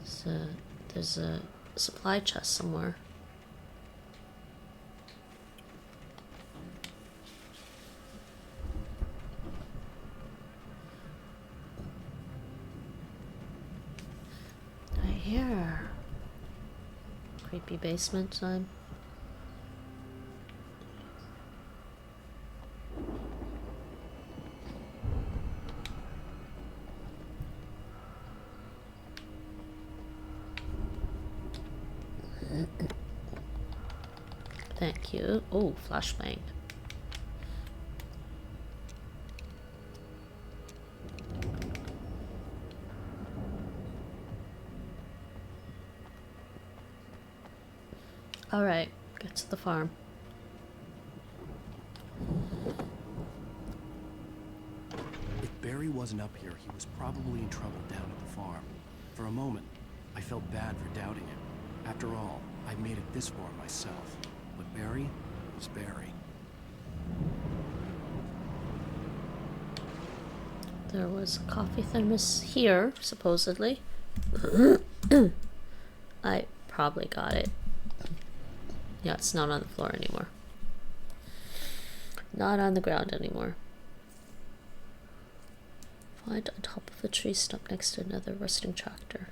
So, there's a supply chest somewhere. Right here. Creepy basement time. Thank you. Oh, flashbang. Alright, get to the farm. If Barry wasn't up here, he was probably in trouble down at the farm. For a moment, I felt bad for doubting him. After all, I made it this far myself. But Barry was Barry. There was a coffee thermos here, supposedly. I probably got it. Yeah, it's not on the floor anymore. Not on the ground anymore. Find on top of the tree stump next to another rusting tractor.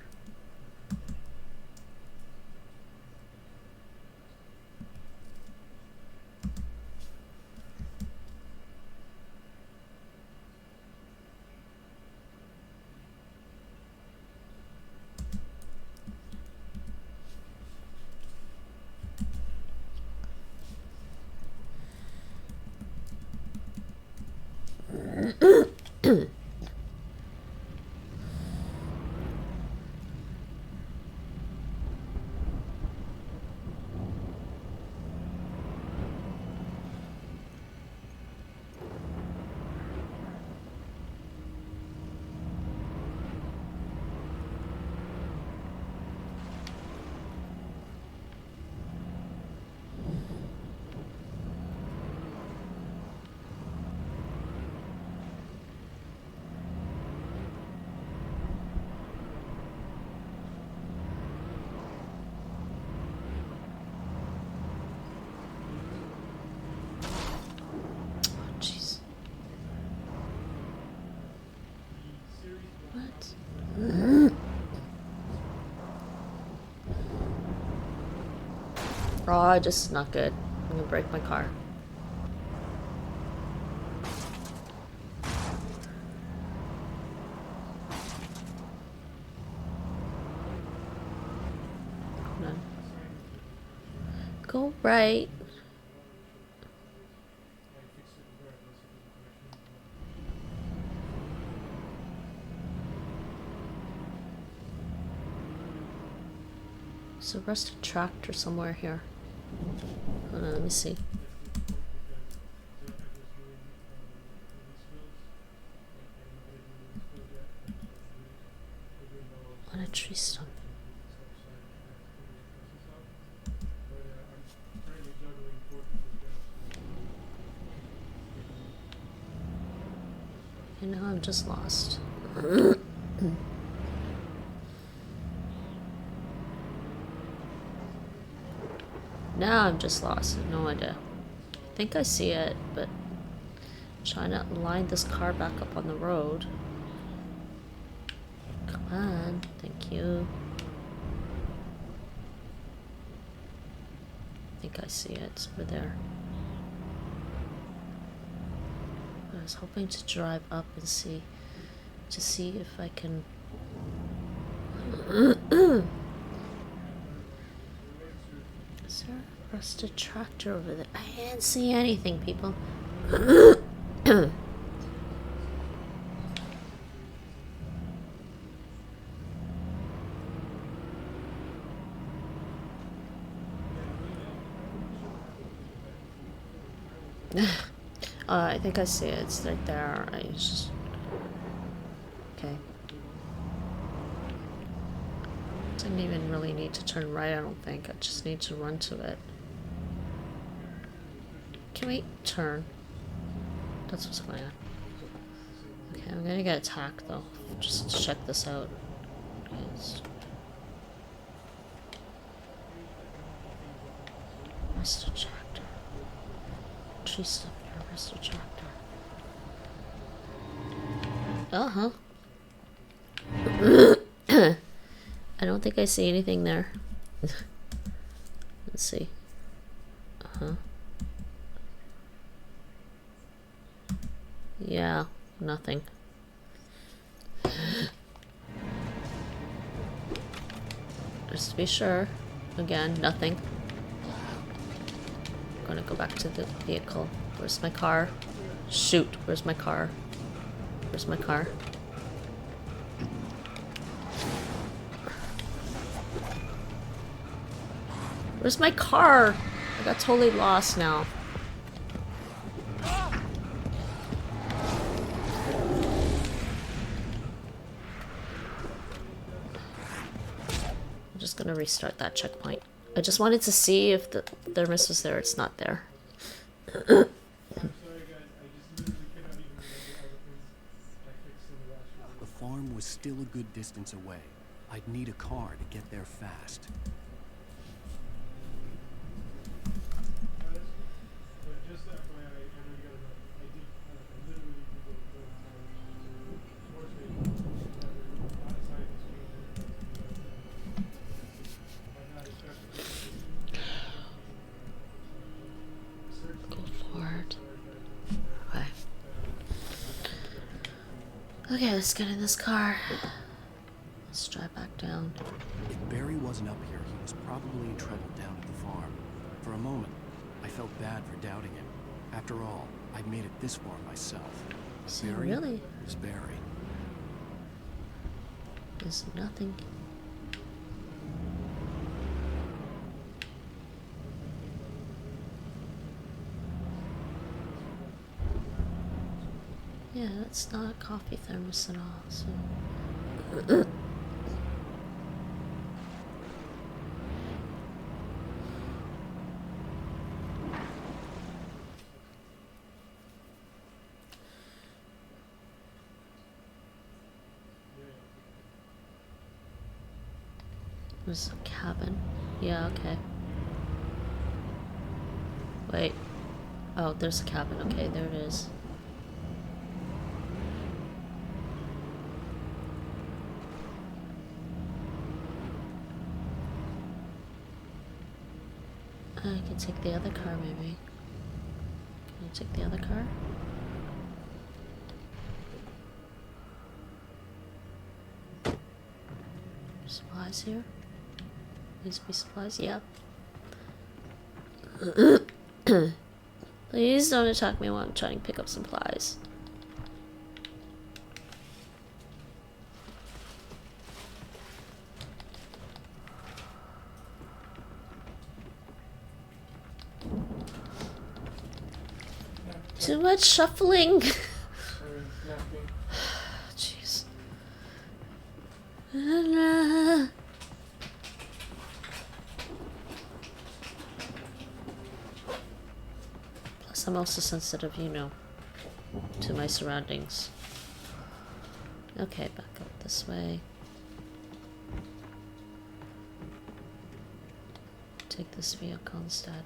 Oh, this is not good. I'm gonna break my car. Come on. Go right. There's a rusted tractor somewhere here. Hold on, let me see. On a tree stump. And now I'm just lost. Now I'm just lost. No idea. I think I see it, but I'm trying to line this car back up on the road. Come on. Thank you. I think I see it. It's over there. I was hoping to drive up and see if I can. Is there a rusted tractor over there? I can't see anything, people. I think I see it. It's right there. I just... Okay. Didn't even really need to turn right, I don't think. I just need to run to it. Can we turn? That's what's going on. Okay, I'm gonna get attacked though. Just to check this out. Okay, rusted tractor. Tree stump here, rusted tractor. Uh-huh. I don't think I see anything there. Let's see. Uh-huh. Yeah, nothing. Just to be sure. Again, nothing. I'm gonna go back to the vehicle. Where's my car? Shoot, where's my car? Where's my car? Where's my car? I got totally lost now. I'm just gonna restart that checkpoint. I just wanted to see if the thermos was there. It's not there. The farm was still a good distance away. I'd need a car to get there fast. Go forward. Okay. Okay, let's get in this car. Let's drive back down. If Barry wasn't up here, he was probably in trouble down at the farm. For a moment, I felt bad for doubting him. After all, I'd made it this far myself. Is he Barry really? was Barry. There's nothing. Yeah, that's not a coffee thermos at all, so... There's a cabin. Yeah, okay. Wait. Oh, there's a cabin. Okay, there it is. I can take the other car, maybe. Can I take the other car? Supplies here? Needs to be supplies? Yep. Please don't attack me while I'm trying to pick up supplies. Too much shuffling. Jeez. Plus, I'm also sensitive, you know, to my surroundings. Okay, back up this way. Take this vehicle instead.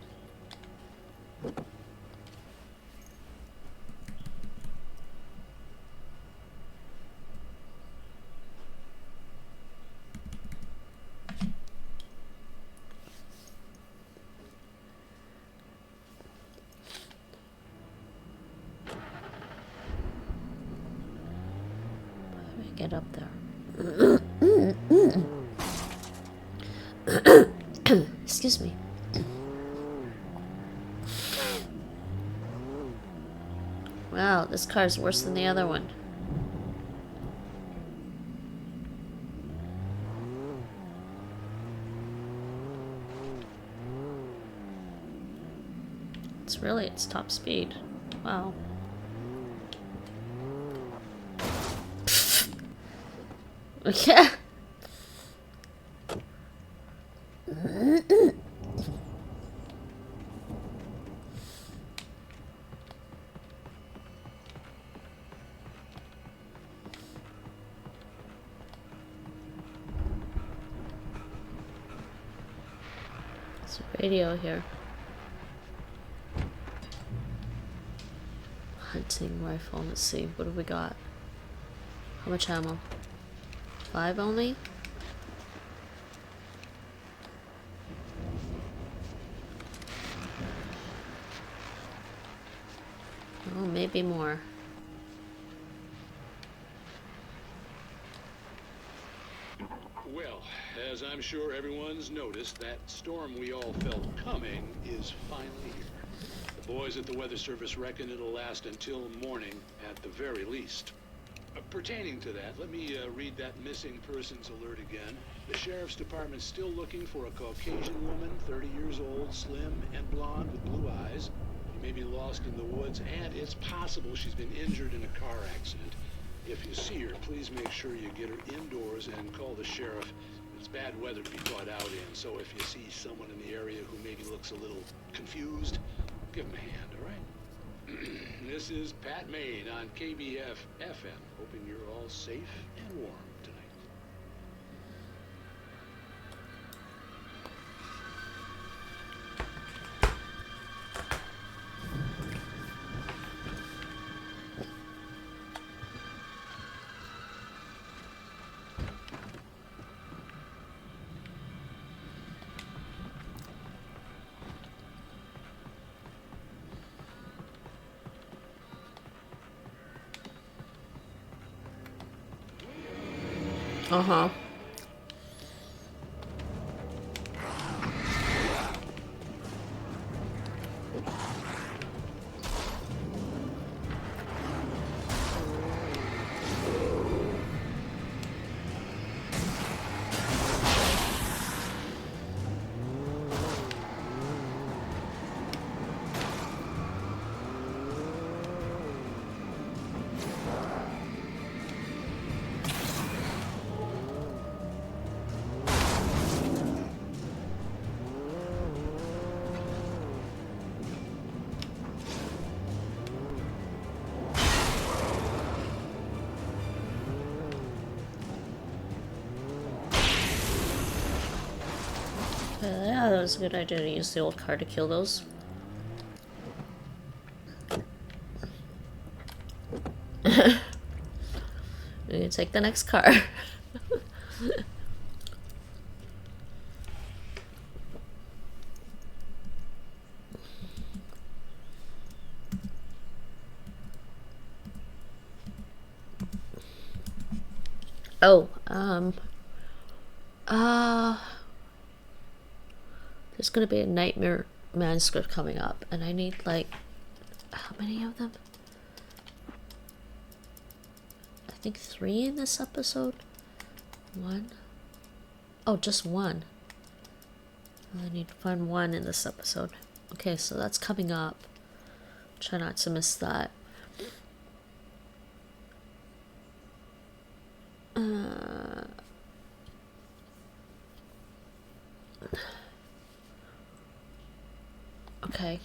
Get up there. Excuse me. Wow, this car is worse than the other one. It's top speed. Wow. Yeah. There's a radio here. Hunting rifle. Let's see. What do we got? How much ammo? 5 only? Oh, maybe more. Well, as I'm sure everyone's noticed, that storm we all felt coming is finally here. The boys at the Weather Service reckon it'll last until morning at the very least. Pertaining to that, let me read that missing persons alert again. The Sheriff's Department's still looking for a Caucasian woman, 30 years old, slim and blonde with blue eyes. She may be lost in the woods, and it's possible she's been injured in a car accident. If you see her, please make sure you get her indoors and call the sheriff. It's bad weather to be caught out in, so if you see someone in the area who maybe looks a little confused, give them a hand, all right? This is Pat Maine on KBF FM, hoping you're all safe and warm tonight. Uh-huh. Yeah, that was a good idea to use the old car to kill those. We can take the next car. Oh, there's gonna be a Nightmare Manuscript coming up, and I need, like, how many of them? I think 3 in this episode? 1? Oh, just 1. I need to find 1 in this episode. Okay, so that's coming up. Try not to miss that. Okay.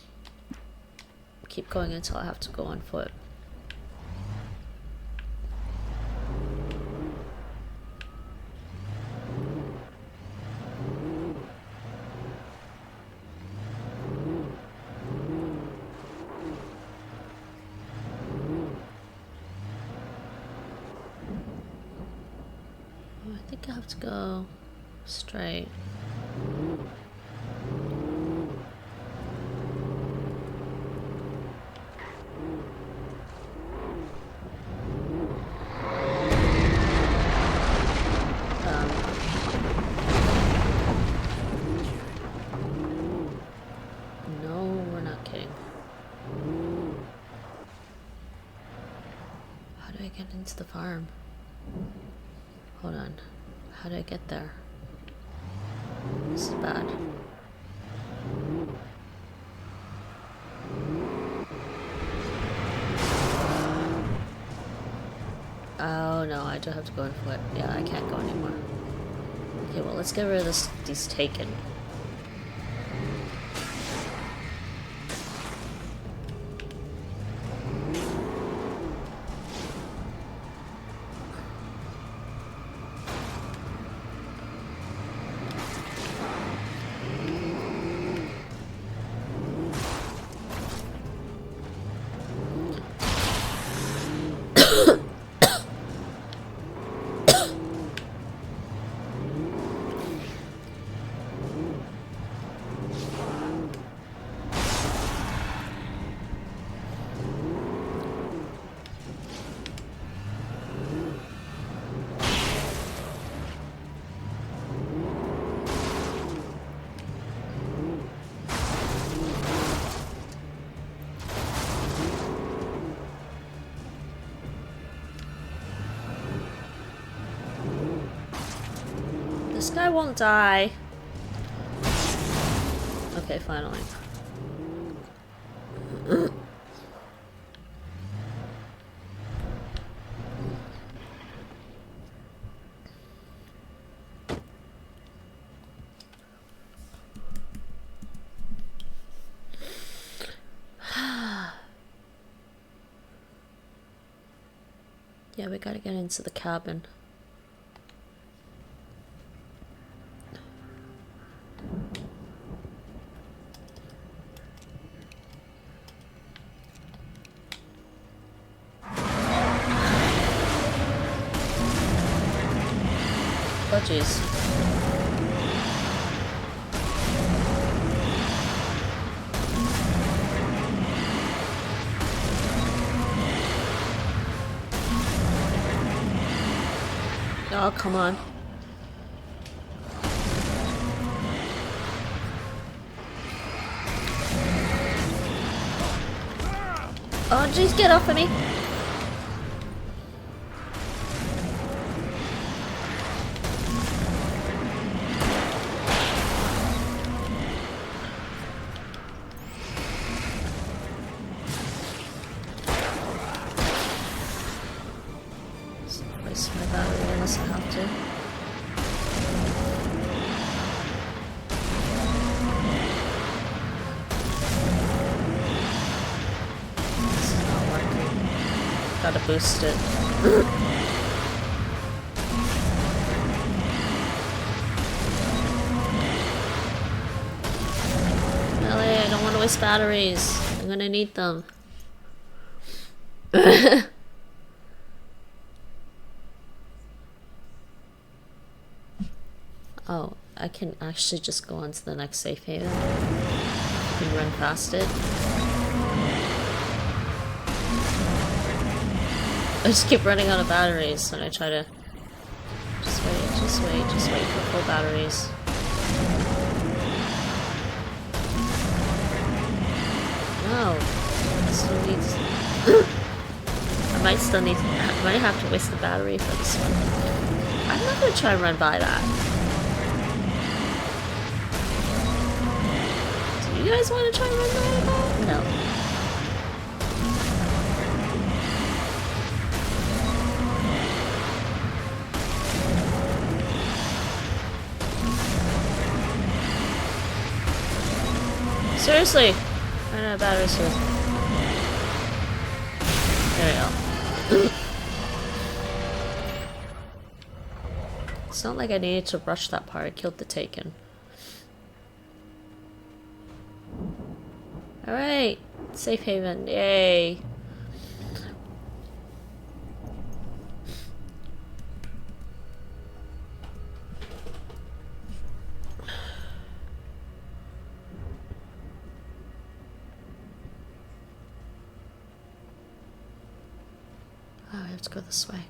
Keep going until I have to go on foot. Oh, I think I have to go straight. Into the farm. Hold on. How do I get there? This is bad. Oh no, I do have to go on foot. Yeah, I can't go anymore. Okay, well let's get rid of these taken. This guy won't die. Okay, finally. Yeah, we gotta get into the cabin. Oh jeez. Oh, come on. Oh jeez, get off of me. Waste my battery unless I have to. This is not working. Gotta boost it. Ellie, I don't want to waste batteries. I'm gonna need them. Oh, I can actually just go on to the next safe haven. I can run past it. I just keep running out of batteries when I try to Just wait for full batteries. No. Still needs... I might have to waste the battery for this one. I'm not gonna try and run by that. Do you guys want to try and run by that? No. Seriously! I don't have batteries here. There we go. It's not like I needed to rush that part. I killed the Taken. Alright! Safe haven. Yay! Oh, I have to go this way.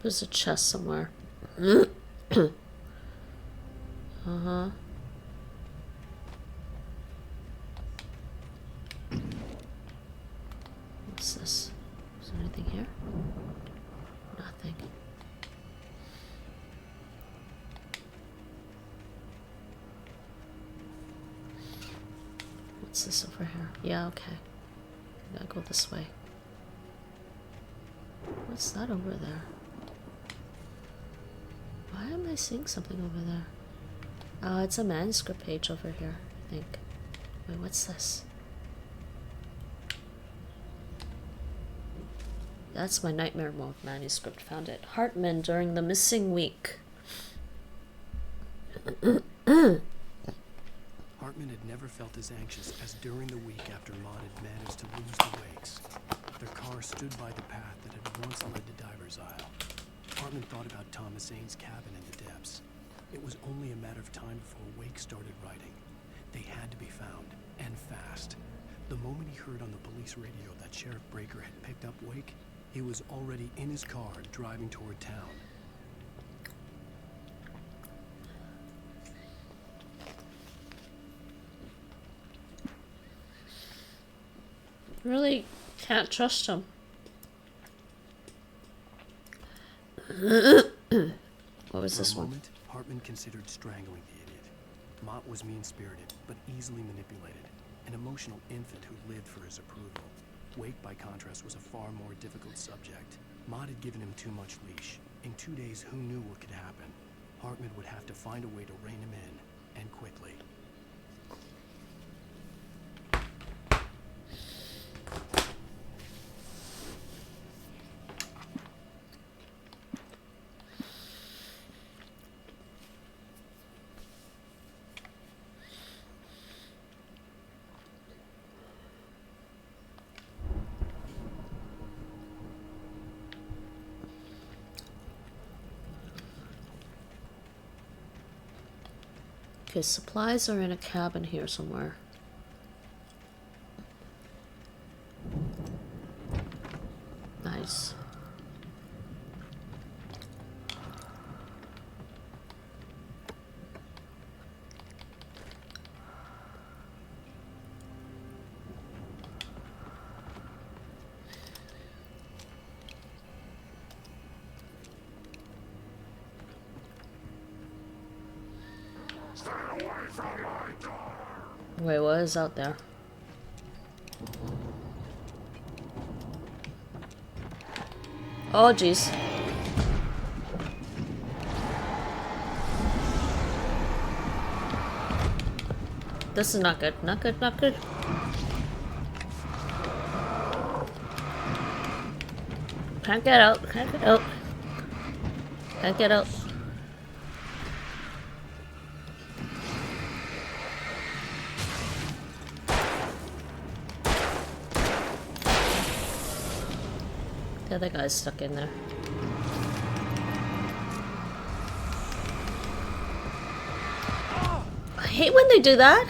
There's a chest somewhere. Uh-huh. What's this? Is there anything here? Nothing. What's this over here? Yeah, okay. I gotta go this way. What's that over there? Why am I seeing something over there? Oh, it's a manuscript page over here, I think. Wait, what's this? That's my nightmare mode manuscript. Found it. Hartman during the missing week. Hartman had never felt as anxious as during the week after Maud had managed to lose the Wakes. Their car stood by the path that had once led to Diver's Isle. Hartman thought about Thomas Zane's cabin in the depths. It was only a matter of time before Wake started writing. They had to be found, and fast. The moment he heard on the police radio that Sheriff Breaker had picked up Wake, he was already in his car driving toward town. Really can't trust him. What was this one? Hartman considered strangling the idiot. Mott was mean-spirited, but easily manipulated. An emotional infant who lived for his approval. Wake, by contrast, was a far more difficult subject. Mott had given him too much leash. In 2 days, who knew what could happen? Hartman would have to find a way to rein him in, and quickly. Okay, supplies are in a cabin here somewhere. Nice. Wait, what is out there? Oh, jeez. This is not good. Not good, not good. Can't get out. Can't get out. Can't get out. The other guy's stuck in there. hate when they do that.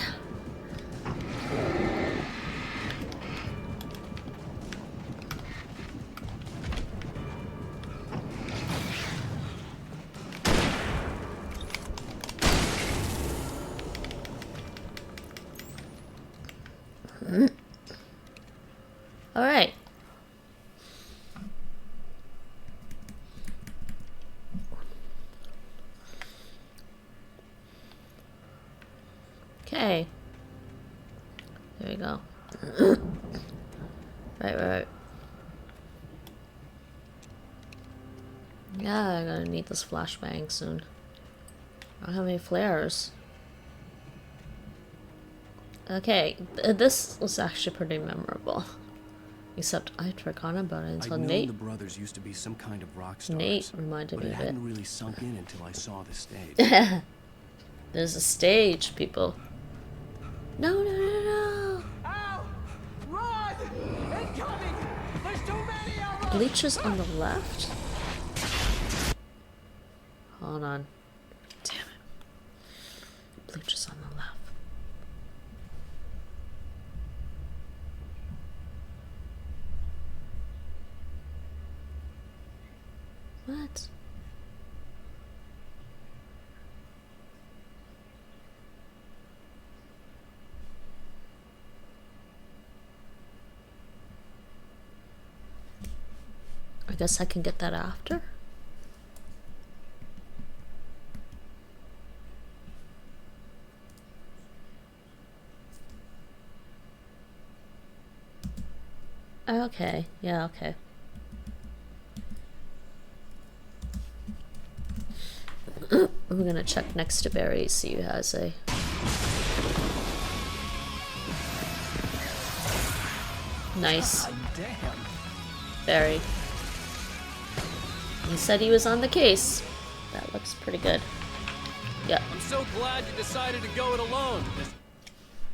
All right. Okay. There we go. Right. Yeah, I'm gonna need this flashbang soon. I don't have any flares. Okay, this was actually pretty memorable. Except I'd forgotten about it until I'd known Nate. the brothers used to be some kind of rock stars. Nate reminded but me it of it. hadn't really sunk in until I saw the stage. There's a stage, people. No. Ow! Run! Incoming! There's too many of them! Bleachers on the left? Hold on. Damn it. Bleachers on the left. What? I guess I can get that after. Okay, yeah, okay. We're gonna check next to Barry, see who has a... Nice. Damn. Barry. He said he was on the case. That looks pretty good. Yeah. I'm so glad you decided to go it alone.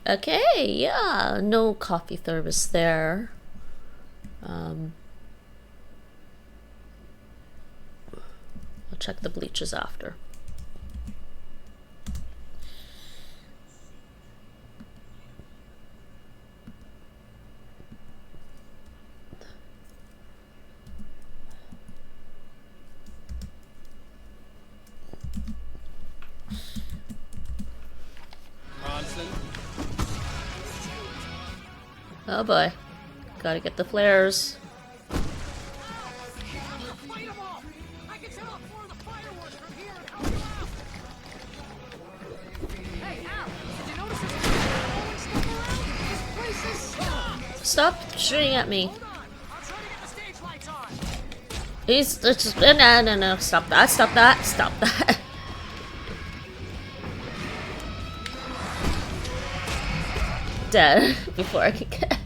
Okay, yeah. No coffee service there. I'll check the bleachers after. Oh boy. Gotta get the flares. Stop shooting at me. He's just no, stop that. Dead before I could get.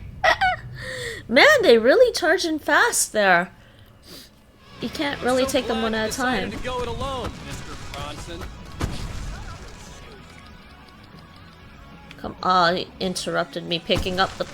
Man, they really charging fast there. You can't really take them one at a time. To go it alone, Mr. Bronson. Come on, he interrupted me picking up the.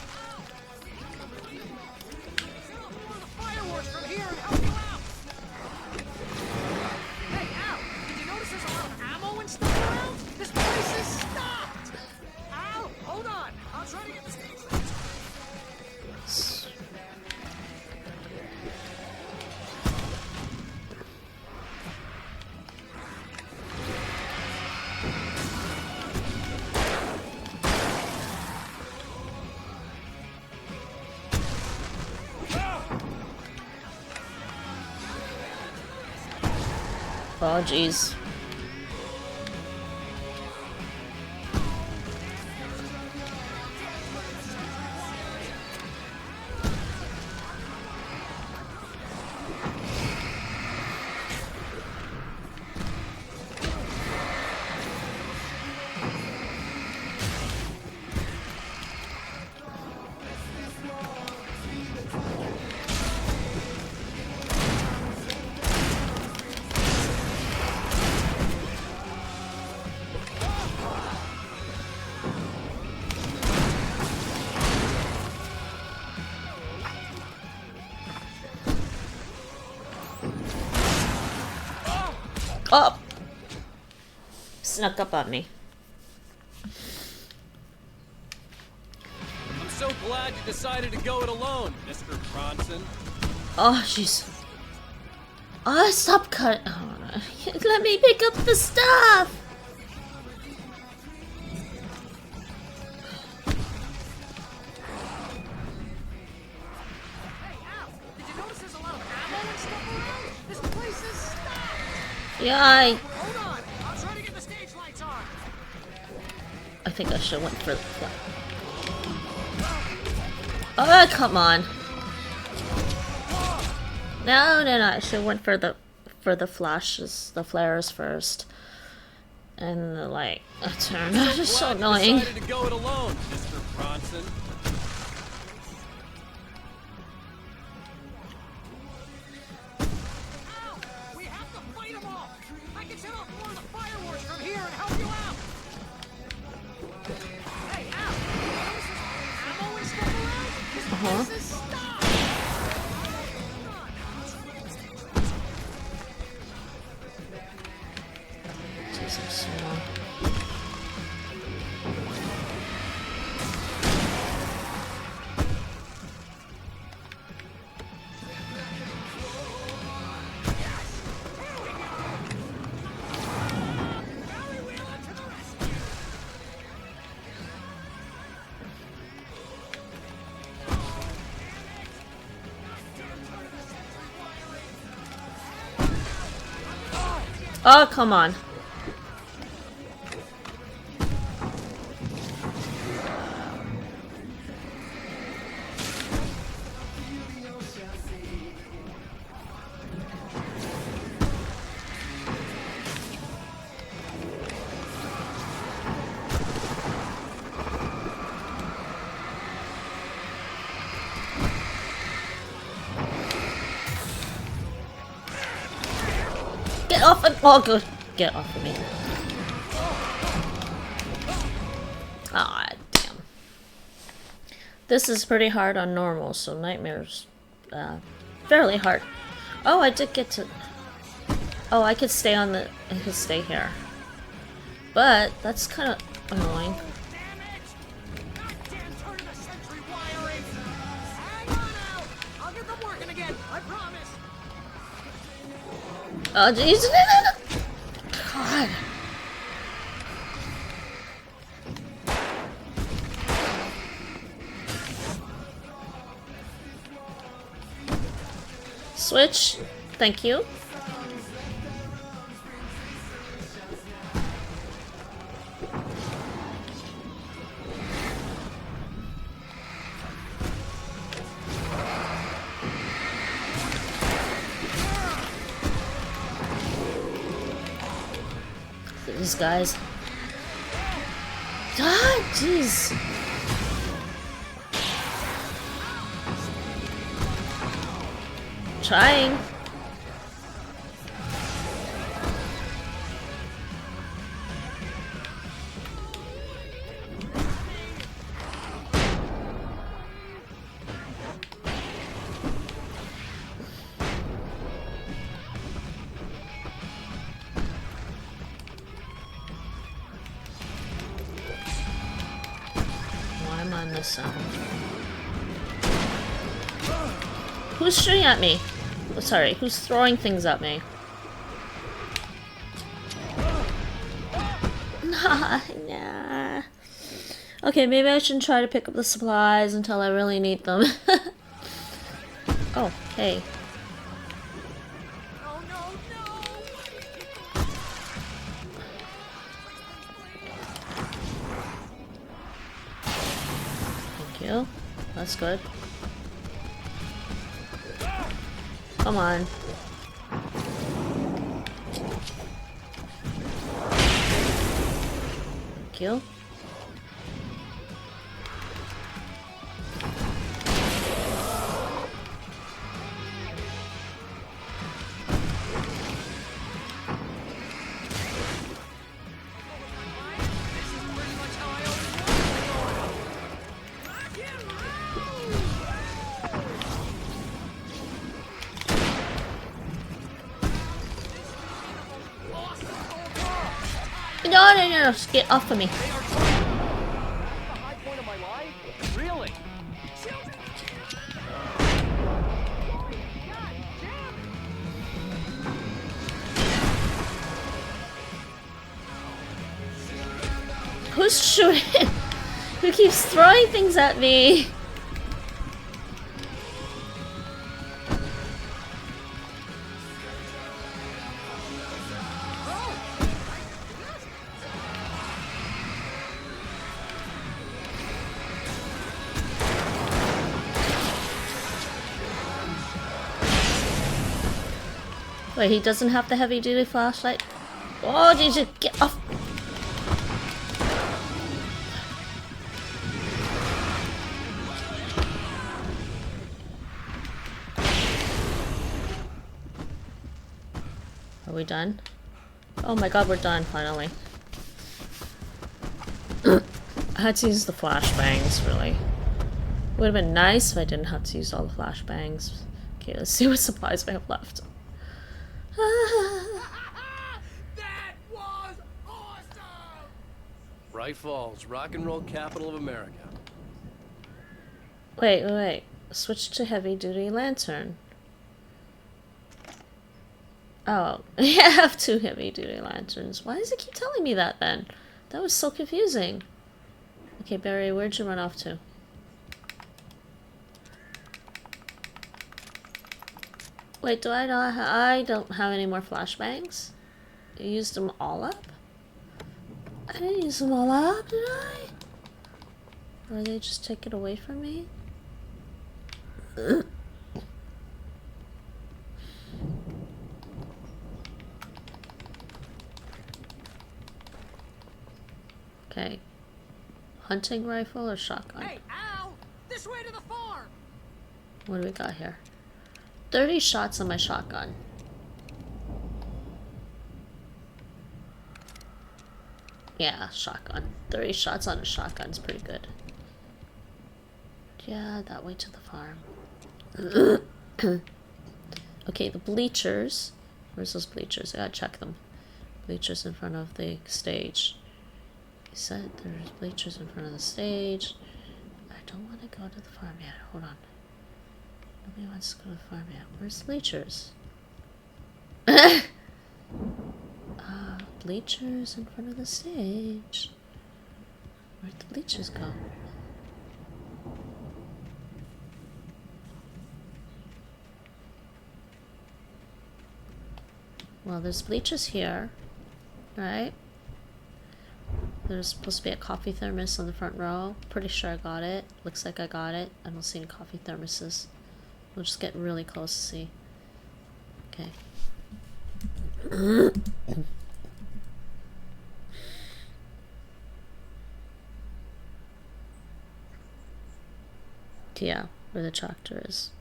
Oh, jeez. Oh! Snuck up on me. glad you decided to go it alone, Mr. Bronson. Oh, jeez. Oh, stop cut. Oh, no. Let me pick up the stuff. Did you notice there's a lot of ammo and stuff around? This place is stocked. Yeah, Hold on, I'll try to get the stage lights on. I think I should have went for the... Oh, come on. No, I should have went for the flashes, the flares first. And the light. A turn. It's just so annoying. Decided to go it alone, Mr. Bronson. We have to fight them all. I can set off more of the fireworks from here and help you out. Hey, Al, this is ammo and stuff around? This place is stocked. Jesus, oh, come on. Get off of— oh, good. Get off of me. Ah, damn. This is pretty hard on normal, so Nightmare's fairly hard. Oh, I did get to... oh, I could stay on the... I could stay here. But that's kind of annoying. Oh, jeez. God. Switch. Thank you. These guys. Ah, jeez. Trying. Who's shooting at me? Oh, sorry, who's throwing things at me? Nah. Okay, maybe I shouldn't try to pick up the supplies until I really need them. Oh, hey. Thank you. That's good. Come on. Thank you. No, just get off of me. Really? keeps shooting? Who keeps throwing things at me? Wait, he doesn't have the heavy-duty flashlight? Oh, did you get off? Are we done? Oh my god, we're done, finally. I had to use the flashbangs, really. Would have been nice if I didn't have to use all the flashbangs. Okay, let's see what supplies we have left. That was awesome! Bright Falls, rock and roll capital of America. Wait. Switch to heavy-duty lantern. Oh, I have 2 heavy-duty lanterns. Why does it keep telling me that then? That was so confusing. Okay, Barry, where'd you run off to? Wait, do I not I don't have any more flashbangs? You used them all up? I didn't use them all up, did I? Or they just take it away from me? Okay. Hunting rifle or shotgun? Hey, Al! This way to the farm! What do we got here? 30 shots on my shotgun. Yeah, shotgun. 30 shots on a shotgun is pretty good. Yeah, that way to the farm. Okay, the bleachers. Where's those bleachers? I gotta check them. Bleachers in front of the stage. He said there's bleachers in front of the stage. I don't want to go to the farm yet. Hold on. Nobody wants to go to the farm yet. Where's the bleachers? Bleachers in front of the stage. Where'd the bleachers go? Well, there's bleachers here, right? There's supposed to be a coffee thermos on the front row. Pretty sure I got it. Looks like I got it. I don't see any coffee thermoses. We'll just get really close to see. Okay. Yeah, where the tractor is.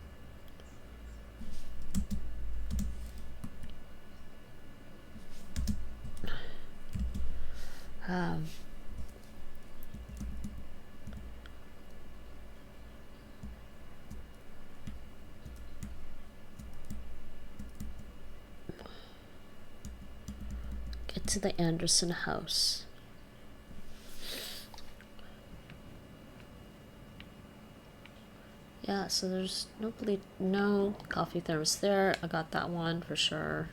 Get to the Anderson house. Yeah, so there's no coffee thermos there. I got that one for sure.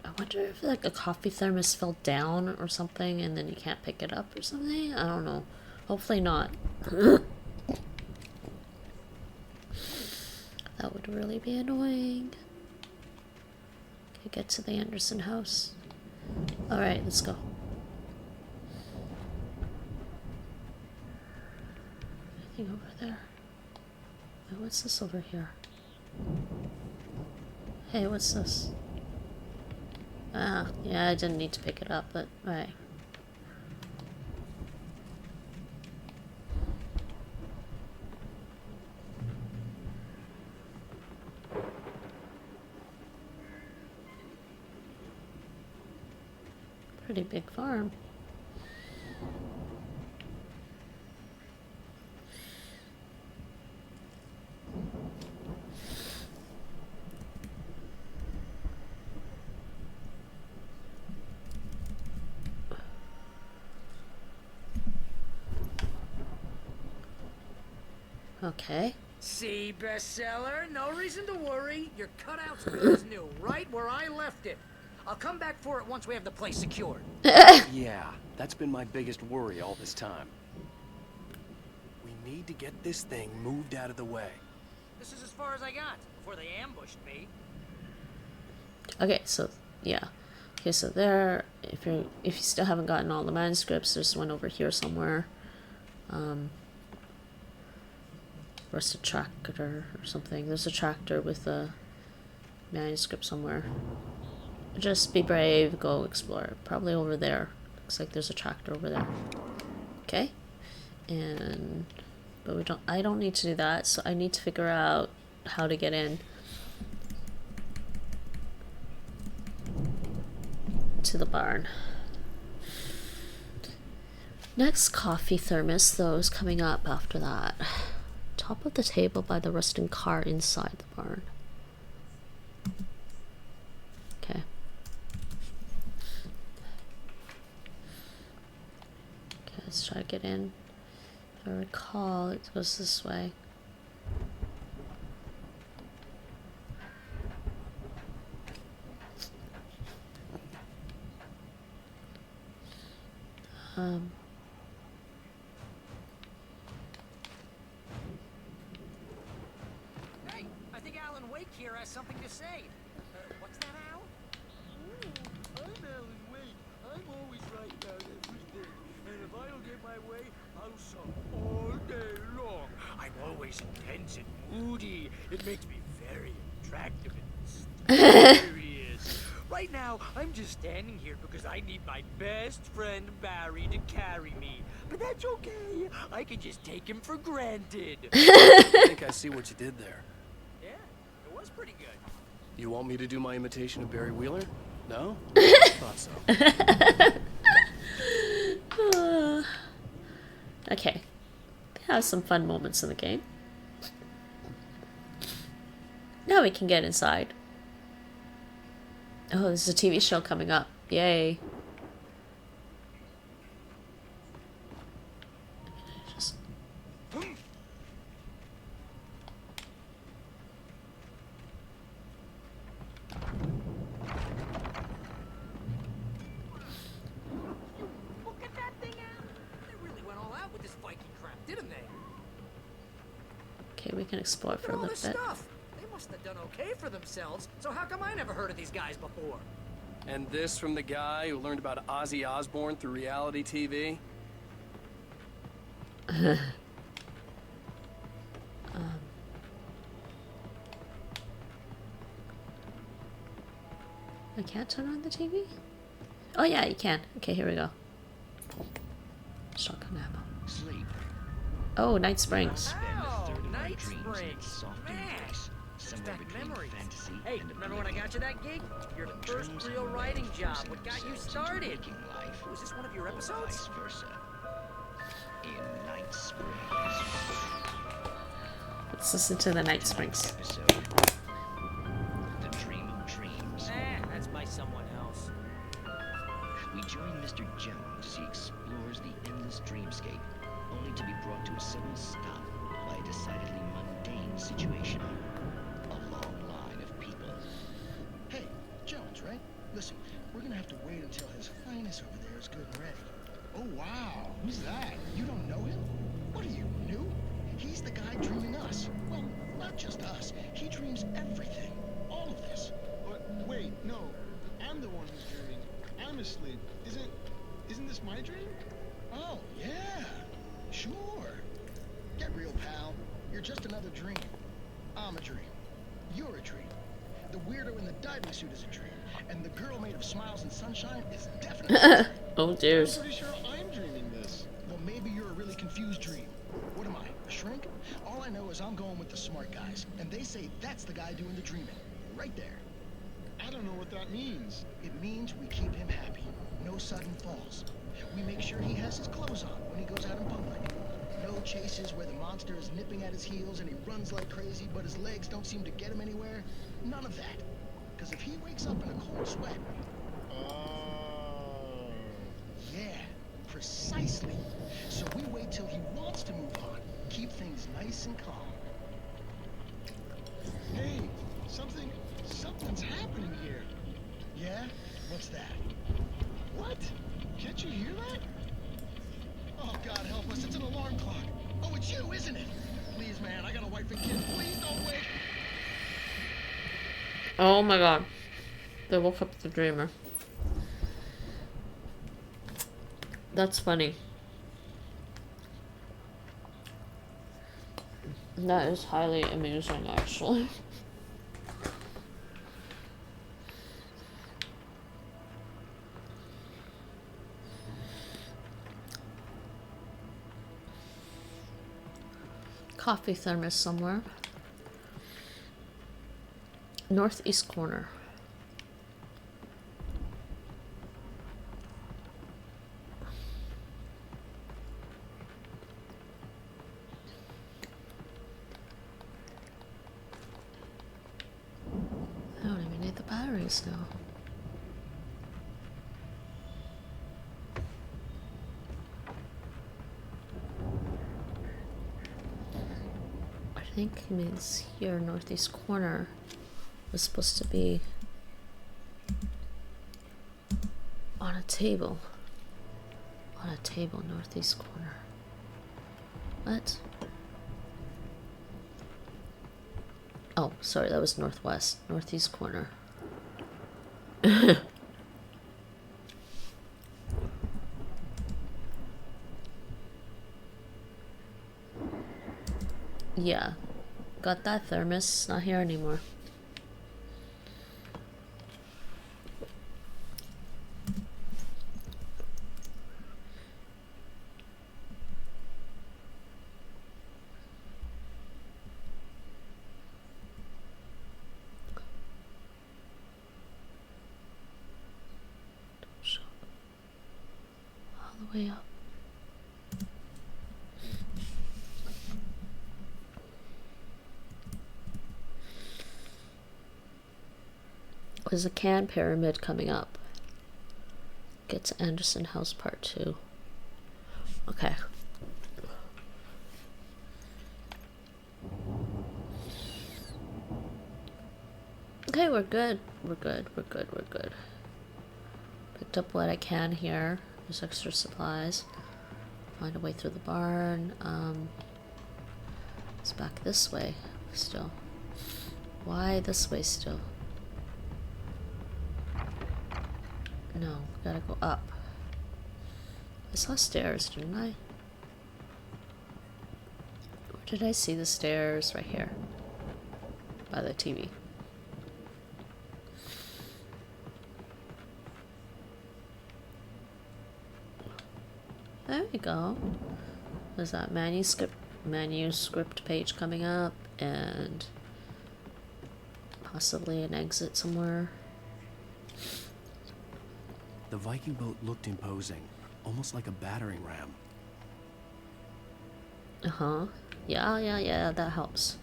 I wonder if like a coffee thermos fell down or something and then you can't pick it up or something. I don't know. Hopefully not. That would really be annoying. Okay, get to the Anderson house. Alright, let's go. Anything over there? Wait, what's this over here? Hey, what's this? Ah, yeah, I didn't need to pick it up, but alright. Pretty big farm. Okay. See, bestseller? No reason to worry. Your cutout is new, right where I left it. I'll come back for it once we have the place secured. Yeah, that's been my biggest worry all this time. We need to get this thing moved out of the way. This is as far as I got before they ambushed me. Okay, so yeah. Okay, so there, if you still haven't gotten all the manuscripts, there's one over here somewhere. Where's the tractor or something? There's a tractor with a manuscript somewhere. Just be brave, go explore. Probably over there. Looks like there's a tractor over there. Okay, but I don't need to do that, so I need to figure out how to get in to the barn. Next coffee thermos, though, is coming up after that. Top of the table by the rusting car inside the barn. Okay. Okay, let's try to get in. If I recall, it goes this way. Hey, I think Alan Wake here has something to say. What's that, Al? I'm Alan Wake. I'm always right about everything. And if I don't get my way, I'll sulk all day long. I'm always intense and moody. It makes me very attractive and mysterious. Right now, I'm just standing here because I need my best friend Barry to carry me. But that's okay. I can just take him for granted. I think I see what you did there. Yeah, it was pretty good. You want me to do my imitation of Barry Wheeler? No? Thought so. Okay. We have some fun moments in the game. Now we can get inside. Oh, there's a TV show coming up. Yay. Just... Look at that thing, Al. They really went all out with this Viking crap, didn't they? Okay, we can explore for a All little this bit. stuff. They must have done okay for themselves. So how come I never heard of these guys before? And this from the guy who learned about Ozzy Osbourne through reality TV? I can't turn on the TV? Oh yeah, you can. Okay, here we go. Shotgun ammo. Sleep. Oh, Night Springs. Oh, Night Springs. Man, just that memories. Hey, remember when I got you that gig? Your first real writing job. What got you started? Was this one of your episodes? Vice versa. In Night Springs. Let's listen to the Night Springs. Episode. The Dream of Dreams. That's by someone else. We join Mr. Jones as he explores the endless dreamscape, only to be brought to a sudden stop by a decidedly mundane situation. A long line of people. Hey, Jones, right? Listen, we're gonna have to wait until his highness over there is good and ready. Oh, wow. Who's that? You don't know him? What are you, new? He's the guy dreaming us. Well, not just us. He dreams everything. All of this. But wait, no. I'm the one who's dreaming. I'm asleep. Isn't this my dream? Oh, yeah. Sure. Get real, pal. You're just another dream. I'm a dream. You're a dream. The weirdo in the diving suit is a dream. And the girl made of smiles and sunshine is definitely a dream. Oh, dears. I'm pretty sure I'm dreaming this. Well, maybe you're a really confused dream. What am I, a shrink? All I know is I'm going with the smart guys. And they say that's the guy doing the dreaming. Right there. I don't know what that means. It means we keep him happy. No sudden falls. We make sure he has his clothes on when he goes out in public. No chases where the monster is nipping at his heels and he runs like crazy, but his legs don't seem to get him anywhere. None of that. Because if he wakes up in a cold sweat... Oh. Yeah, precisely. So we wait till he wants to move on. Keep things nice and calm. Hey, something's happening here. Yeah? What's that? What? Can't you hear that? Oh, God help us. It's an alarm clock. Oh, it's you, isn't it? Please, man, I got a wife and kids. Please don't wake. Oh my god. They woke up the dreamer. That's funny. That is highly amusing, actually. Coffee thermos somewhere. Northeast corner. I don't even need the batteries now. I think it means here, northeast corner was supposed to be on a table. On a table, northeast corner. What? Oh, sorry, that was northwest. Northeast corner. Yeah. Got that thermos. Not here anymore. All the way up. There's a can pyramid coming up. Gets Anderson House Part 2. Okay. Okay, we're good. We're good. We're good. We're good. Picked up what I can here. There's extra supplies. Find a way through the barn. It's back this way still. Why this way still? No, gotta go up. I saw stairs, didn't I? Where did I see the stairs? Right here. By the TV. There we go. There's that manuscript page coming up, and possibly an exit somewhere. The Viking boat looked imposing, almost like a battering ram. Uh-huh. Yeah, that helps.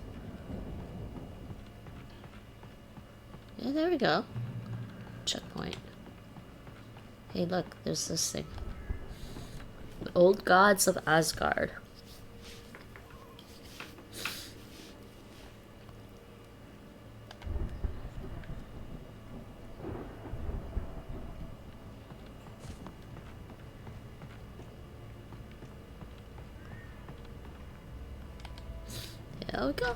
Yeah, there we go. Checkpoint. Hey, look, there's this thing. The Old Gods of Asgard. There we go.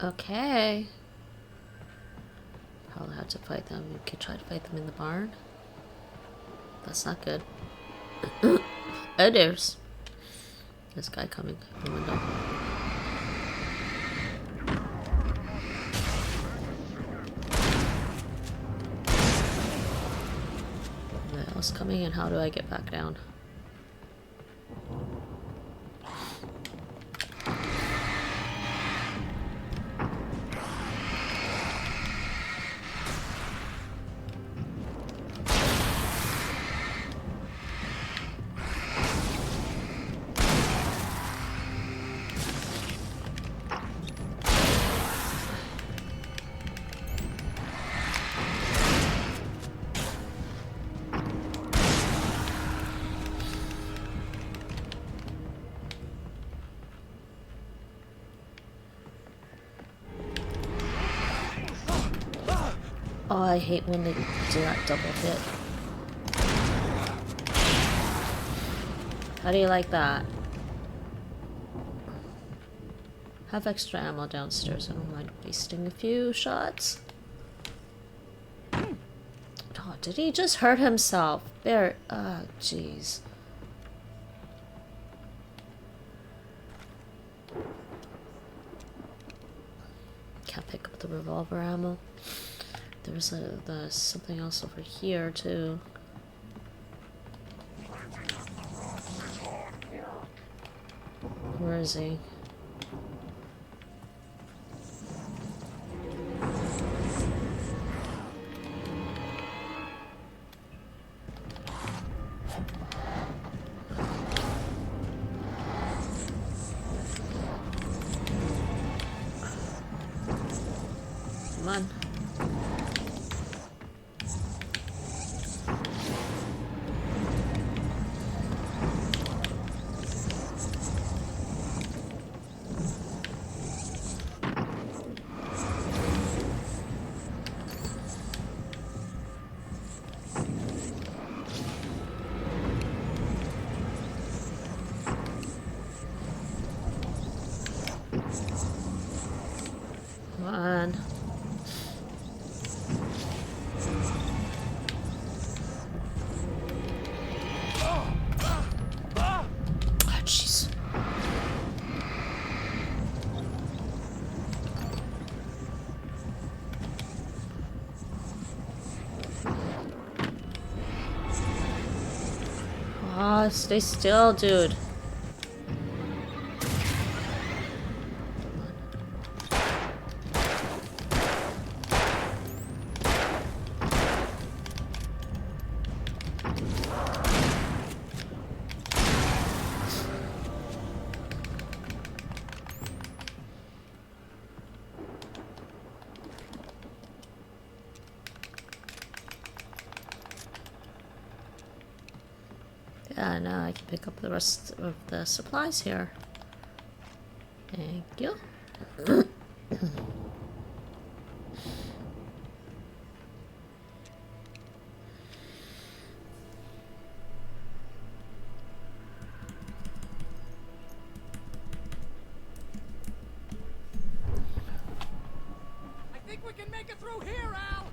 Okay. Probably have to fight them. We could try to fight them in the barn. That's not good. Oh, there's this guy coming in the window. What else coming, and how do I get back down? Oh, I hate when they do that double hit. How do you like that? Have extra ammo downstairs. I don't mind wasting a few shots. Oh, did he just hurt himself? There. Oh, jeez. Can't pick up the revolver ammo. There's something else over here too. Where is he? Come on. Come on. Oh, jeez. Oh, stay still, dude. Yeah, now I can pick up the rest of the supplies here. Thank you. I think we can make it through here, Al.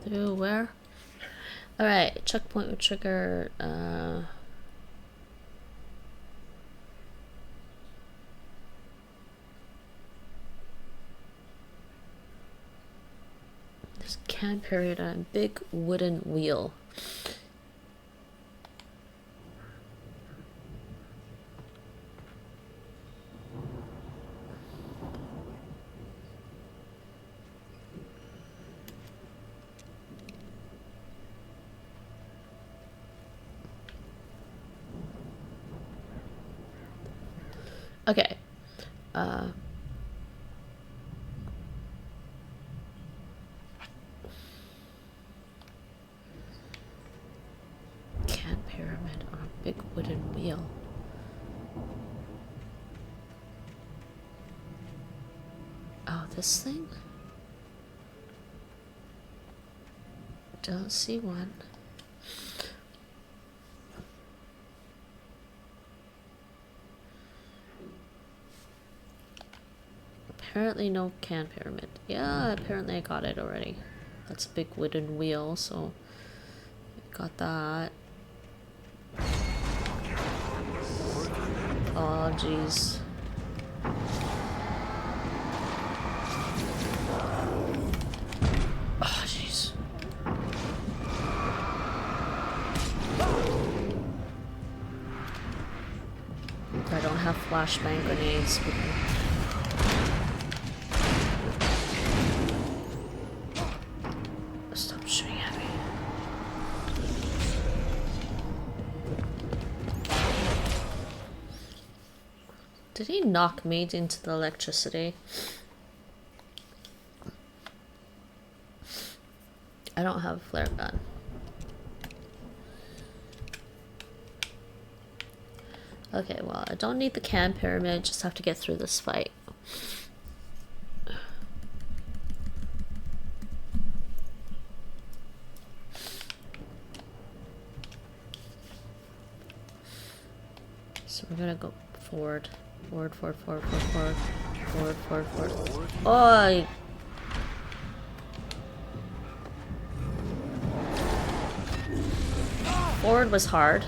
Through where? Alright, checkpoint would trigger, there's a can period on a big wooden wheel. Okay. Can pyramid on a big wooden wheel. Oh, this thing? Don't see one. Apparently no can pyramid. Yeah, apparently I got it already. That's a big wooden wheel, so got that. Oh jeez. Oh jeez. I don't have flashbang grenades with me. Stop shooting at me. Did he knock me into the electricity? I don't have a flare gun. Okay, well, I don't need the can pyramid, just have to get through this fight. So we're gonna go forward. Forward, forward, forward, forward, forward, forward, forward, forward. Oh! Forward was hard.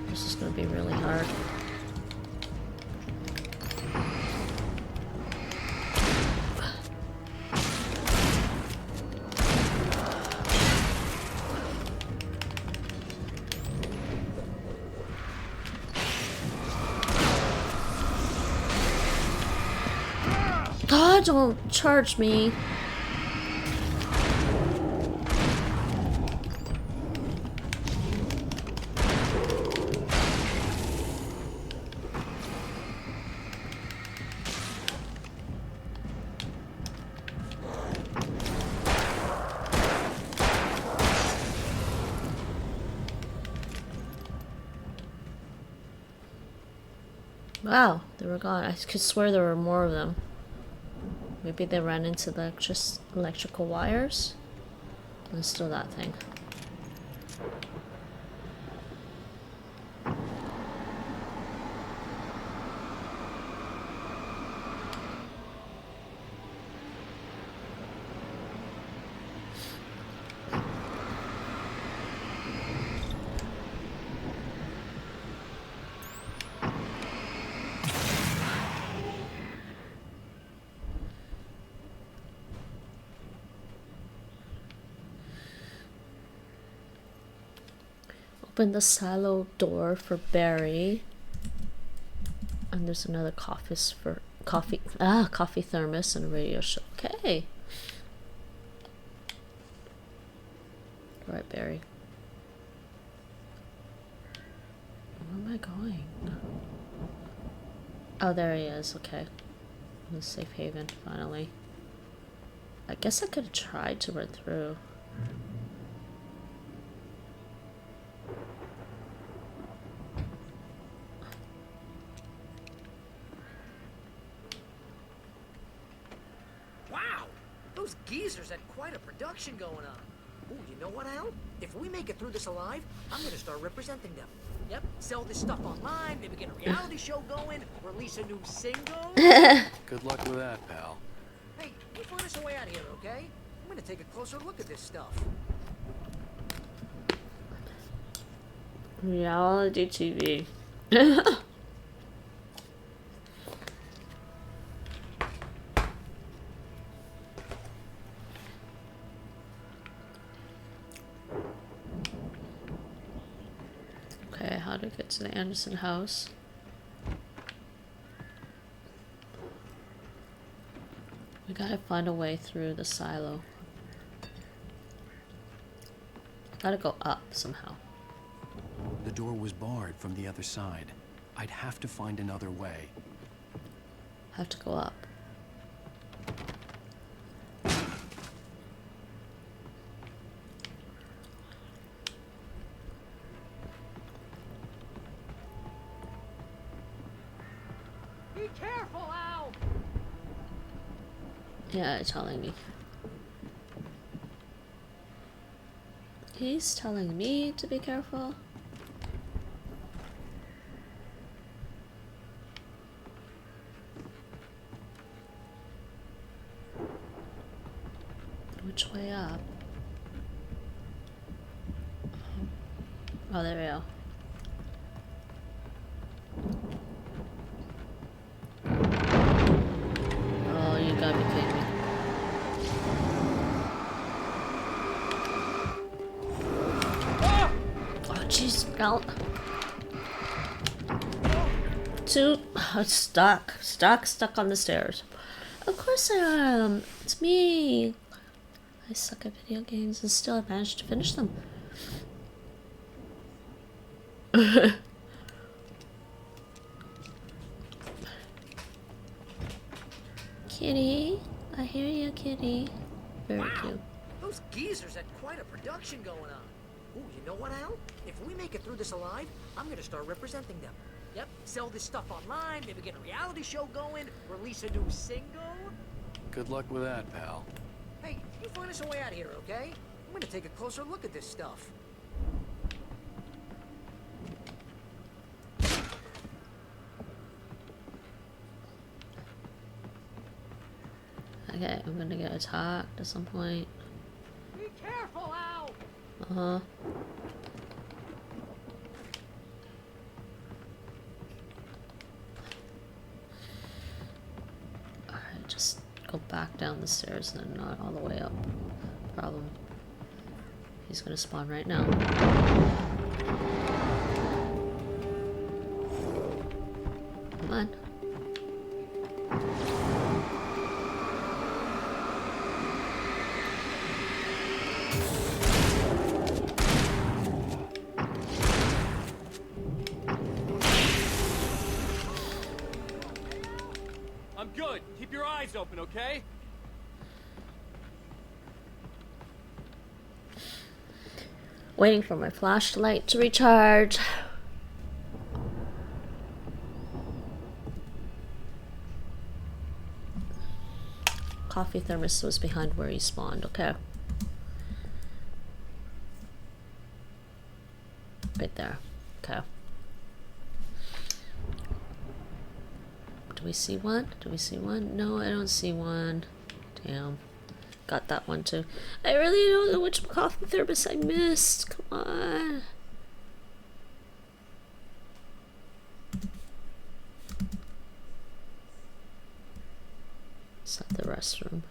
This is gonna be really hard. God, don't charge me. Wow, they were gone. I could swear there were more of them. Maybe they ran into the electrical wires. Let's do that thing. Open the silo door for Barry. And there's another coffee thermos and a radio show. Okay. Right, Barry. Where am I going? Oh, there he is. Okay. In the safe haven, finally. I guess I could have tried to run through. Those geezers had quite a production going on. Ooh, you know what, Al? If we make it through this alive, I'm gonna start representing them. Yep, sell this stuff online, maybe get a reality show going, release a new single. Good luck with that, pal. Hey, you find us a way out of here, okay? I'm gonna take a closer look at this stuff. Reality TV. Okay, how to get to the Anderson house. We gotta find a way through the silo. Gotta go up somehow. The door was barred from the other side. I'd have to find another way. Have to go up. Be careful, Al! Yeah, it's telling me. He's telling me to be careful. Which way up? Oh, there we go. Oh, you gotta be kidding me. Oh, jeez, no. Stuck on the stairs. Of course I am. It's me. I suck at video games and still I managed to finish them. Kitty, I hear you, kitty. Very cute. Those geezers had quite a production going on. Ooh, you know what, Al? If we make it through this alive, I'm gonna start representing them. Yep, sell this stuff online, maybe get a reality show going, release a new single. Good luck with that, pal. Hey, you find us a way out of here, okay? I'm gonna take a closer look at this stuff. Okay, I'm gonna get attacked at some point. Be careful, Al! Uh-huh. Alright, just go back down the stairs and then not all the way up. Problem. He's gonna spawn right now. Come on. I'm good. Keep your eyes open, okay? Waiting for my flashlight to recharge. Coffee thermos was behind where he spawned, okay. Right there, okay. Do we see one? Do we see one? No, I don't see one. Damn. Got that one too. I really don't know which coffee thermos I missed. Come on. Is that the restroom?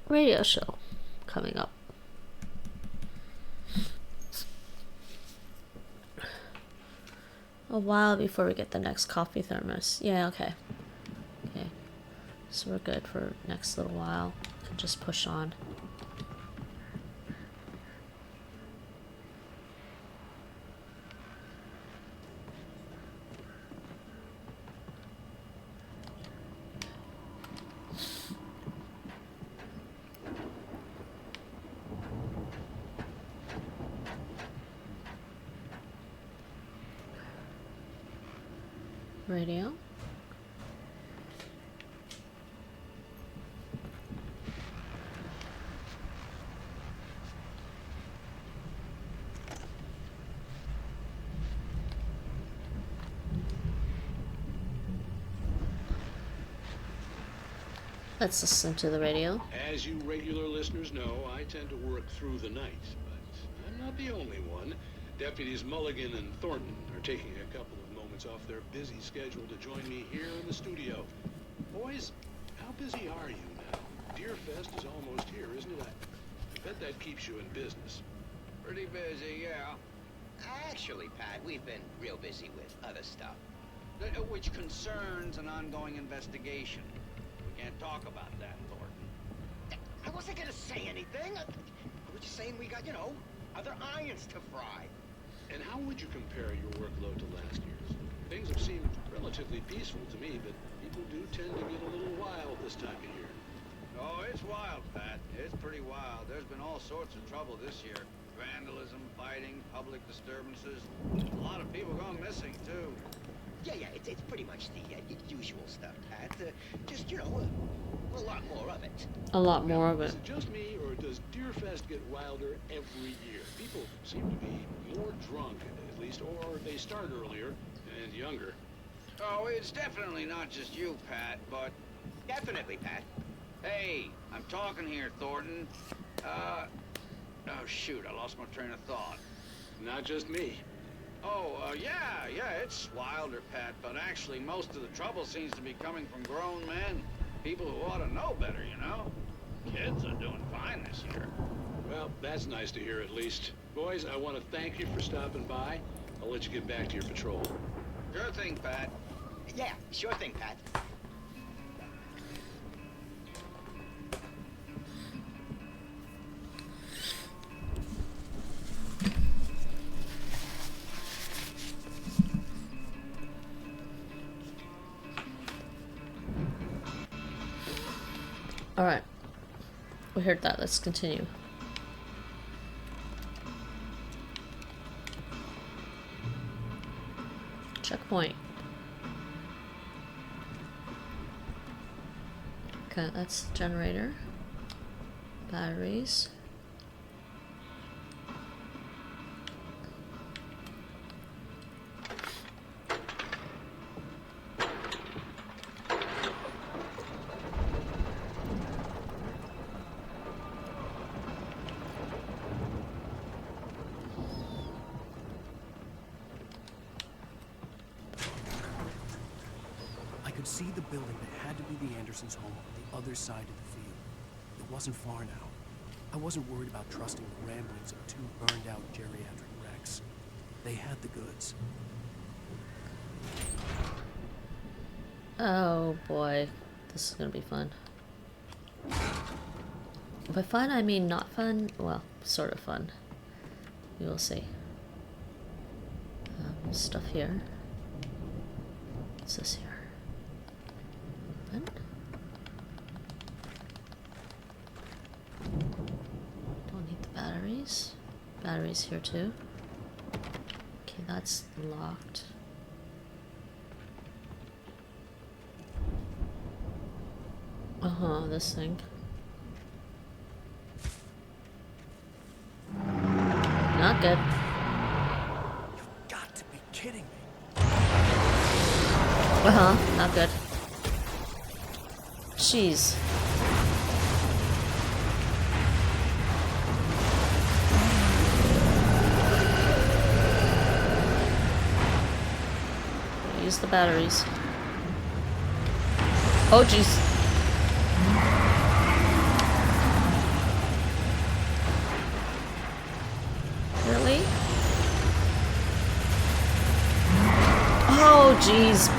Radio show coming up. A while before we get the next coffee thermos. Yeah, okay. Okay. So we're good for next little while. And just push on. Radio. Let's listen to the radio. As you regular listeners know, I tend to work through the night, but I'm not the only one. Deputies Mulligan and Thornton are taking a couple of moments off their busy schedule to join me here in the studio. Boys, how busy are you now? Deerfest is almost here, isn't it? I bet that keeps you in business. Pretty busy, yeah. Actually, Pat, we've been real busy with other stuff, which concerns an ongoing investigation. We can't talk about that, Thornton. I wasn't gonna say anything. I was just saying we got, other irons to fry. And how would you compare your workload to last year's? Things have seemed relatively peaceful to me, but people do tend to get a little wild this time of year. Oh, it's wild, Pat. It's pretty wild. There's been all sorts of trouble this year. Vandalism, fighting, public disturbances. A lot of people gone missing, too. Yeah, it's pretty much the usual stuff, Pat. Just, a lot more of it. A lot more of it. Is it just me, or does Deerfest get wilder every year? People seem to be more drunk, at least, or they start earlier and younger. Oh, it's definitely not just you, Pat, but... Definitely, Pat. Hey, I'm talking here, Thornton. Oh, shoot, I lost my train of thought. Not just me. Oh, yeah, it's wilder, Pat, but actually most of the trouble seems to be coming from grown men. People who ought to know better, Kids are doing fine this year. Well, that's nice to hear, at least. Boys, I want to thank you for stopping by. I'll let you get back to your patrol. Sure thing, Pat. Yeah, sure thing, Pat. Alright. We heard that. Let's continue. Checkpoint. Okay, that's generator. Batteries. See the building that had to be the Andersons' home on the other side of the field. It wasn't far now. I wasn't worried about trusting the ramblings of two burned-out geriatric wrecks. They had the goods. Oh boy, this is gonna be fun. By fun, I mean not fun. Well, sort of fun. We will see. Stuff here. What's this here? Don't need the batteries. Batteries here too. Okay, that's locked. This thing. Not good. You've got to be kidding me. Not good. Jeez. Use the batteries. Oh jeez. Really? Oh jeez.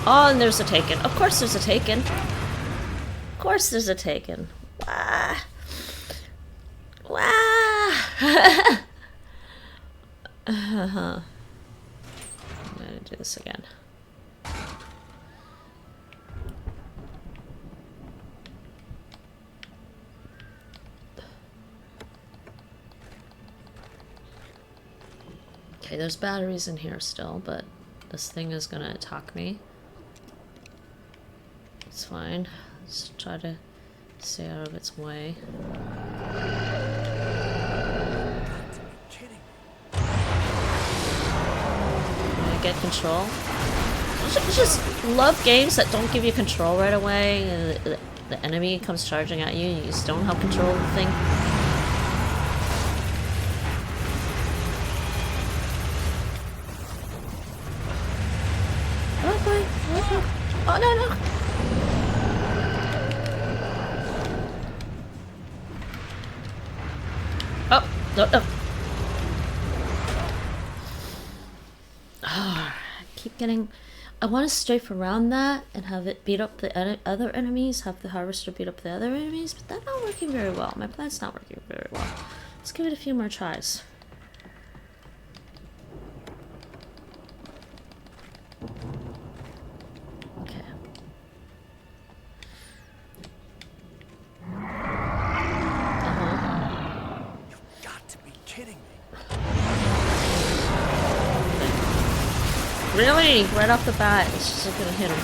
Oh, and there's a taken. Of course there's a taken. Of course there's a taken. Wah. Wah. I'm gonna do this again. Okay, there's batteries in here still, but this thing is gonna attack me. It's fine. Let's try to stay out of its way. Get control. I just love games that don't give you control right away. And the enemy comes charging at you and you just don't have control of the thing. Okay. Oh no. Oh no. Keep getting. I want to strafe around that and have it beat up the other enemies, have the harvester beat up the other enemies, but that's not working very well. My plan's not working very well. Let's give it a few more tries. Okay. You've got to be kidding me. Really? Right off the bat, it's just gonna hit him.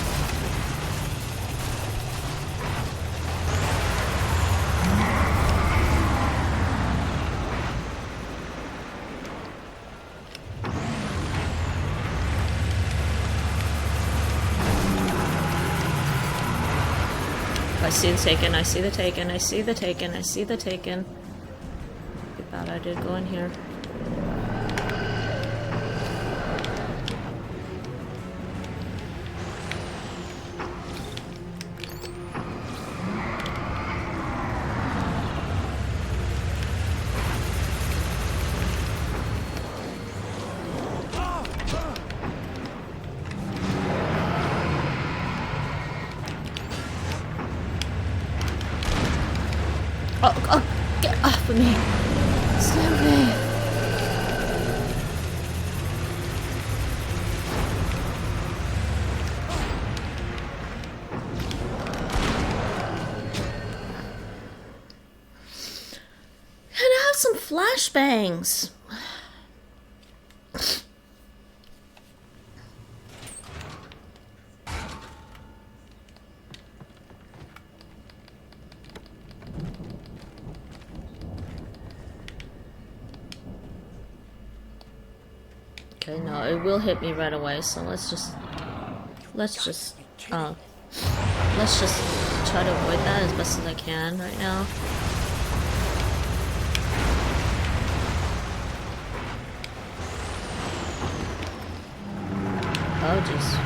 I see the taken, I see the taken, I see the taken, I see the taken. Pretty bad idea to go in here. Oh, get off of me. Save me. some flashbangs. Okay, no, it will hit me right away, so let's just try to avoid that as best as I can right now. Oh, jeez.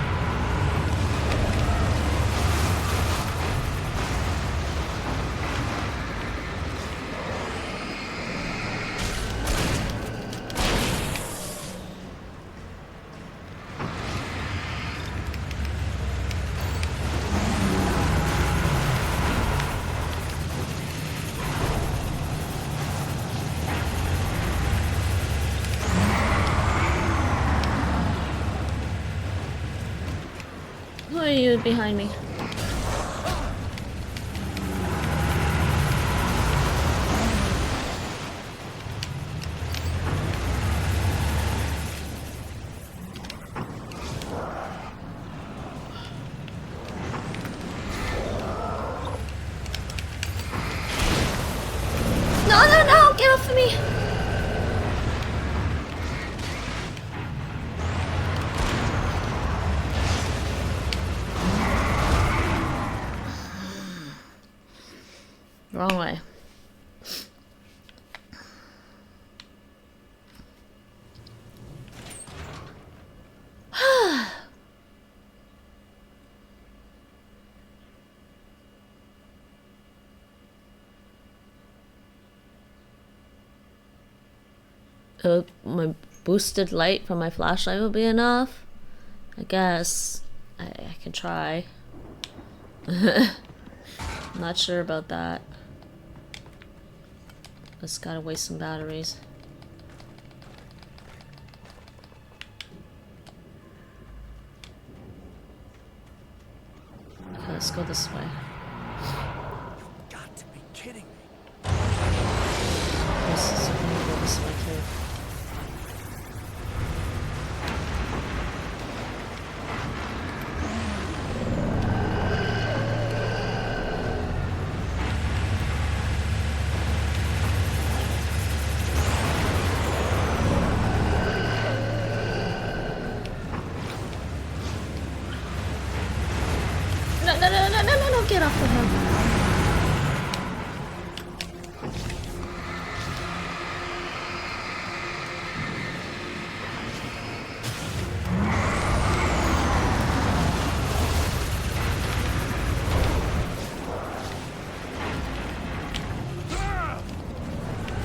Who are you behind me? No, no, no! Get off of me! Wrong way. My boosted light from my flashlight will be enough. I guess I can try. Not sure about that. Just gotta waste some batteries. Okay, let's go this way. You've got to be kidding me. This is gonna go this way too. No, get off of him.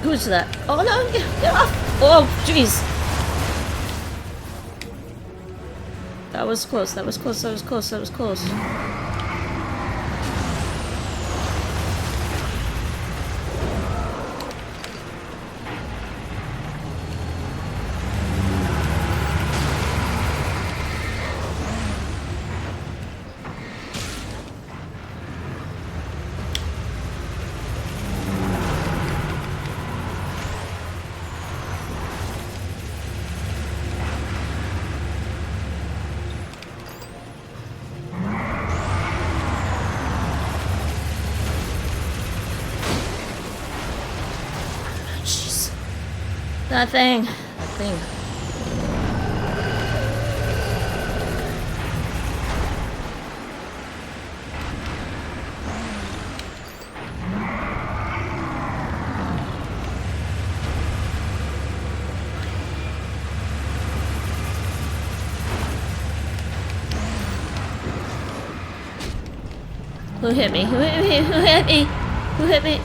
Who's that? Oh no, get off! Oh, jeez. That was close, that was close, that was close, that was close. That thing. That thing. Who hit me? Who hit me? Who hit me? Who hit me?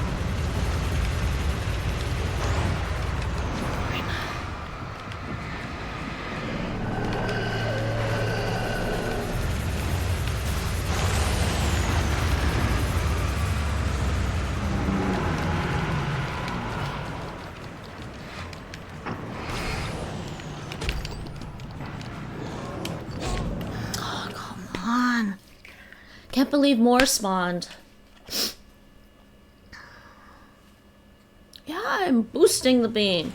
Can't believe more spawned. Yeah, I'm boosting the beam.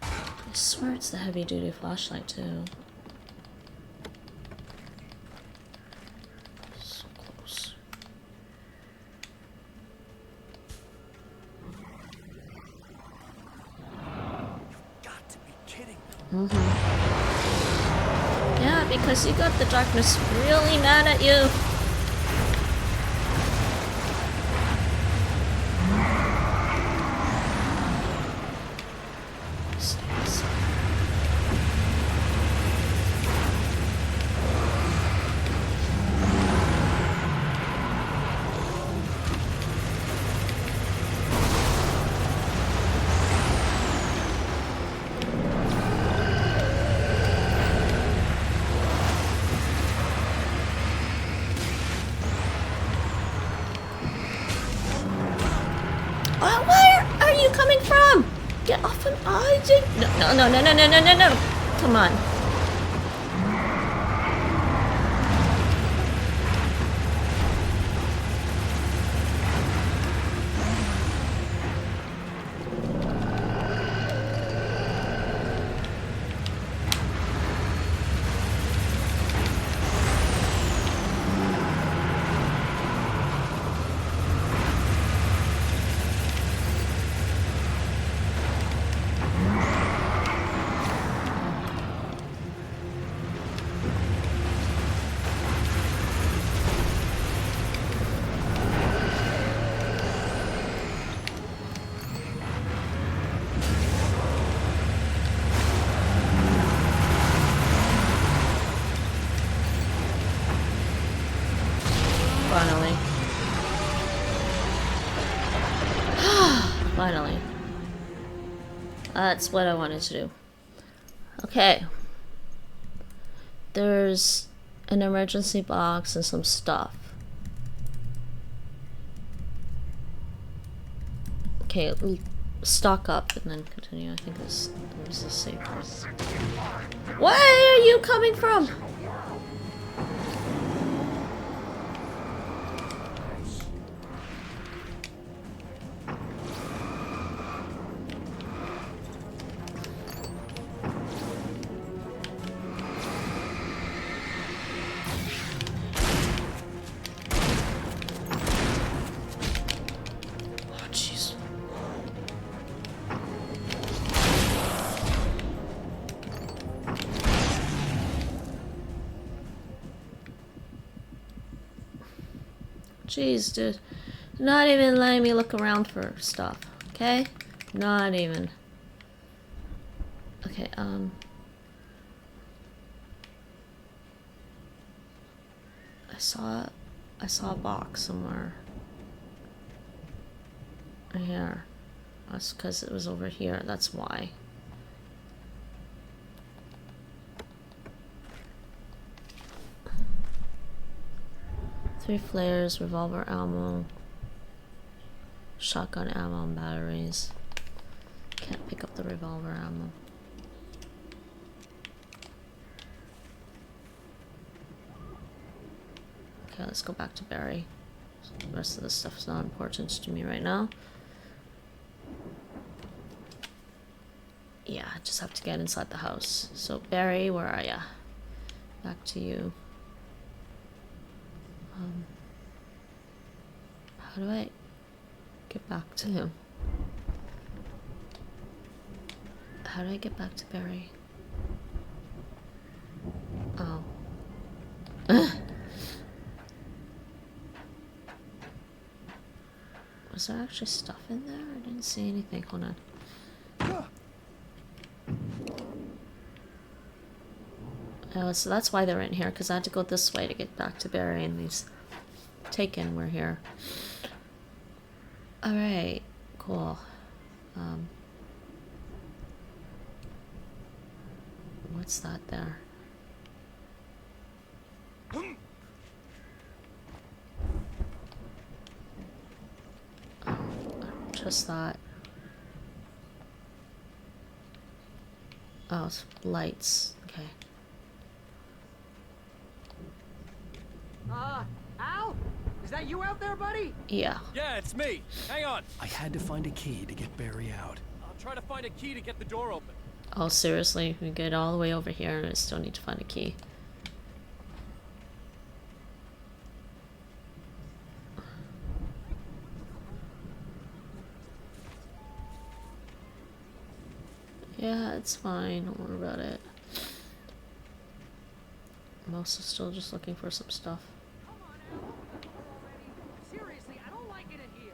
I swear it's the heavy duty flashlight too. So close. Got to be kidding. Yeah, because you got the darkness really mad at you. Where are you coming from? Get off him! I did. No! Come on. Finally. Finally. That's what I wanted to do. Okay. There's an emergency box and some stuff. Okay, stock up and then continue. I think this is safer. Where are you coming from? Jeez, dude. Not even letting me look around for stuff, okay? Not even. Okay, I saw a box somewhere. Here. That's because it was over here, that's why. Three flares, revolver ammo, shotgun ammo, and batteries. Can't pick up the revolver ammo. Okay, let's go back to Barry. The rest of this stuff is not important to me right now. Yeah, I just have to get inside the house. So Barry, where are ya? Back to you. How do I get back to him? How do I get back to Barry? Oh. Was there actually stuff in there? I didn't see anything. Hold on. Oh, so that's why they're in here, because I had to go this way to get back to Barry, and these taken were here. Alright, cool. What's that there? Just that. Oh, it's lights. Okay. Al? Is that you out there, buddy? Yeah. Yeah, it's me. Hang on. I had to find a key to get Barry out. I'll try to find a key to get the door open. Oh, seriously? We get all the way over here and I still need to find a key. Yeah, it's fine. Don't worry about it. I'm also still just looking for some stuff. Seriously, I don't like it in here.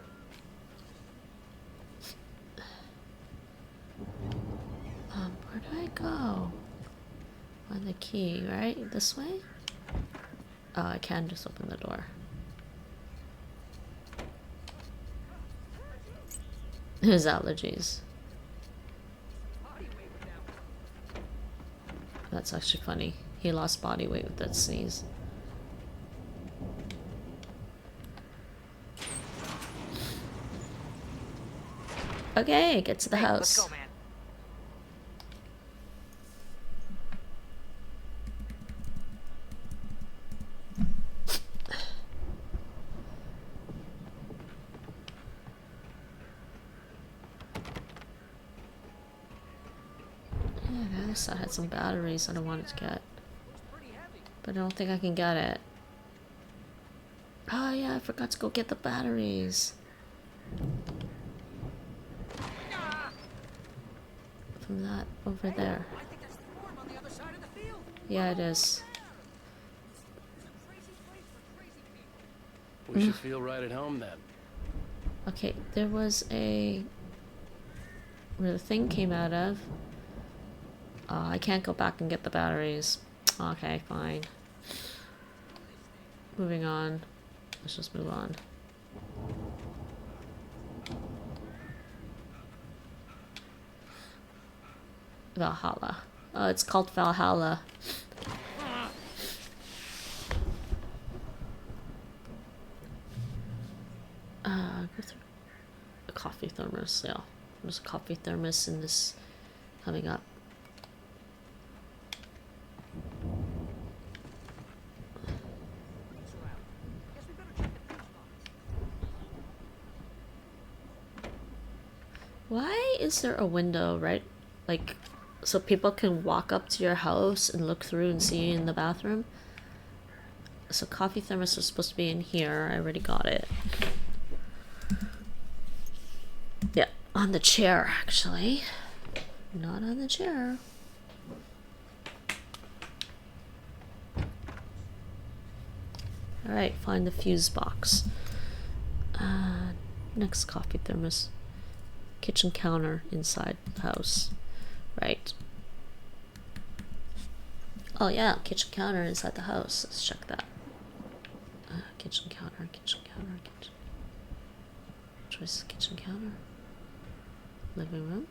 Where do I go? Find the key, right? This way? Oh, I can just open the door. His allergies. That's actually funny. He lost body weight with that sneeze. Okay, get to the house. Let's go, man. Yeah, this I had some batteries that I wanted to get. But I don't think I can get it. Oh yeah, I forgot to go get the batteries. From that over there. Yeah, it is. We should feel right at home then. Okay, there was a... where the thing came out of. I can't go back and get the batteries. Okay, fine. Moving on. Let's just move on. Valhalla. Oh, it's called Valhalla. Go through a coffee thermos. Yeah, there's a coffee thermos in this coming up. Why is there a window, right? Like, so people can walk up to your house and look through and see you in the bathroom? So coffee thermos was supposed to be in here. I already got it. Yeah, on the chair, actually. Not on the chair. Alright, find the fuse box. Next coffee thermos. Kitchen counter inside the house. Right. Oh yeah, kitchen counter inside the house. Let's check that. Kitchen counter, kitchen counter, kitchen. Choice kitchen counter. Living room.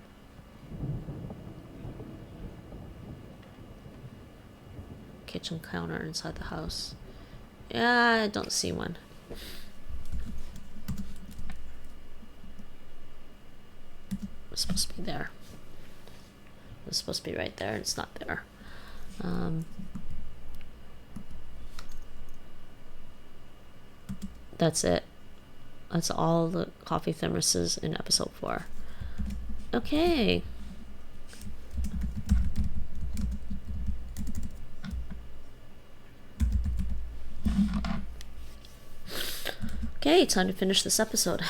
Kitchen counter inside the house. Yeah, I don't see one. It's supposed to be there. It's supposed to be right there, and it's not there. That's it. That's all the coffee thermoses in episode 4. Okay. Okay, time to finish this episode.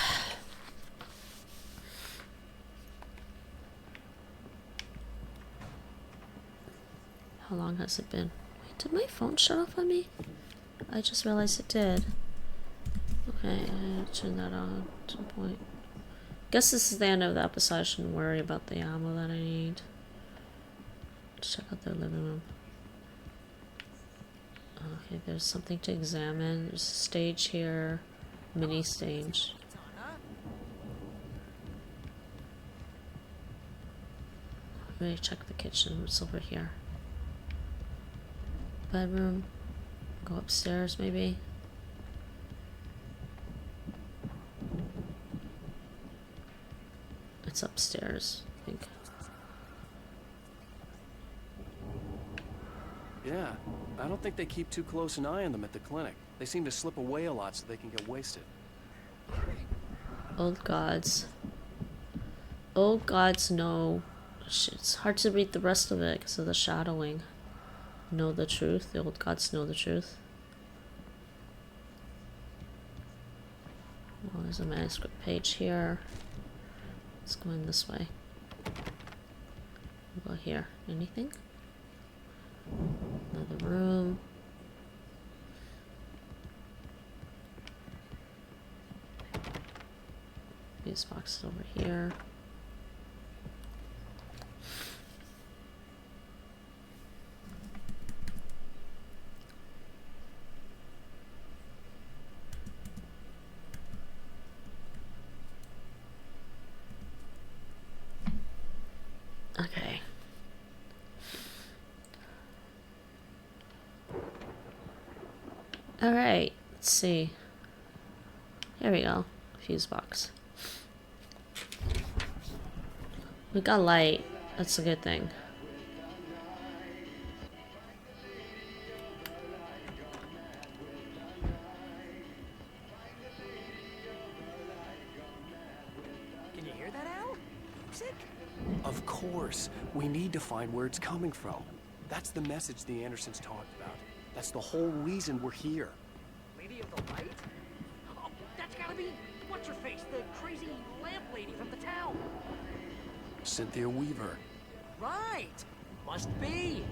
How long has it been? Wait, did my phone shut off on me? I just realized it did. Okay, I turn that on at some point. Guess this is the end of the episode. I shouldn't worry about the ammo that I need. Let's check out their living room. Okay, there's something to examine. There's a stage here. Mini stage. Let me check the kitchen. What's over here? Bedroom. Go upstairs, maybe. It's upstairs, I think. Yeah, I don't think they keep too close an eye on them at the clinic. They seem to slip away a lot so they can get wasted. Old gods. Old gods know. It's hard to read the rest of it because of the shadowing. Know the truth. The old gods know the truth. Well, there's a manuscript page here. Let's go in this way. We'll go here. Anything? Another room. These boxes over here. Okay. All right, let's see. Here we go. Fuse box. We got light. That's a good thing. Can you hear that, Al? Music? Of course. We need to find where it's coming from. That's the message the Andersons talked about. That's the whole reason we're here. Lady of the Light? Oh, that's gotta be what's-her-face, the crazy lamp lady from the town. Cynthia Weaver. Right. Must be.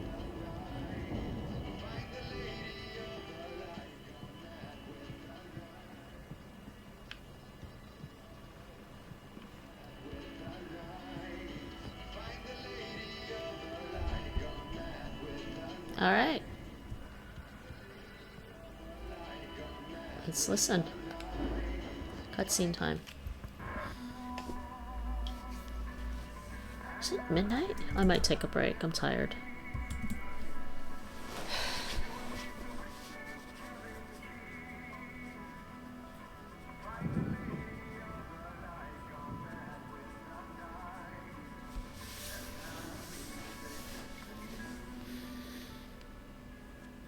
All right. Let's listen. Cutscene time. Is it midnight? I might take a break. I'm tired.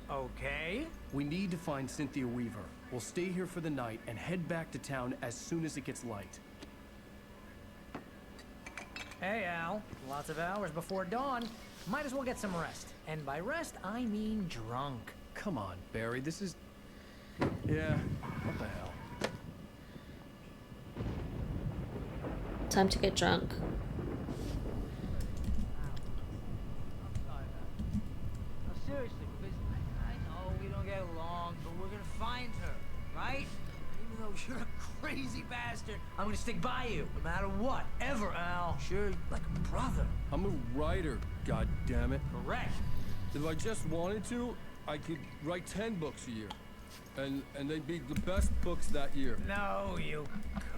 Okay. We need to find Cynthia Weaver. We'll stay here for the night and head back to town as soon as it gets light. Hey, Al. Lots of hours before dawn. Might as well get some rest. And by rest, I mean drunk. Come on, Barry. This is... Yeah, what the hell? Time to get drunk. Seriously, because I know we don't get along, but we're gonna find her, right? Even though you're a crazy bastard, I'm gonna stick by you, no matter what, ever, Al. Sure, like a brother. I'm a writer, goddammit. Correct. If I just wanted to, I could write 10 books a year. And they'd be the best books that year. No, you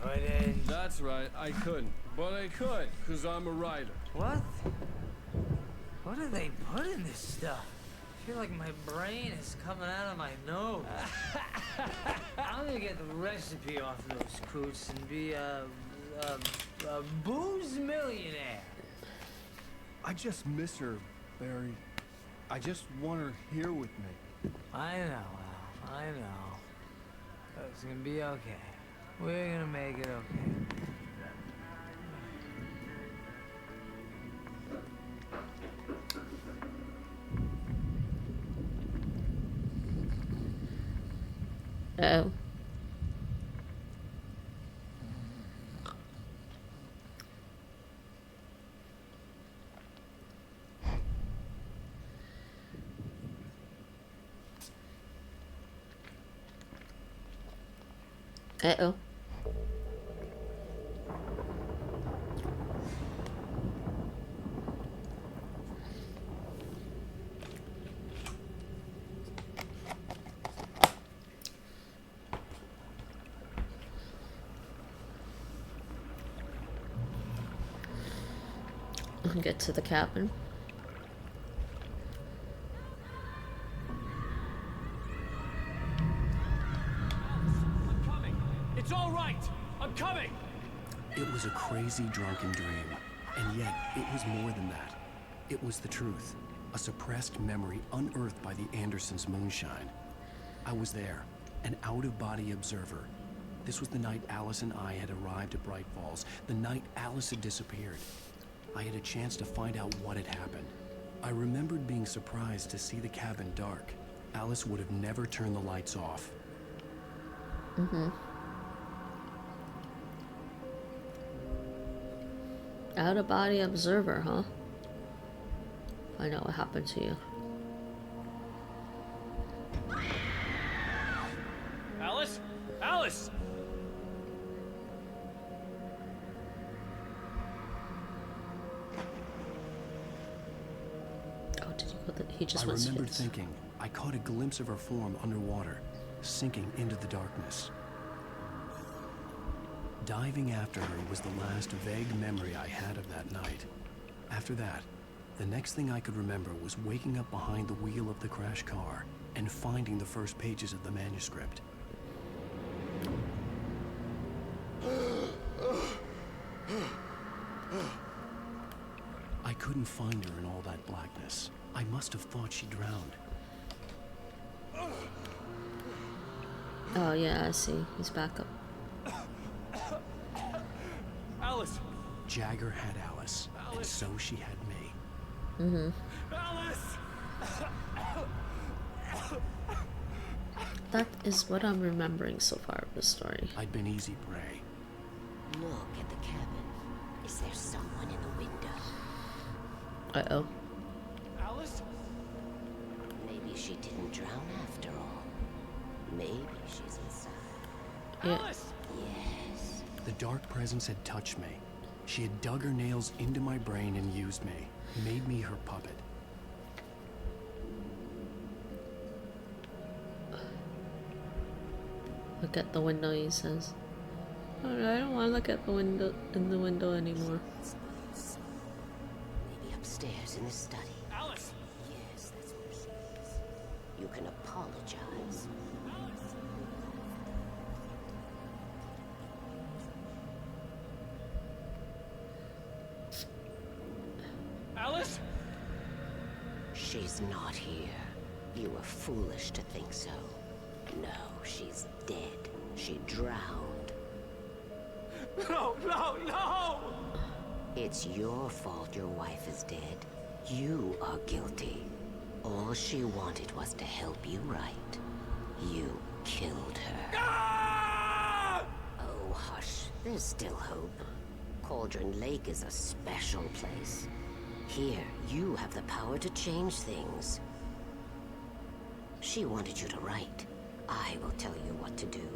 couldn't. That's right, I couldn't. But I could, because I'm a writer. What? What do they put in this stuff? I feel like my brain is coming out of my nose. I'm gonna get the recipe off those coots and be a booze millionaire. I just miss her, Barry. I just want her here with me. I know, Al. I know. It's gonna be okay. We're gonna make it okay. Uh-oh. Uh-oh. Get to the cabin. I'm coming. It's all right. I'm coming. It was a crazy drunken dream, and yet it was more than that. It was the truth, a suppressed memory unearthed by the Andersons' moonshine. I was there, an out-of-body observer. This was the night Alice and I had arrived at Bright Falls, the night Alice had disappeared. I had a chance to find out what had happened. I remembered being surprised to see the cabin dark. Alice would have never turned the lights off. Out-of-body observer, huh? Find out what happened to you. Alice? Alice! Oh, did you go the... He just I went remembered space. thinking, I caught a glimpse of her form underwater, sinking into the darkness. Diving after her was the last vague memory I had of that night. After that, the next thing I could remember was waking up behind the wheel of the crashed car and finding the first pages of the manuscript. I couldn't find her in all that blackness. I must have thought she drowned. Oh yeah, I see. He's back up. Alice! Jagger had Alice, and so she had me. Alice! That is what I'm remembering so far of the story. I'd been easy prey. Look at the cabin. Is there someone in the window? Uh-oh. Alice? Maybe she didn't drown after all. Maybe she's inside. Yeah. Alice! Yes. The dark presence had touched me. She had dug her nails into my brain and used me, made me her puppet. Look at the window, he says. Oh, I don't want to look at the window anymore. Maybe upstairs in the study. Alice! Yes, that's where she is. You can apologize. Alice? She's not here. You were foolish to think so. No, she's dead. She drowned. No, no, no! It's your fault your wife is dead. You are guilty. All she wanted was to help you right. You killed her. Ah! Oh, hush. There's still hope. Cauldron Lake is a special place. Here, you have the power to change things. She wanted you to write. I will tell you what to do.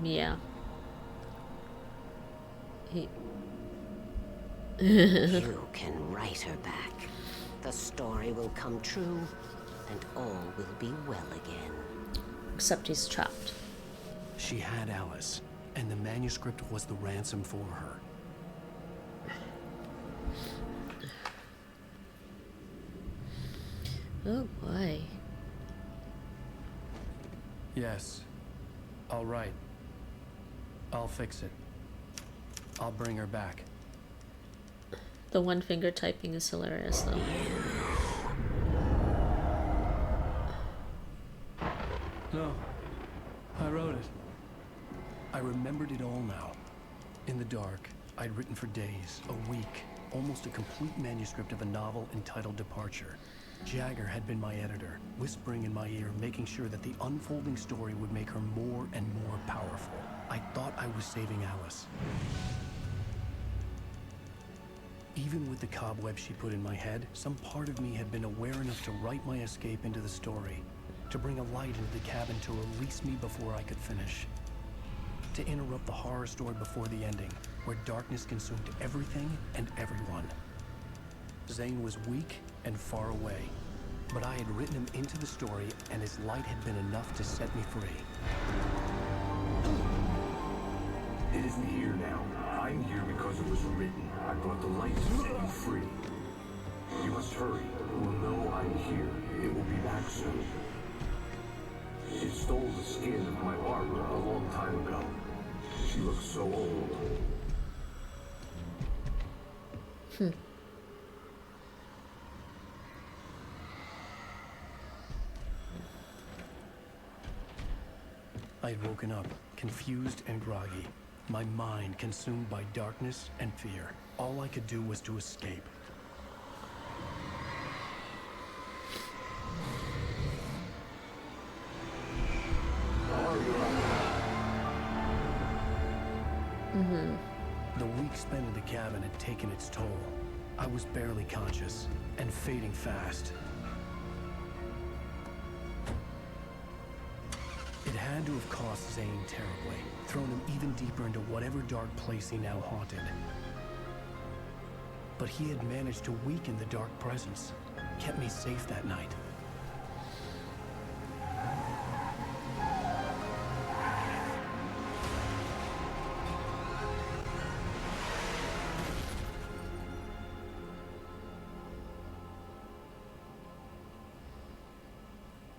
Yeah. He... You can write her back. The story will come true, and all will be well again. Except he's trapped. She had Alice, and the manuscript was the ransom for her. Oh boy. Yes. All right. I'll fix it. I'll bring her back. The one finger typing is hilarious though. No. I wrote it. I remembered it all now. In the dark, I'd written for days, a week, almost a complete manuscript of a novel entitled Departure. Jagger had been my editor, whispering in my ear, making sure that the unfolding story would make her more and more powerful. I thought I was saving Alice. Even with the cobweb she put in my head, some part of me had been aware enough to write my escape into the story, to bring a light into the cabin to release me before I could finish, to interrupt the horror story before the ending, where darkness consumed everything and everyone. Zane was weak and far away, but I had written him into the story, and his light had been enough to set me free. It isn't here now. I'm here because it was written. I brought the light to set you free. You must hurry. It will know I'm here. It will be back soon. It stole the skin of my Barbara a long time ago. She looks so old. I'd woken up, confused and groggy, my mind consumed by darkness and fear. All I could do was to escape. The week spent in the cabin had taken its toll. I was barely conscious and fading fast. It had to have cost Zane terribly, thrown him even deeper into whatever dark place he now haunted. But he had managed to weaken the dark presence, kept me safe that night.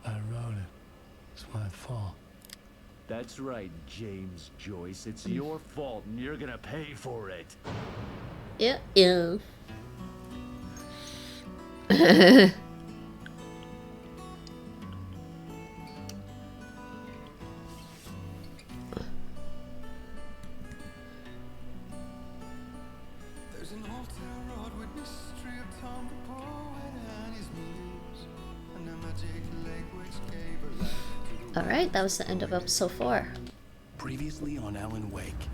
I wrote it. It's my fault. That's right, James Joyce. It's your fault, and you're gonna pay for it. Yeah. There's an old town road with mystery of Tom the poet and his muse, and a magic lake which gave a light to the Alright, that was the end of episode 4. Previously on Alan Wake.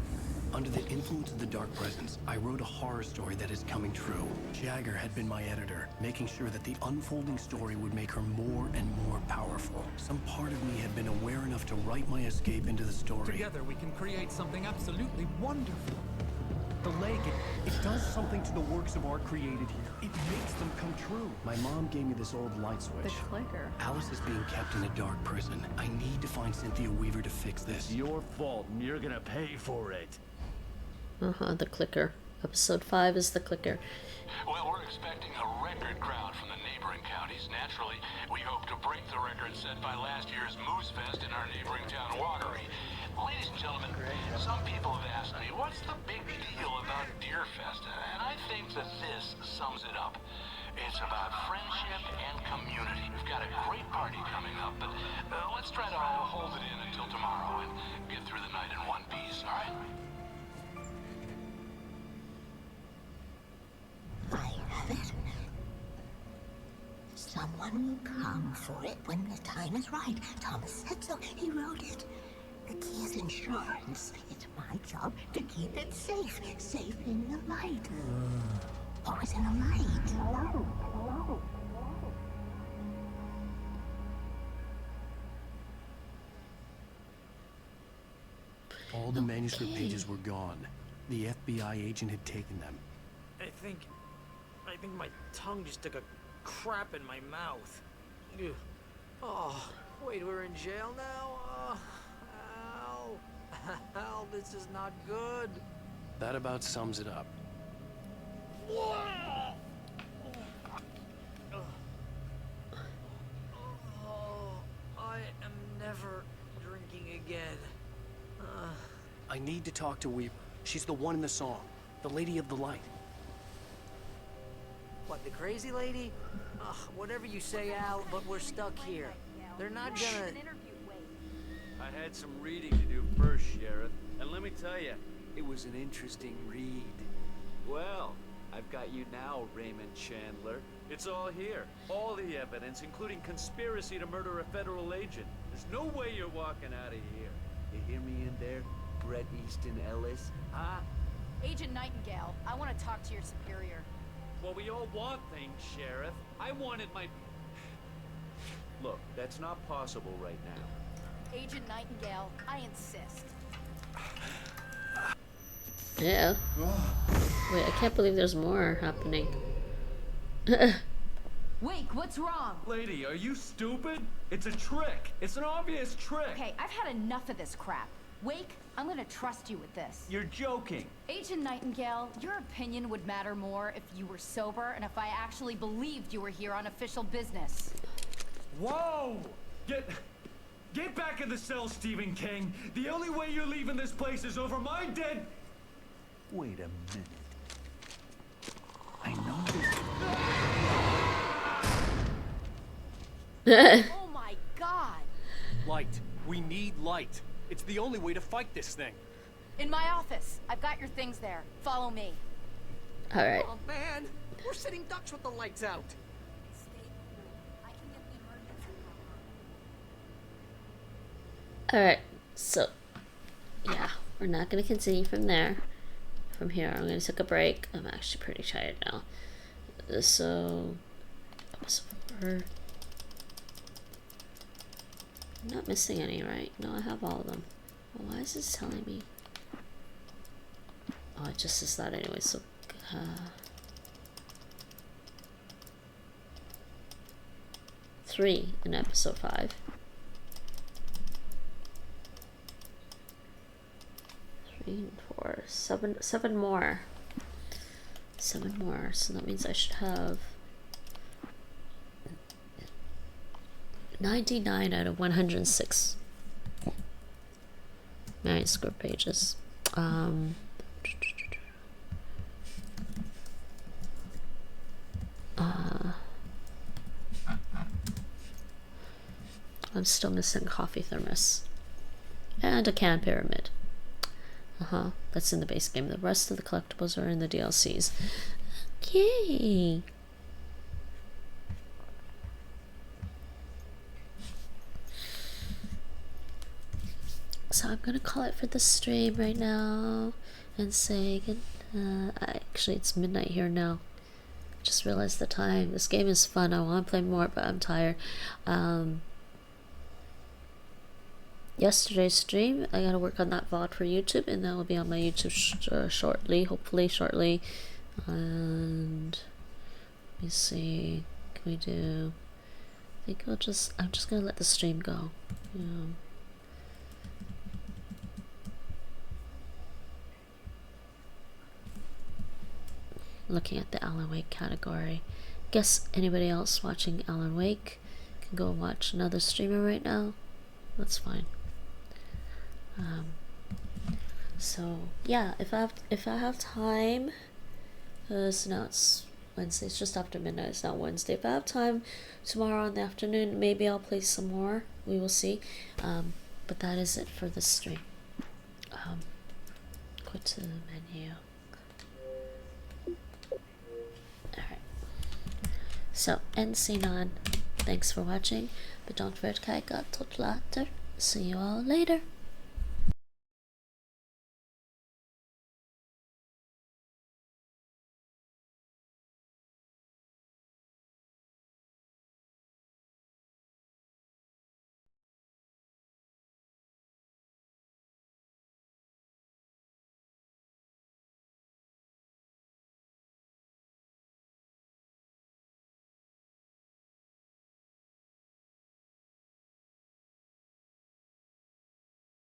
Under the influence of the dark presence, I wrote a horror story that is coming true. Jagger had been my editor, making sure that the unfolding story would make her more and more powerful. Some part of me had been aware enough to write my escape into the story. Together we can create something absolutely wonderful. The lake, it does something to the works of art created here. It makes them come true. My mom gave me this old light switch. The clicker. Alice is being kept in a dark prison. I need to find Cynthia Weaver to fix this. Your fault, and you're gonna pay for it. The clicker. Episode 5 is the clicker. Well, we're expecting a record crowd from the neighboring counties. Naturally, we hope to break the record set by last year's Moose Fest in our neighboring town, Watery. Ladies and gentlemen, some people have asked me, what's the big deal about Deer Fest? And I think that this sums it up. It's about friendship and community. We've got a great party coming up, but let's try to hold it in until tomorrow and get through the night in one piece, all right? I have it. Someone will come for it when the time is right. Thomas said so. He wrote it. The key is insurance. It's my job to keep it safe. Safe in the light. Always in the light. All the manuscript pages were gone. The FBI agent had taken them. I think my tongue just took a crap in my mouth. Ugh. Oh, wait, we're in jail now? Al, this is not good. That about sums it up. Oh, I am never drinking again. I need to talk to Weaver. She's the one in the song. The Lady of the Light. What, the crazy lady? Ugh, whatever you say, Al, but we're stuck here. They're not gonna... I had some reading to do first, Sheriff, and let me tell you, it was an interesting read. Well, I've got you now, Raymond Chandler. It's all here. All the evidence, including conspiracy to murder a federal agent. There's no way you're walking out of here. You hear me in there, Bret Easton Ellis? Huh? Agent Nightingale, I want to talk to your superior. Well, we all want things, Sheriff. I wanted my... Look, that's not possible right now. Agent Nightingale, I insist. Yeah. Wait, I can't believe there's more happening. Wake, what's wrong? Lady, are you stupid? It's a trick. It's an obvious trick. Okay, I've had enough of this crap. Wake, I'm gonna trust you with this. You're joking. Agent Nightingale, your opinion would matter more if you were sober and if I actually believed you were here on official business. Whoa! Get back in the cell, Stephen King. The only way you're leaving this place is over my dead... Wait a minute. I know this... Oh my god! Light. We need light. It's the only way to fight this thing. In my office. I've got your things there. Follow me. Alright. Oh man, we're sitting ducks with the lights out. Alright, so yeah, we're not gonna continue from there. From here, I'm gonna take a break. I'm actually pretty tired now. So episode 4. I'm not missing any, right? No, I have all of them. Well, why is this telling me? Oh, it just says that anyway, so 3 in episode 5. 3 and 4. 7 more. 7 more, so that means I should have 99 out of 106 manuscript pages. I'm still missing coffee thermos and a can pyramid. That's in the base game. The rest of the collectibles are in the DLCs. Okay. So I'm gonna call it for the stream right now and say good. Actually, it's midnight here now. Just realized the time. This game is fun. I want to play more, but I'm tired. Yesterday's stream, I gotta work on that VOD for YouTube, and that will be on my YouTube shortly, hopefully shortly. And let me see, can we do? I think I'm just gonna let the stream go. Looking at the Alan Wake category. Guess anybody else watching Alan Wake can go watch another streamer right now. That's fine. So yeah, if I have time, because now it's Wednesday, it's just after midnight, it's not Wednesday. If I have time tomorrow in the afternoon, maybe I'll play some more. We will see. But that is it for this stream. Go to the menu. Alright. So, end scene on. Thanks for watching. But don't forget, tot later. See you all later.